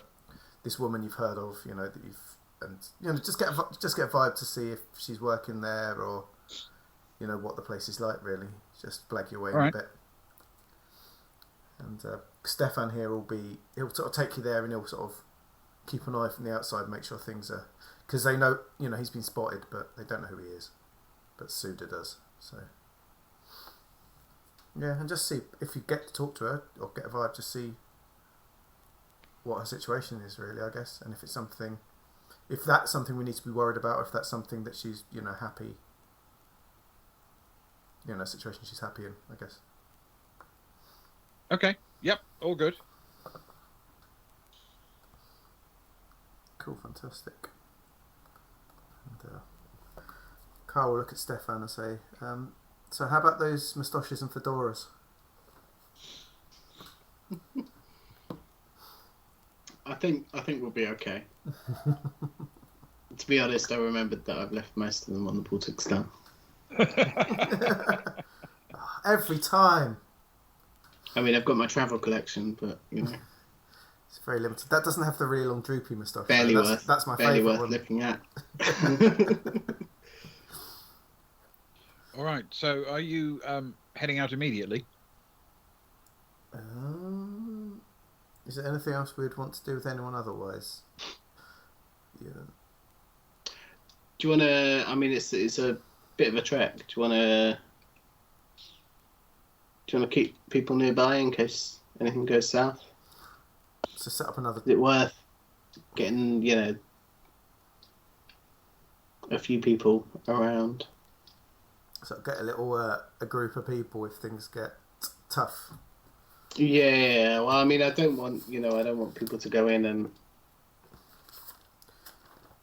this woman you've heard of, you know, that you've... And, you know, just get a vibe to see if she's working there or, you know, what the place is like, really. Just flag your way in a bit. And Stefan here he'll sort of take you there and he'll sort of keep an eye from the outside, make sure things are... Because they know, you know, he's been spotted, but they don't know who he is. But Suda does, so... Yeah, and just see if you get to talk to her or get a vibe, just see what her situation is, really, I guess. And if it's something... If that's something we need to be worried about, or if that's something that she's, you know, happy... You know, situation she's happy in, I guess. Okay. Yep. All good. Cool, fantastic. And Carl will look at Stefan and say, so how about those moustaches and fedoras? I think we'll be okay. To be honest, I remembered that I've left most of them on the Baltic Star. Every time. I mean, I've got my travel collection, but you know, it's very limited. That doesn't have the really long droopy moustache. Barely worth. That's my barely favourite worth one. looking at. All right. So, are you heading out immediately? Is there anything else we'd want to do with anyone otherwise? Yeah. Do you want to? I mean, it's a bit of a trek. Do you want to keep people nearby in case anything goes south? So set up another... Is it worth getting, you know, a few people around? So get a little a group of people if things get tough. Yeah, well, I mean, I don't want people to go in and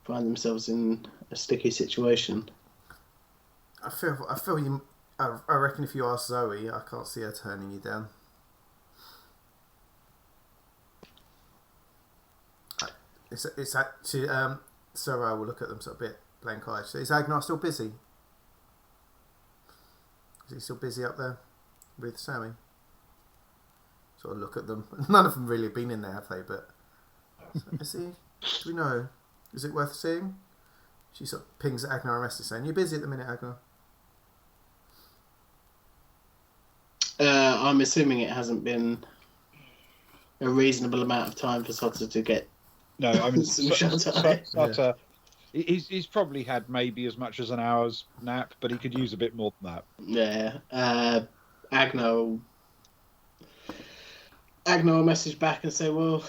find themselves in a sticky situation. I feel you. I reckon if you ask Zoe, I can't see her turning you down. It's actually so I will look at them sort of a bit blank eyed. So is Agnar still busy? Is he still busy up there with Sammy? Sort of look at them. None of them really have been in there, have they? But is he? Do we know? Is it worth seeing? She sort of pings at Agnar a message saying, "You're busy at the minute, Agnar." I'm assuming it hasn't been a reasonable amount of time for Sutter to get. No, I mean, some shut-eye. Sutter, he's probably had maybe as much as an hour's nap, but he could use a bit more than that. Yeah. Agnar will message back and say, well,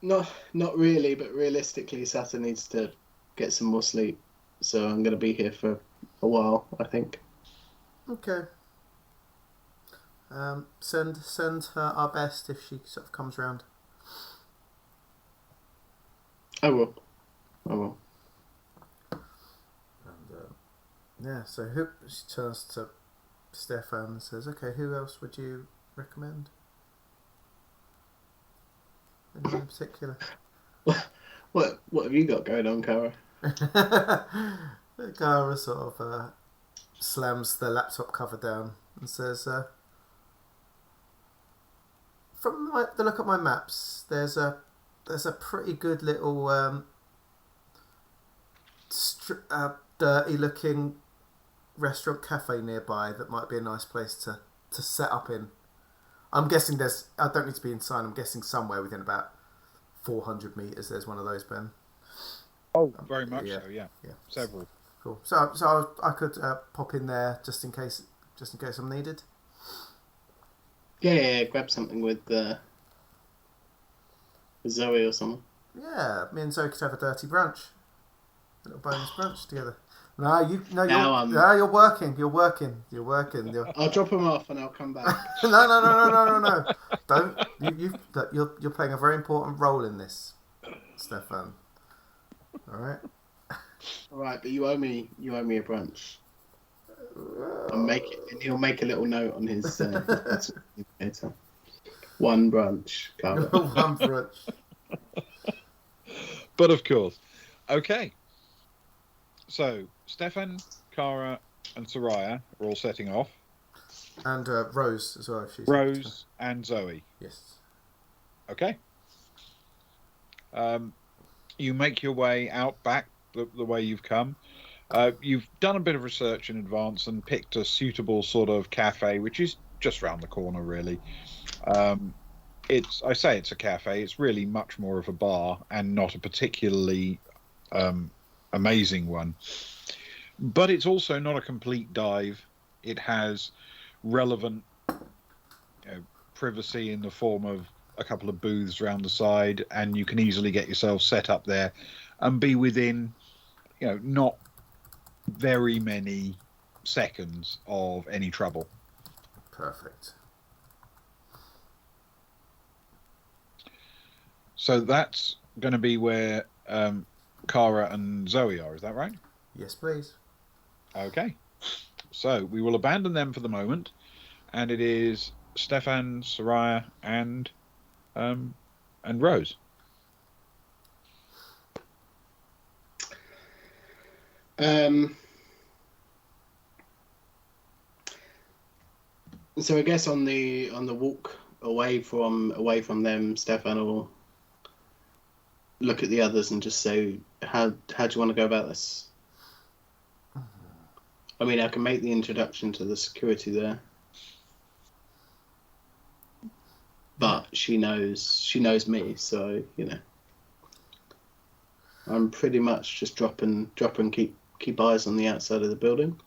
not really, but realistically, Sutter needs to get some more sleep. So I'm going to be here for a while, I think. Okay. Send her our best if she sort of comes round. I will. And yeah, so she turns to Stefan and says, "Okay, who else would you recommend? Anyone in particular?" What have you got going on, Cara? Cara sort of slams the laptop cover down and says, "From the look at my maps, there's a pretty good little dirty-looking restaurant cafe nearby that might be a nice place to set up in. I'm guessing I don't need to be inside. I'm guessing somewhere within about 400 meters. There's one of those, Ben. Oh, very much yeah. so. Yeah. Yeah. Several. Cool. So I could pop in there just in case I'm needed. Yeah, grab something with Zoe or someone. Yeah, me and Zoe could have a dirty brunch, a little bonus brunch together. You're working. I'll drop him off and I'll come back. No. Don't. You're playing a very important role in this, Stefan. All right. All right, but you owe me a brunch. And he'll make a little note on his. One brunch, Cara. One brunch. But of course. Okay. So, Stefan, Cara, and Soraya are all setting off. And Rose as well, if she's Rose and Zoe. Yes. Okay. You make your way out back the way you've come. You've done a bit of research in advance and picked a suitable sort of cafe, which is just round the corner, really. I say it's a cafe. It's really much more of a bar and not a particularly amazing one. But it's also not a complete dive. It has relevant privacy in the form of a couple of booths around the side, and you can easily get yourself set up there and be within, not very many seconds of any trouble. Perfect. So that's going to be where Cara and Zoe are, is that right? Yes, please. Okay. So we will abandon them for the moment, and it is Stefan, Soraya, and Rose. So I guess on the walk away from them, Stefan will look at the others and just say, how do you want to go about this? I mean, I can make the introduction to the security there, but she knows me, so I'm pretty much just drop and keep eyes on the outside of the building.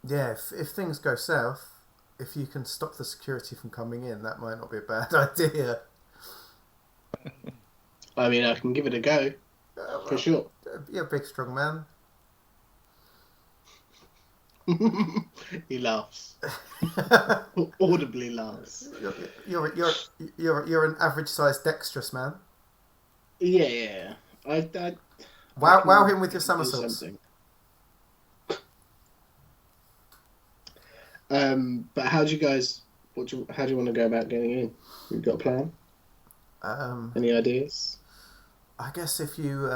Yeah, if things go south, if you can stop the security from coming in, that might not be a bad idea. I mean, I can give it a go, for sure. You're a big, strong man. He laughs. Audibly laughs. You're an average-sized, dexterous man. Yeah. Wow him with your somersaults. But how do you guys? How do you want to go about getting in? You've got a plan? Any ideas? I guess if you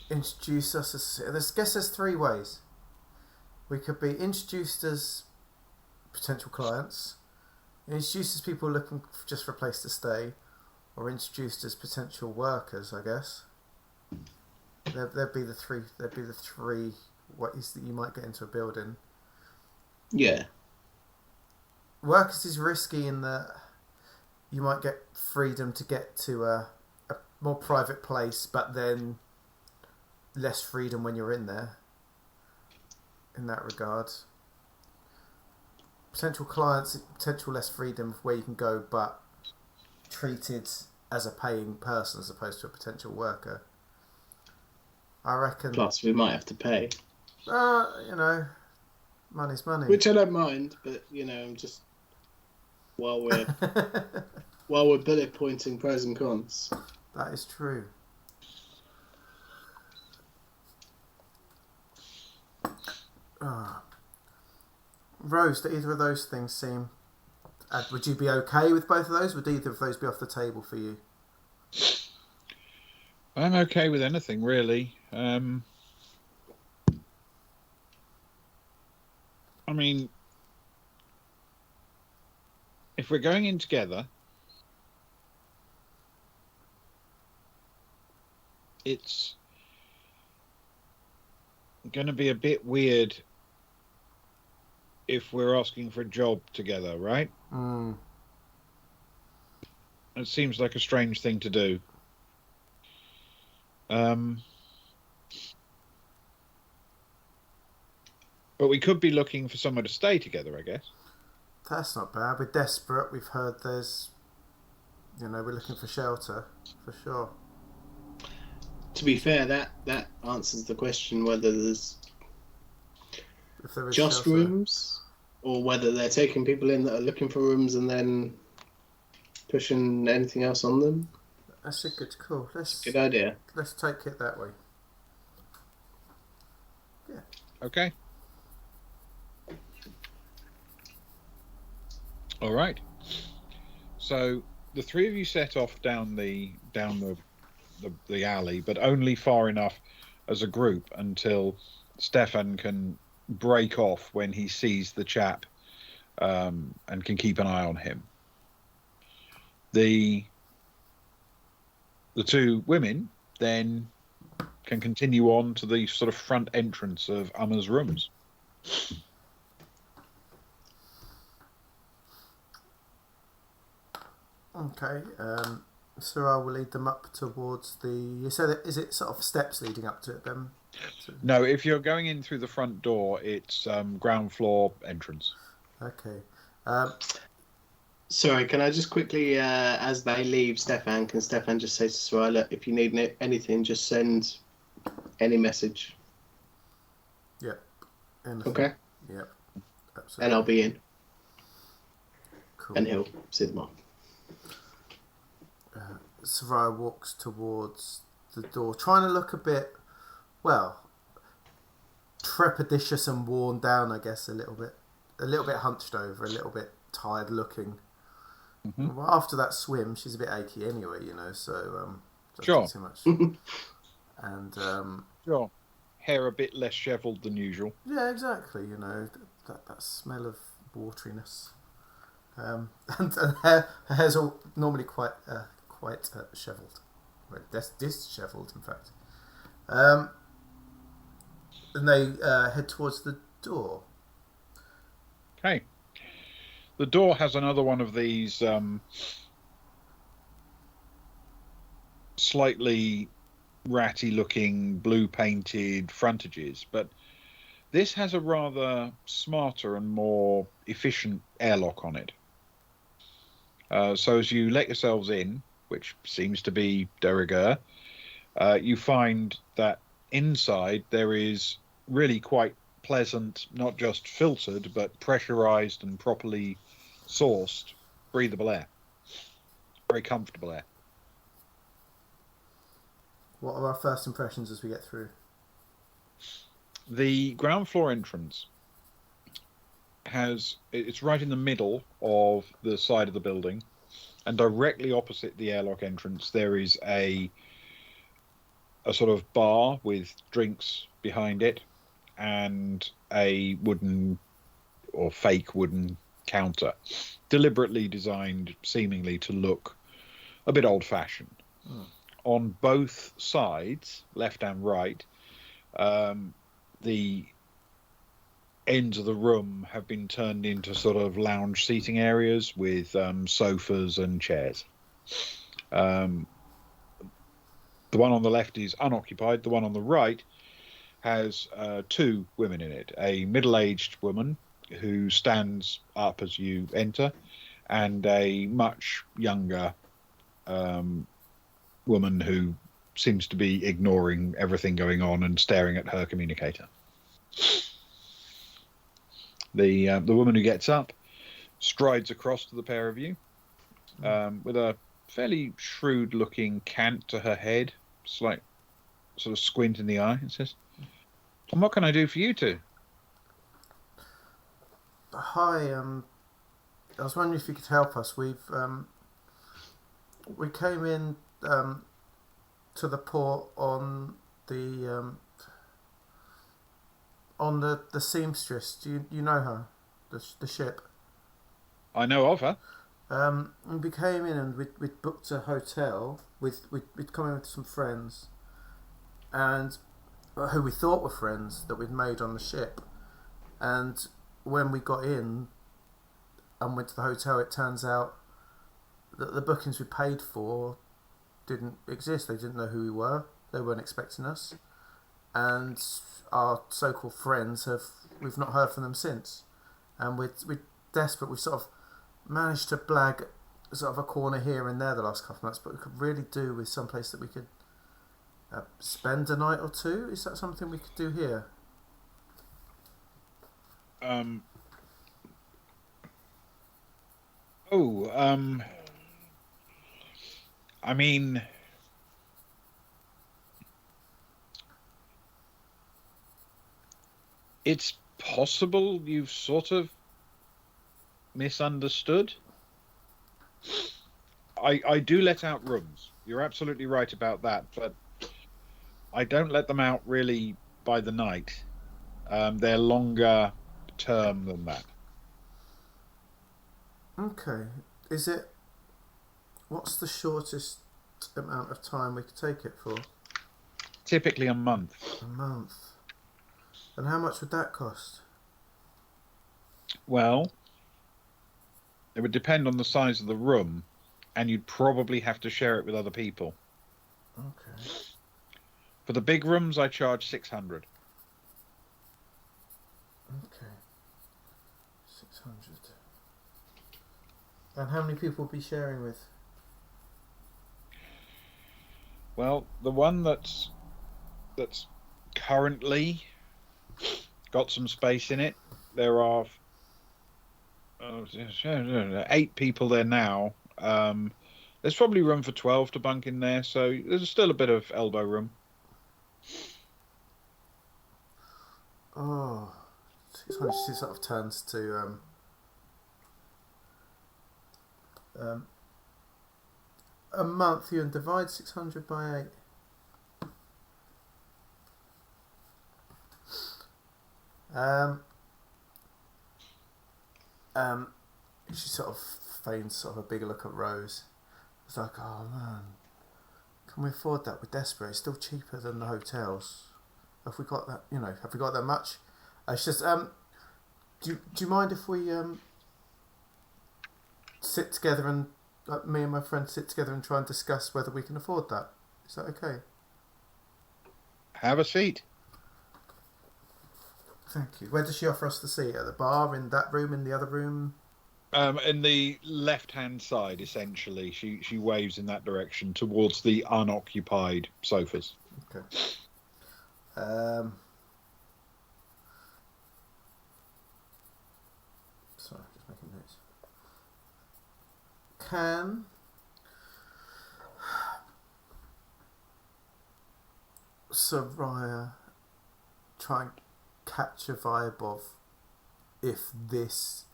introduce us as, I guess there's three ways. We could be introduced as potential clients, introduced as people looking just for a place to stay, or introduced as potential workers. I guess there'd be the three ways that you might get into a building. Yeah. Workers is risky in that you might get freedom to get to a more private place, but then less freedom when you're in there. In that regard, potential clients, potential less freedom of where you can go, but treated as a paying person as opposed to a potential worker. I reckon. Plus, we might have to pay. Money's money. Which I don't mind, but I'm just while we're bullet pointing pros and cons. That is true. Rose, do either of those things seem... would you be okay with both of those? Would either of those be off the table for you? I'm okay with anything, really. I mean, if we're going in together, it's going to be a bit weird if we're asking for a job together, right? It seems like a strange thing to do. But we could be looking for somewhere to stay together, I guess. That's not bad. We're desperate. We've heard there's... we're looking for shelter, for sure. To be fair, that answers the question whether there's just shelter. Rooms, or whether they're taking people in that are looking for rooms and then pushing anything else on them. That's a good call. Good idea. Let's take it that way. Okay. All right. So the three of you set off down the alley, but only far enough as a group until Stefan can break off when he sees the chap, and can keep an eye on him. The two women then can continue on to the sort of front entrance of Umma's rooms. Okay. So I will lead them up towards the. You said is it sort of steps leading up to it then? No, if you're going in through the front door, it's ground floor entrance. Okay. Sorry, can I just quickly, as they leave, can Stefan just say to Soraya, look, if you need anything, just send any message. Yep. Anything. Okay. Yep. Absolutely. And I'll be in. Cool. And he'll see them off. Soraya walks towards the door, trying to look a bit, well, trepidatious and worn down, I guess, a little bit hunched over, a little bit tired looking. Mm-hmm. Well, after that swim, she's a bit achy anyway, so Sure. too much. And Sure. Hair a bit less shriveled than usual. yeah, exactly. That smell of wateriness. And her hair's all normally quite shriveled, dishevelled, in fact. And they head towards the door. Okay. The door has another one of these slightly ratty-looking blue-painted frontages, but this has a rather smarter and more efficient airlock on it. So as you let yourselves in, which seems to be de rigueur, you find that inside there is really quite pleasant, not just filtered, but pressurized and properly sourced, breathable air. Very comfortable air. What are our first impressions as we get through? The ground floor entrance it's right in the middle of the side of the building, and directly opposite the airlock entrance there is a sort of bar with drinks behind it and a wooden or fake wooden counter, deliberately designed seemingly to look a bit old-fashioned. On both sides, left and right, the ends of the room have been turned into sort of lounge seating areas with sofas and chairs. The one on the left is unoccupied. The one on the right has two women in it, a middle-aged woman who stands up as you enter, and a much younger woman who seems to be ignoring everything going on and staring at her communicator. The woman who gets up strides across to the pair of you with a fairly shrewd-looking cant to her head, slight sort of squint in the eye, and says, "And what can I do for you two?" Hi, I was wondering if you could help us. We came in to the port on the seamstress. Do you know her? The ship. I know of her. We came in and we'd booked a hotel we'd come in with some friends, and who we thought were friends that we'd made on the ship. And when we got in and went to the hotel, it turns out that the bookings we paid for didn't exist. They didn't know who we were. They weren't expecting us. And our so-called friends we've not heard from them since. And we're desperate. We've sort of managed to blag sort of a corner here and there the last couple of months, but we could really do with some place that we could spend a night or two. Is that something we could do here? I mean, It's possible you've sort of misunderstood. I do let out rooms. You're absolutely right about that, but I don't let them out really by the night. They're longer term than that. Okay. Is it? What's the shortest amount of time we could take it for? Typically a month. A month. And how much would that cost? Well, it would depend on the size of the room, and you'd probably have to share it with other people. Okay. For the big rooms, I charge 600. Okay. 600. And how many people will be sharing with? Well, the one that's currently got some space in it, there are 8 people there now. There's probably room for 12 to bunk in there, so there's still a bit of elbow room. Oh, 600 sort of turns to a month. You and divide 600 by 8. She sort of feigns sort of a bigger look at Rose. It's like, oh man, can we afford that? We're desperate. It's still cheaper than the hotels. Have we got that? Have we got that much? It's just, do you mind if we sit together and me and my friend sit together and try and discuss whether we can afford that? Is that okay? Have a seat. Thank you. Where does she offer us the seat? At the bar, in that room, in the other room? In the left-hand side, essentially, she waves in that direction towards the unoccupied sofas. Okay. Sorry, just making notes. Can Soraya try and catch a vibe of if this,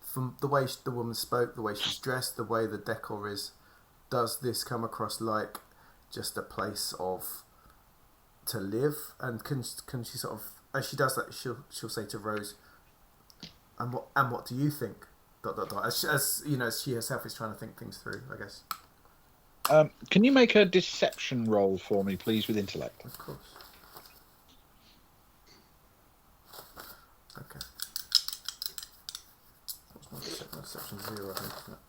from the way the woman spoke, the way she's dressed, the way the decor is, does this come across like just a place to live? And can she sort of, as she does that, she'll say to Rose, and what do you think? ... As you know, as she herself is trying to think things through, I guess. Can you make a deception roll for me, please, with intellect? Of course. Okay. What's my deception? 0, I think, isn't it?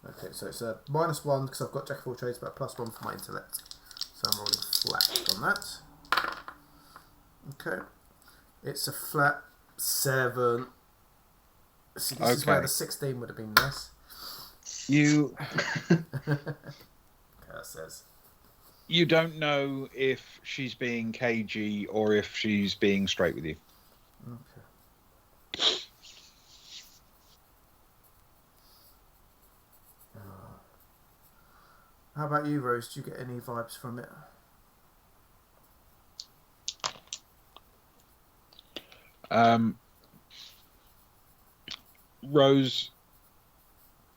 Okay, so it's a -1 because I've got Jack of all trades, but a +1 for my intellect. So I'm rolling flat on that. Okay. It's a flat 7. See, this is where the 16 would have been nice. You Says. You don't know if she's being cagey or if she's being straight with you. Okay. How about you, Rose? Do you get any vibes from it? Rose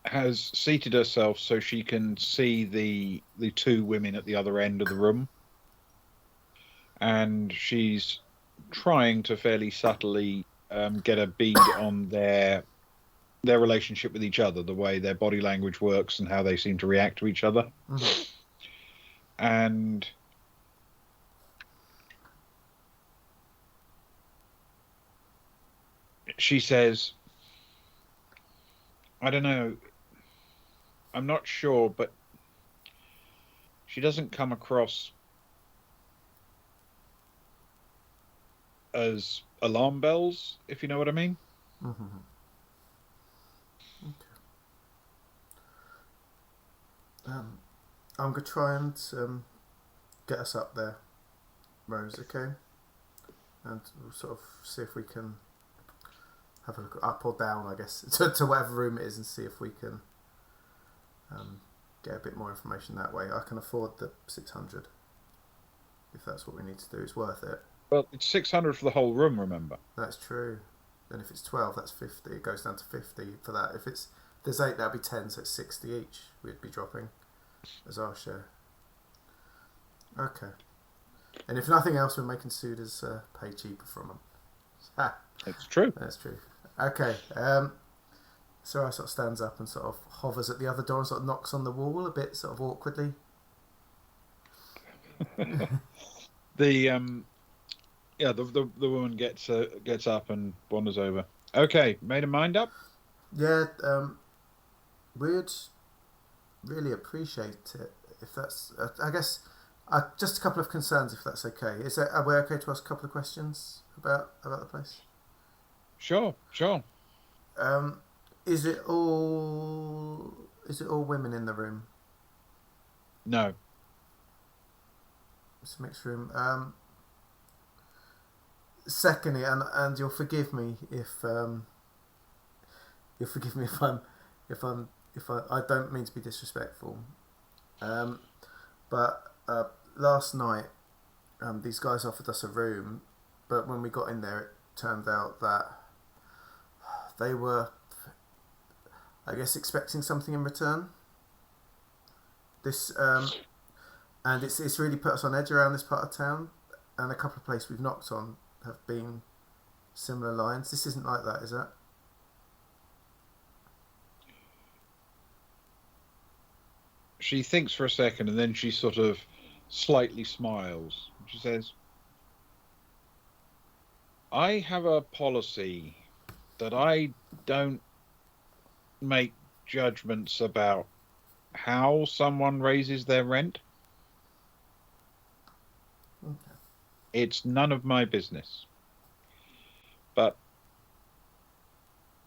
has seated herself so she can see the 2 women at the other end of the room, and she's trying to fairly subtly get a bead on their relationship with each other, the way their body language works and how they seem to react to each other. Mm-hmm. And she says, I don't know, I'm not sure, but she doesn't come across as alarm bells, if you know what I mean. Mm-hmm. Okay. I'm going to try and get us up there, Rose, okay? And we'll sort of see if we can have a look up or down, I guess, to whatever room it is, and see if we can get a bit more information that way. I can afford the 600 if that's what we need to do. It's worth it. Well, it's 600 for the whole room, remember? That's true. Then if it's 12, that's 50. It goes down to 50 for that. If there's 8, that'd be 10, so it's 60 each we'd be dropping as our share. Okay. And if nothing else, we're making Sudas pay cheaper from them. Ha! It's true. That's true. Okay. Sarah sort of stands up and sort of hovers at the other door and sort of knocks on the wall a bit sort of awkwardly. The woman gets up and wanders over. Okay, made a mind up? Yeah, we'd really appreciate it if that's. I guess just a couple of concerns, if that's okay. Are we okay to ask a couple of questions about the place? Sure. Is it all women in the room? No. It's a mixed room. Secondly, and you'll forgive me if I don't mean to be disrespectful, but last night these guys offered us a room, but when we got in there, it turned out that they were, I guess, expecting something in return. And it's really put us on edge around this part of town, and a couple of places we've knocked on have been similar lines. This isn't like that, is it? She thinks for a second, and then she sort of slightly smiles. She says, I have a policy that I don't make judgments about how someone raises their rent. Okay. It's none of my business. But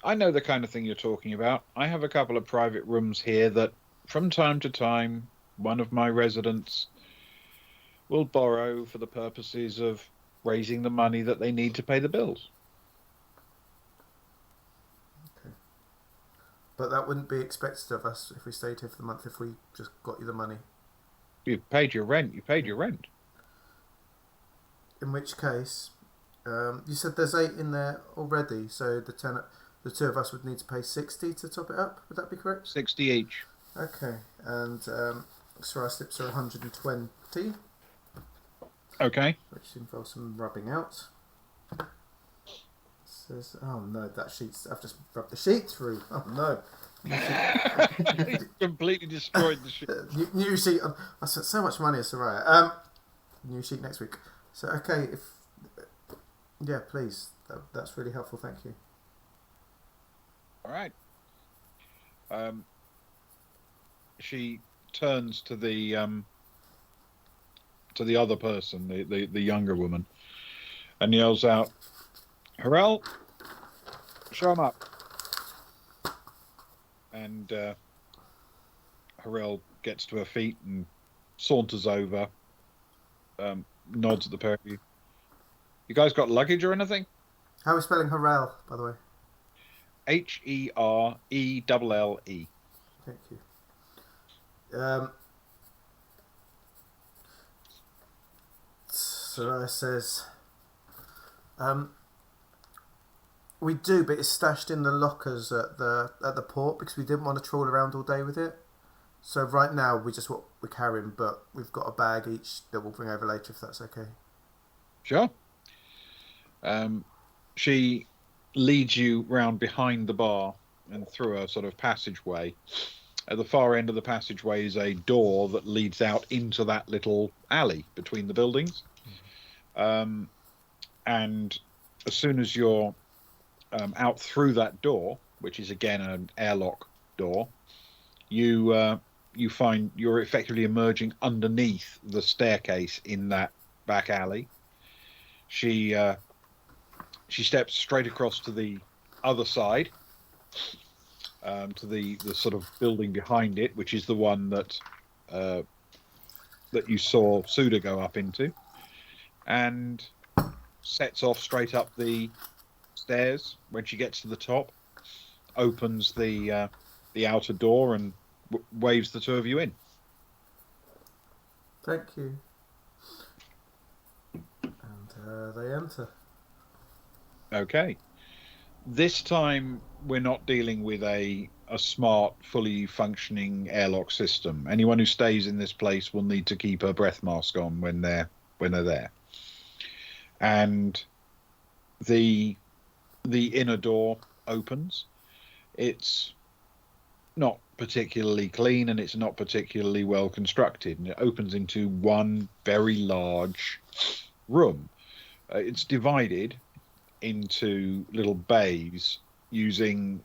I know the kind of thing you're talking about. I have a couple of private rooms here that from time to time one of my residents will borrow for the purposes of raising the money that they need to pay the bills. Okay. But that wouldn't be expected of us if we stayed here for the month, if we just got you the money. You paid your rent. In which case, you said there's 8 in there already, so the 2 of us would need to pay 60 to top it up. Would that be correct? 60 each. Okay, and Soraya slips are 120. Okay. Which involves some rubbing out. Says, oh no, I've just rubbed the sheet through. Oh no. Completely destroyed the sheet. New sheet. I spent so much money, Soraya. New sheet next week. So okay, yeah, please. That's really helpful. Thank you. All right. She turns to the other person, the younger woman, and yells out, "Harel, show him up." And Harel gets to her feet and saunters over, nods at the pair of you. You guys got luggage or anything? How are we spelling Harel, by the way? Herelle. Thank you. Soraya says, we do, but it's stashed in the lockers at the port because we didn't want to trawl around all day with it. So right now we just what we're carrying, but we've got a bag each that we'll bring over later if that's okay. Sure. She leads you round behind the bar and through a sort of passageway. At the far end of the passageway is a door that leads out into that little alley between the buildings. And as soon as you're out through that door, which is again an airlock door, you find you're effectively emerging underneath the staircase in that back alley. She steps straight across to the other side, to the sort of building behind it, which is the one that you saw Suda go up into, and sets off straight up the stairs. When she gets to the top, opens the outer door and waves the 2 of you in. Thank you. And They enter. Okay. This time we're not dealing with a smart, fully functioning airlock system. Anyone who stays in this place will need to keep a breath mask on when they're there. And the inner door opens. It's not particularly clean and it's not particularly well constructed, and it opens into one very large room. It's divided into little bays using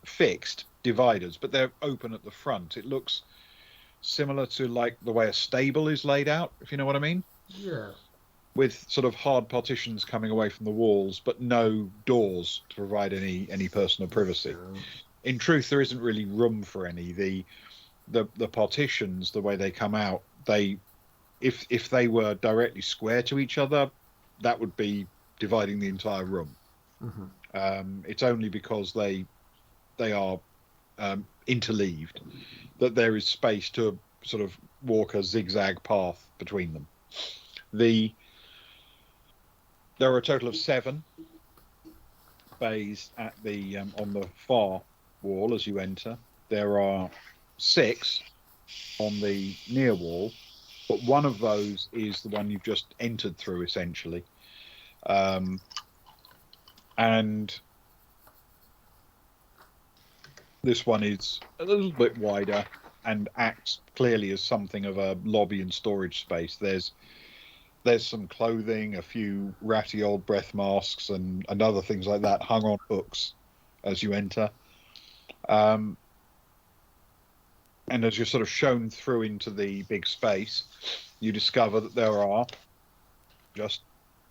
fixed dividers, but they're open at the front. It looks similar to like the way a stable is laid out, if you know what I mean. Yeah. With sort of hard partitions coming away from the walls, but no doors to provide any personal privacy. Sure. In truth, there isn't really room for any. The partitions, the way they come out, if they were directly square to each other, that would be dividing the entire room. Mm-hmm. It's only because they are interleaved that there is space to sort of walk a zigzag path between them. There are a total of 7 bays at the on the far wall as you enter. There are 6 on the near wall, but one of those is the one you've just entered through, essentially. And this one is a little bit wider and acts clearly as something of a lobby and storage space. There's some clothing, a few ratty old breath masks, and other things like that hung on hooks as you enter. And as you're sort of shown through into the big space, you discover that there are just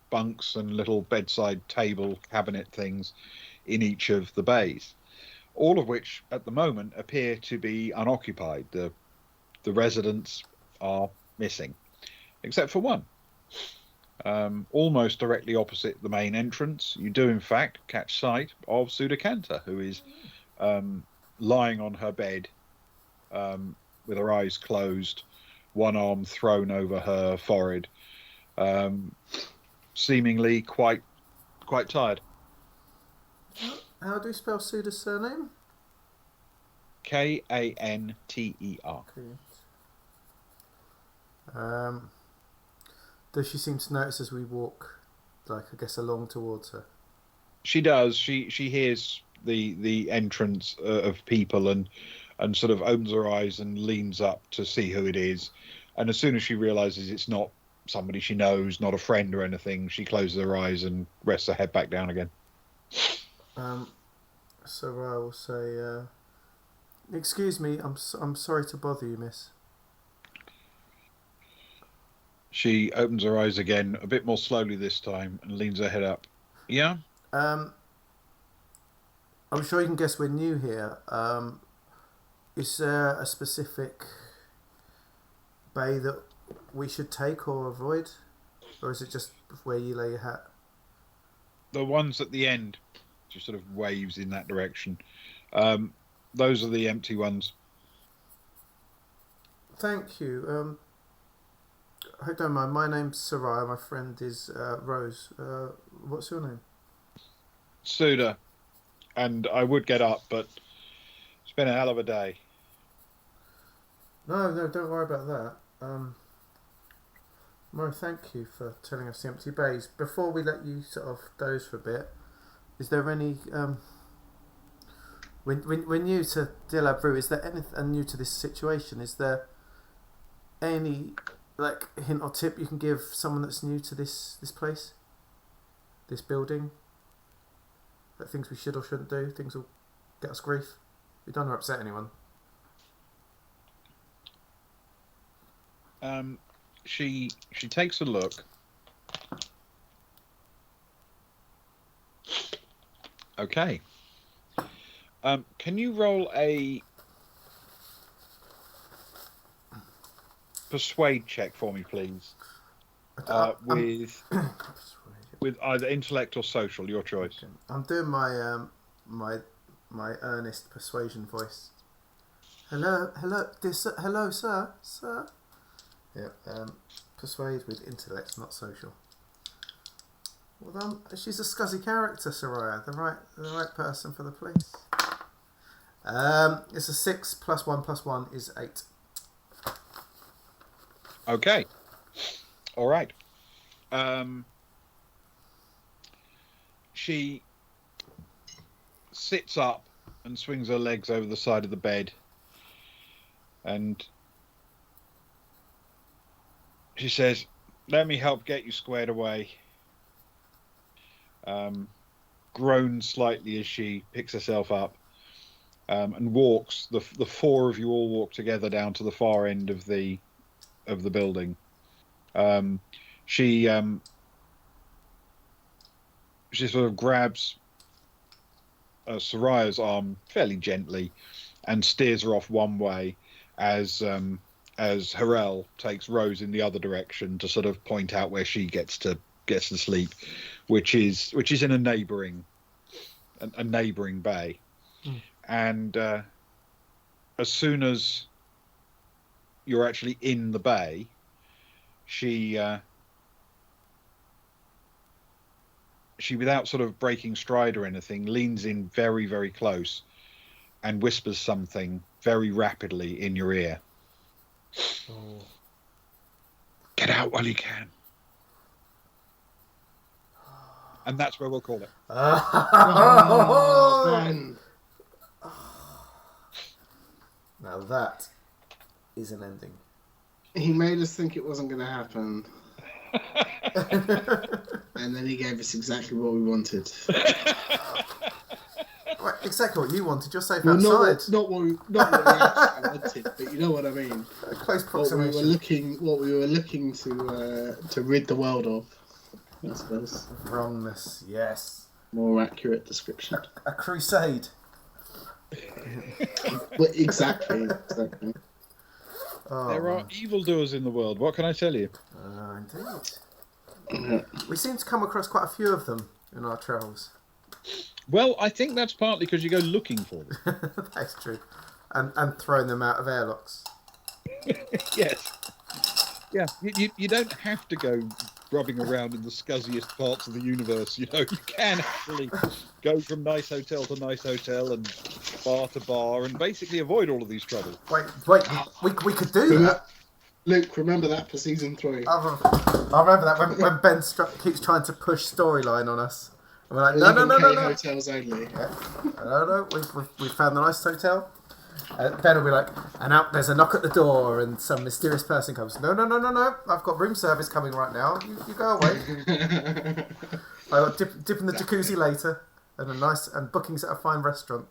bunks and little bedside table cabinet things in each of the bays, all of which at the moment appear to be unoccupied. The residents are missing, except for one. Almost directly opposite the main entrance, you do in fact catch sight of Sudakanta, who is lying on her bed with her eyes closed, one arm thrown over her forehead, seemingly quite tired. How do you spell Suda's surname? Kanter. Does she seem to notice as we walk, like I guess, along towards her? She does. She hears the entrance of people and sort of opens her eyes and leans up to see who it is. And as soon as she realizes it's not somebody she knows, not a friend or anything, she closes her eyes and rests her head back down again. So I will say, excuse me, I'm sorry to bother you, miss. She opens her eyes again, a bit more slowly this time, and leans her head up. Yeah? I'm sure you can guess we're new here. Is there a specific bay that we should take or avoid? Or is it just where you lay your hat? The ones at the end, just sort of waves in that direction. Those are the empty ones. Thank you. I hope you don't mind. My name's Sarai. My friend is Rose. What's your name? Suda. And I would get up, but it's been a hell of a day. No, don't worry about that. Mo, thank you for telling us the empty bays. Before we let you sort of doze for a bit, is there any we're new to Dilub Rou, is there anything, and new to this situation, is there any like hint or tip you can give someone that's new to this place, this building, like things we should or shouldn't do, things will get us grief? We don't want to upset anyone. She takes a look. Okay. Can you roll a persuade check for me, please? With either intellect or social, your choice. Okay. I'm doing my my earnest persuasion voice. Hello, sir. Yeah. Persuade with intellect, not social. Well done. She's a scuzzy character, Soraya. The right person for the police. It's a 6 + 1 + 1 is 8. Okay. All right. She sits up and swings her legs over the side of the bed, and she says, "Let me help get you squared away." Groans slightly as she picks herself up, and walks. The four of you all walk together down to the far end of the building. She sort of grabs Soraya's arm fairly gently and steers her off one way as Harel takes Rose in the other direction to sort of point out where she gets to sleep, which is in a neighbouring bay. And as soon as you're actually in the bay, she without sort of breaking stride or anything, leans in very, very close and whispers something very rapidly in your ear. Oh. Get out while you can. And that's where we'll call it. Oh, Ben. Now that is an ending. He made us think it wasn't going to happen. And then he gave us exactly what we wanted. Right, exactly what you wanted. You're safe Well, outside. not what we actually wanted, but you know what I mean. Close proximity. What we were looking to rid the world of, I suppose. Wrongness, yes. More accurate description. A crusade. Well, exactly. Oh, There are evildoers in the world. What can I tell you? Indeed. Yeah. We seem to come across quite a few of them in our travels. Well, I think that's partly because you go looking for them. That's true. And throwing them out of airlocks. Yes. Yeah, you don't have to go rubbing around in the scuzziest parts of the universe. You know, you can actually go from nice hotel to nice hotel and bar to bar and basically avoid all of these troubles. Wait, we could do that. Luke, remember that for season 3. I remember that when Ben keeps trying to push storyline on us. And we're like, no. hotels only. Yeah. No, we found the nice hotel. Ben will be like, and out there's a knock at the door, and some mysterious person comes. No. I've got room service coming right now. You go away. I got dip in the jacuzzi later, and bookings at a fine restaurant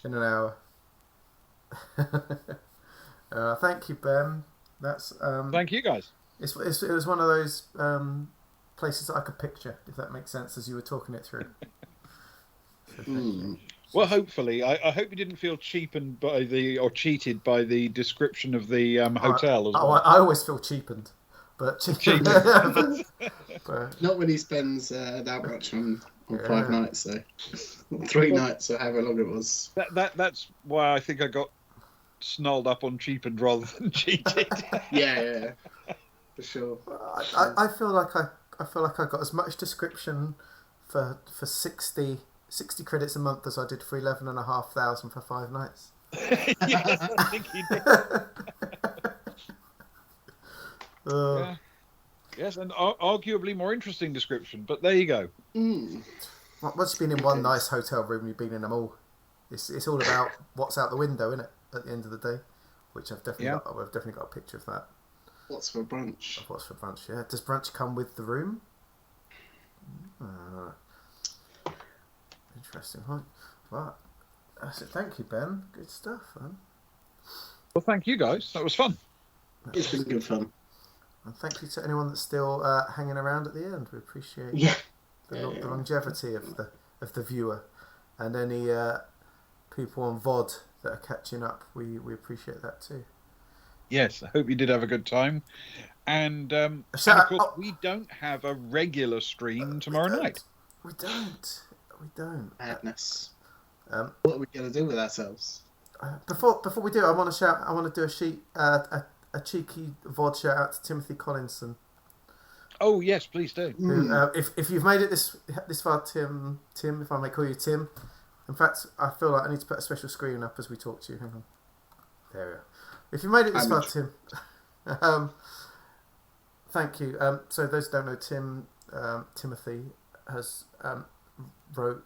in an hour. Thank you, Ben. That's Thank you, guys. It was one of those places that I could picture, if that makes sense, as you were talking it through. So thank you. Well, hopefully, I hope you didn't feel cheated by the description of the hotel as well. I always feel cheapened, but not when he spends that much on 5 nights, so 3 nights or however long it was. That's why I think I got snarled up on cheapened rather than cheated. yeah, for sure. I feel like I got as much description for 60 credits a month as I did for 11,500 for 5 nights. Yes, I think you did. Yeah. Yes, and arguably more interesting description, but there you go. Once you've been in one nice hotel room, you've been in them all. It's all about what's out the window, isn't it? At the end of the day, which I've definitely got a picture of that. What's for brunch? What's for brunch? Yeah. Does brunch come with the room? Interesting. Well, thank you, Ben. Good stuff, man. Well, thank you, guys. That was fun. It's been good fun. And thank you to anyone that's still hanging around at the end. We appreciate the longevity of the viewer, and any people on VOD that are catching up. We appreciate that too. Yes, I hope you did have a good time. And of course, we don't have a regular stream tomorrow night. We don't. Madness. What are we going to do with ourselves? Before we do, I want to do a a cheeky VOD shout out to Timothy Collinson. Oh yes, please do. Who, if you've made it this far, Tim, if I may call you Tim. In fact, I feel like I need to put a special screen up as we talk to you. Hang on. There we are. If you made it this far, Tim, thank you. So those who don't know, Timothy has wrote.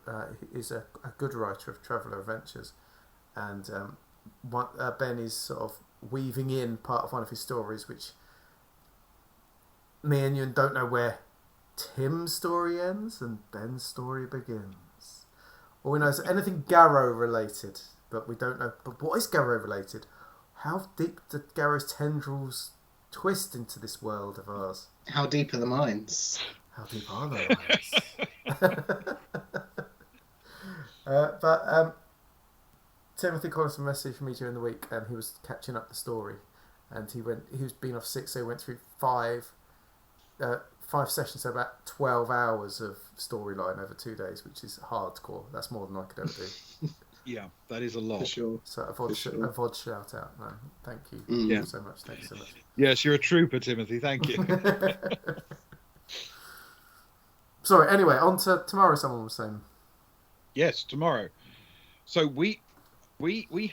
Is a good writer of traveller adventures, and Ben is sort of weaving in part of one of his stories, which me and you don't know where Tim's story ends and Ben's story begins. All we know is anything Garrow related, but we don't know. But what is Garrow related? How deep do Garrow's tendrils twist into this world of ours? How deep are the mines? How deep are the mines? But Timothy Collison messaged me during the week, and he was catching up the story, and he's been off sick, so he went through five sessions, so about 12 hours of storyline over 2 days, which is hardcore. That's more than I could ever do. Yeah, that is a lot. For sure. So a VOD shout out, man. Thank you. Yeah. So much. Thanks so much. Yes, you're a trooper, Timothy. Thank you. Sorry, anyway, on to tomorrow, someone was saying. Yes, tomorrow. So we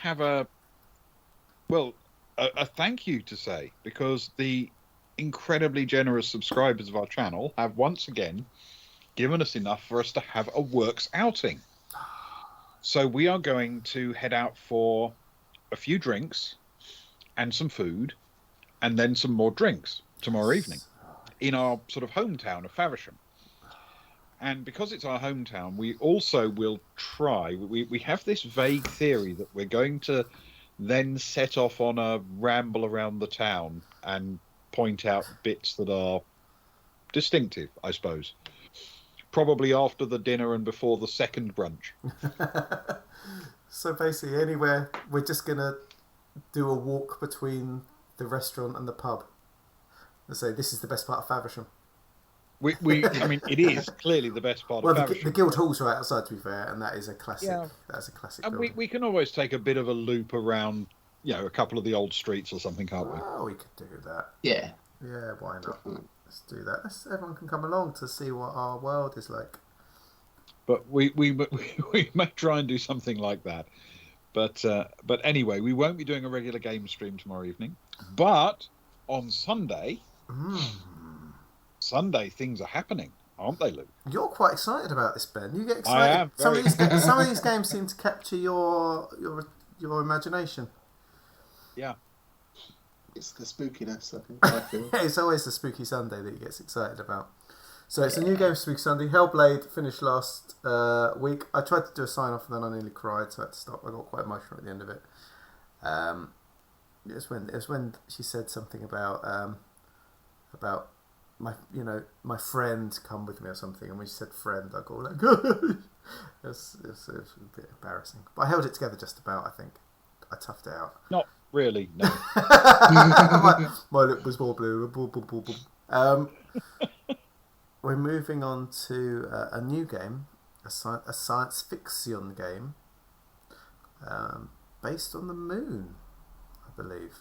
have a thank you to say, because the incredibly generous subscribers of our channel have once again given us enough for us to have a works outing. So we are going to head out for a few drinks and some food, and then some more drinks tomorrow evening in our sort of hometown of Faversham. And because it's our hometown, we also will try. We have this vague theory that we're going to then set off on a ramble around the town and point out bits that are distinctive, I suppose. Probably after the dinner and before the second brunch. So basically, anywhere, we're just going to do a walk between the restaurant and the pub. And say, this is the best part of Faversham. I mean, it is clearly the best part of Faversham. The Guild Hall's right outside, to be fair, and that is a classic. Yeah. That's a classic. And we can always take a bit of a loop around, a couple of the old streets or something, can't we? Oh, we could do that. Yeah. Yeah, why not? Let's do that. Everyone can come along to see what our world is like. But we may try and do something like that. But anyway, we won't be doing a regular game stream tomorrow evening. But on Sunday, things are happening, aren't they, Luke? You're quite excited about this, Ben. You get excited. I am. Some of these games seem to capture your imagination. Yeah. It's the spookiness, I feel. It's always the Spooky Sunday that he gets excited about. So it's a new game, Spooky Sunday. Hellblade finished last week. I tried to do a sign-off and then I nearly cried, so I had to stop. I got quite emotional at the end of it. It was when she said something about my friend come with me or something, and when she said friend, I go like, it's a bit embarrassing. But I held it together just about, I think. I toughed it out. Not really, no. my lip was more blue. We're moving on to a new game, a science fiction game, based on the moon, I believe,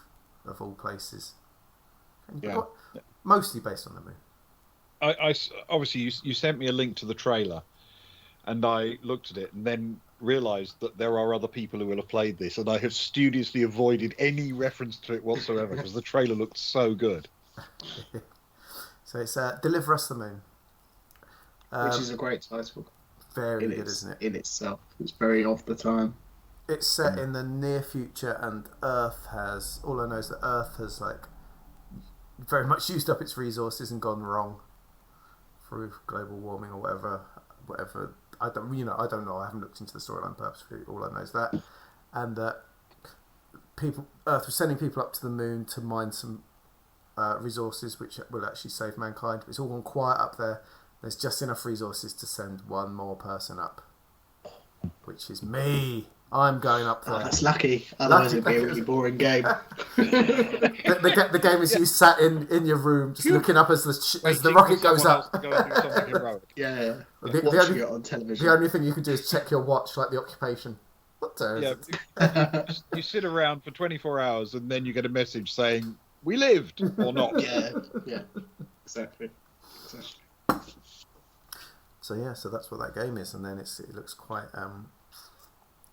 of all places. Yeah. Mostly based on the moon. I obviously you sent me a link to the trailer, and I looked at it and then realised that there are other people who will have played this, and I have studiously avoided any reference to it whatsoever because the trailer looked so good. So it's Deliver Us the Moon. Which is a great title. Very good, isn't it? In itself. It's very of the time. It's set in the near future, and Earth has... All I know is that Earth has, very much used up its resources and gone wrong through global warming or whatever. I don't know. I haven't looked into the storyline purposefully. All I know is that, and that Earth was sending people up to the moon to mine some resources which will actually save mankind. It's all gone quiet up there. There's just enough resources to send one more person up, which is me. I'm going up there. Oh, that's lucky. Otherwise it'd be a really boring game. the game is you sat in your room just looking up as the rocket goes up. Yeah. Watching it on television. The only thing you can do is check your watch, like the occupation. What day is it? You sit around for 24 hours and then you get a message saying we lived or not. Yeah, exactly. So yeah, so that's what that game is, and then it looks quite.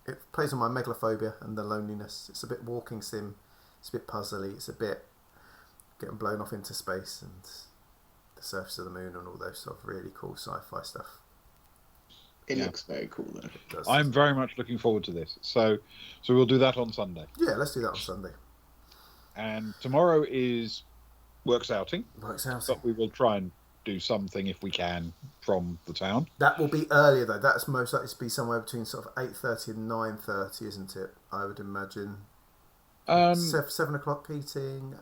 It plays on my megalophobia and the loneliness. It's a bit walking sim. It's a bit puzzly. It's a bit getting blown off into space and the surface of the moon and all those sort of really cool sci-fi stuff. It looks very cool though. It does. I'm very much looking forward to this. So we'll do that on Sunday. Yeah, let's do that on Sunday. And tomorrow is Works Outing. Works out. But we will try and do something if we can from the town. That will be earlier though. That's most likely to be somewhere between sort of 8:30 and 9:30, isn't it? I would imagine. 7 o'clock eating,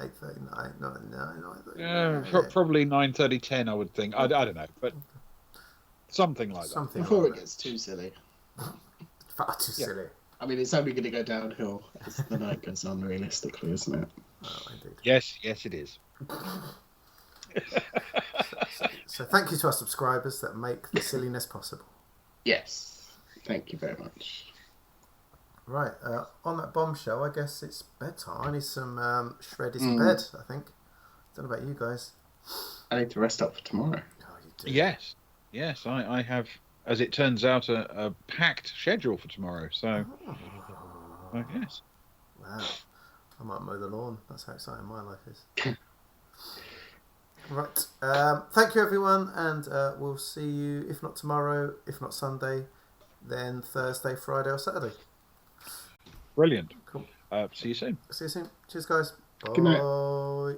8:30, 9:30. Probably 9:30, 10, I would think. I don't know, but something like that. Before it gets too silly. Far too silly. I mean, it's only going to go downhill as the night goes on, realistically, isn't it? Oh, indeed. Yes, it is. So thank you to our subscribers that make the silliness possible. Yes. Thank you very much. Right, on that bombshell, I guess it's bedtime. I need some shreddies in bed, I think. Don't know about you guys. I need to rest up for tomorrow. Oh, you do. Yes, I have, as it turns out, a packed schedule for tomorrow. So, I guess. Wow. I might mow the lawn. That's how exciting my life is. Right. Thank you, everyone, and we'll see you, if not tomorrow, if not Sunday, then Thursday, Friday, or Saturday. Brilliant. Cool. See you soon. See you soon. Cheers, guys. Bye. Good night.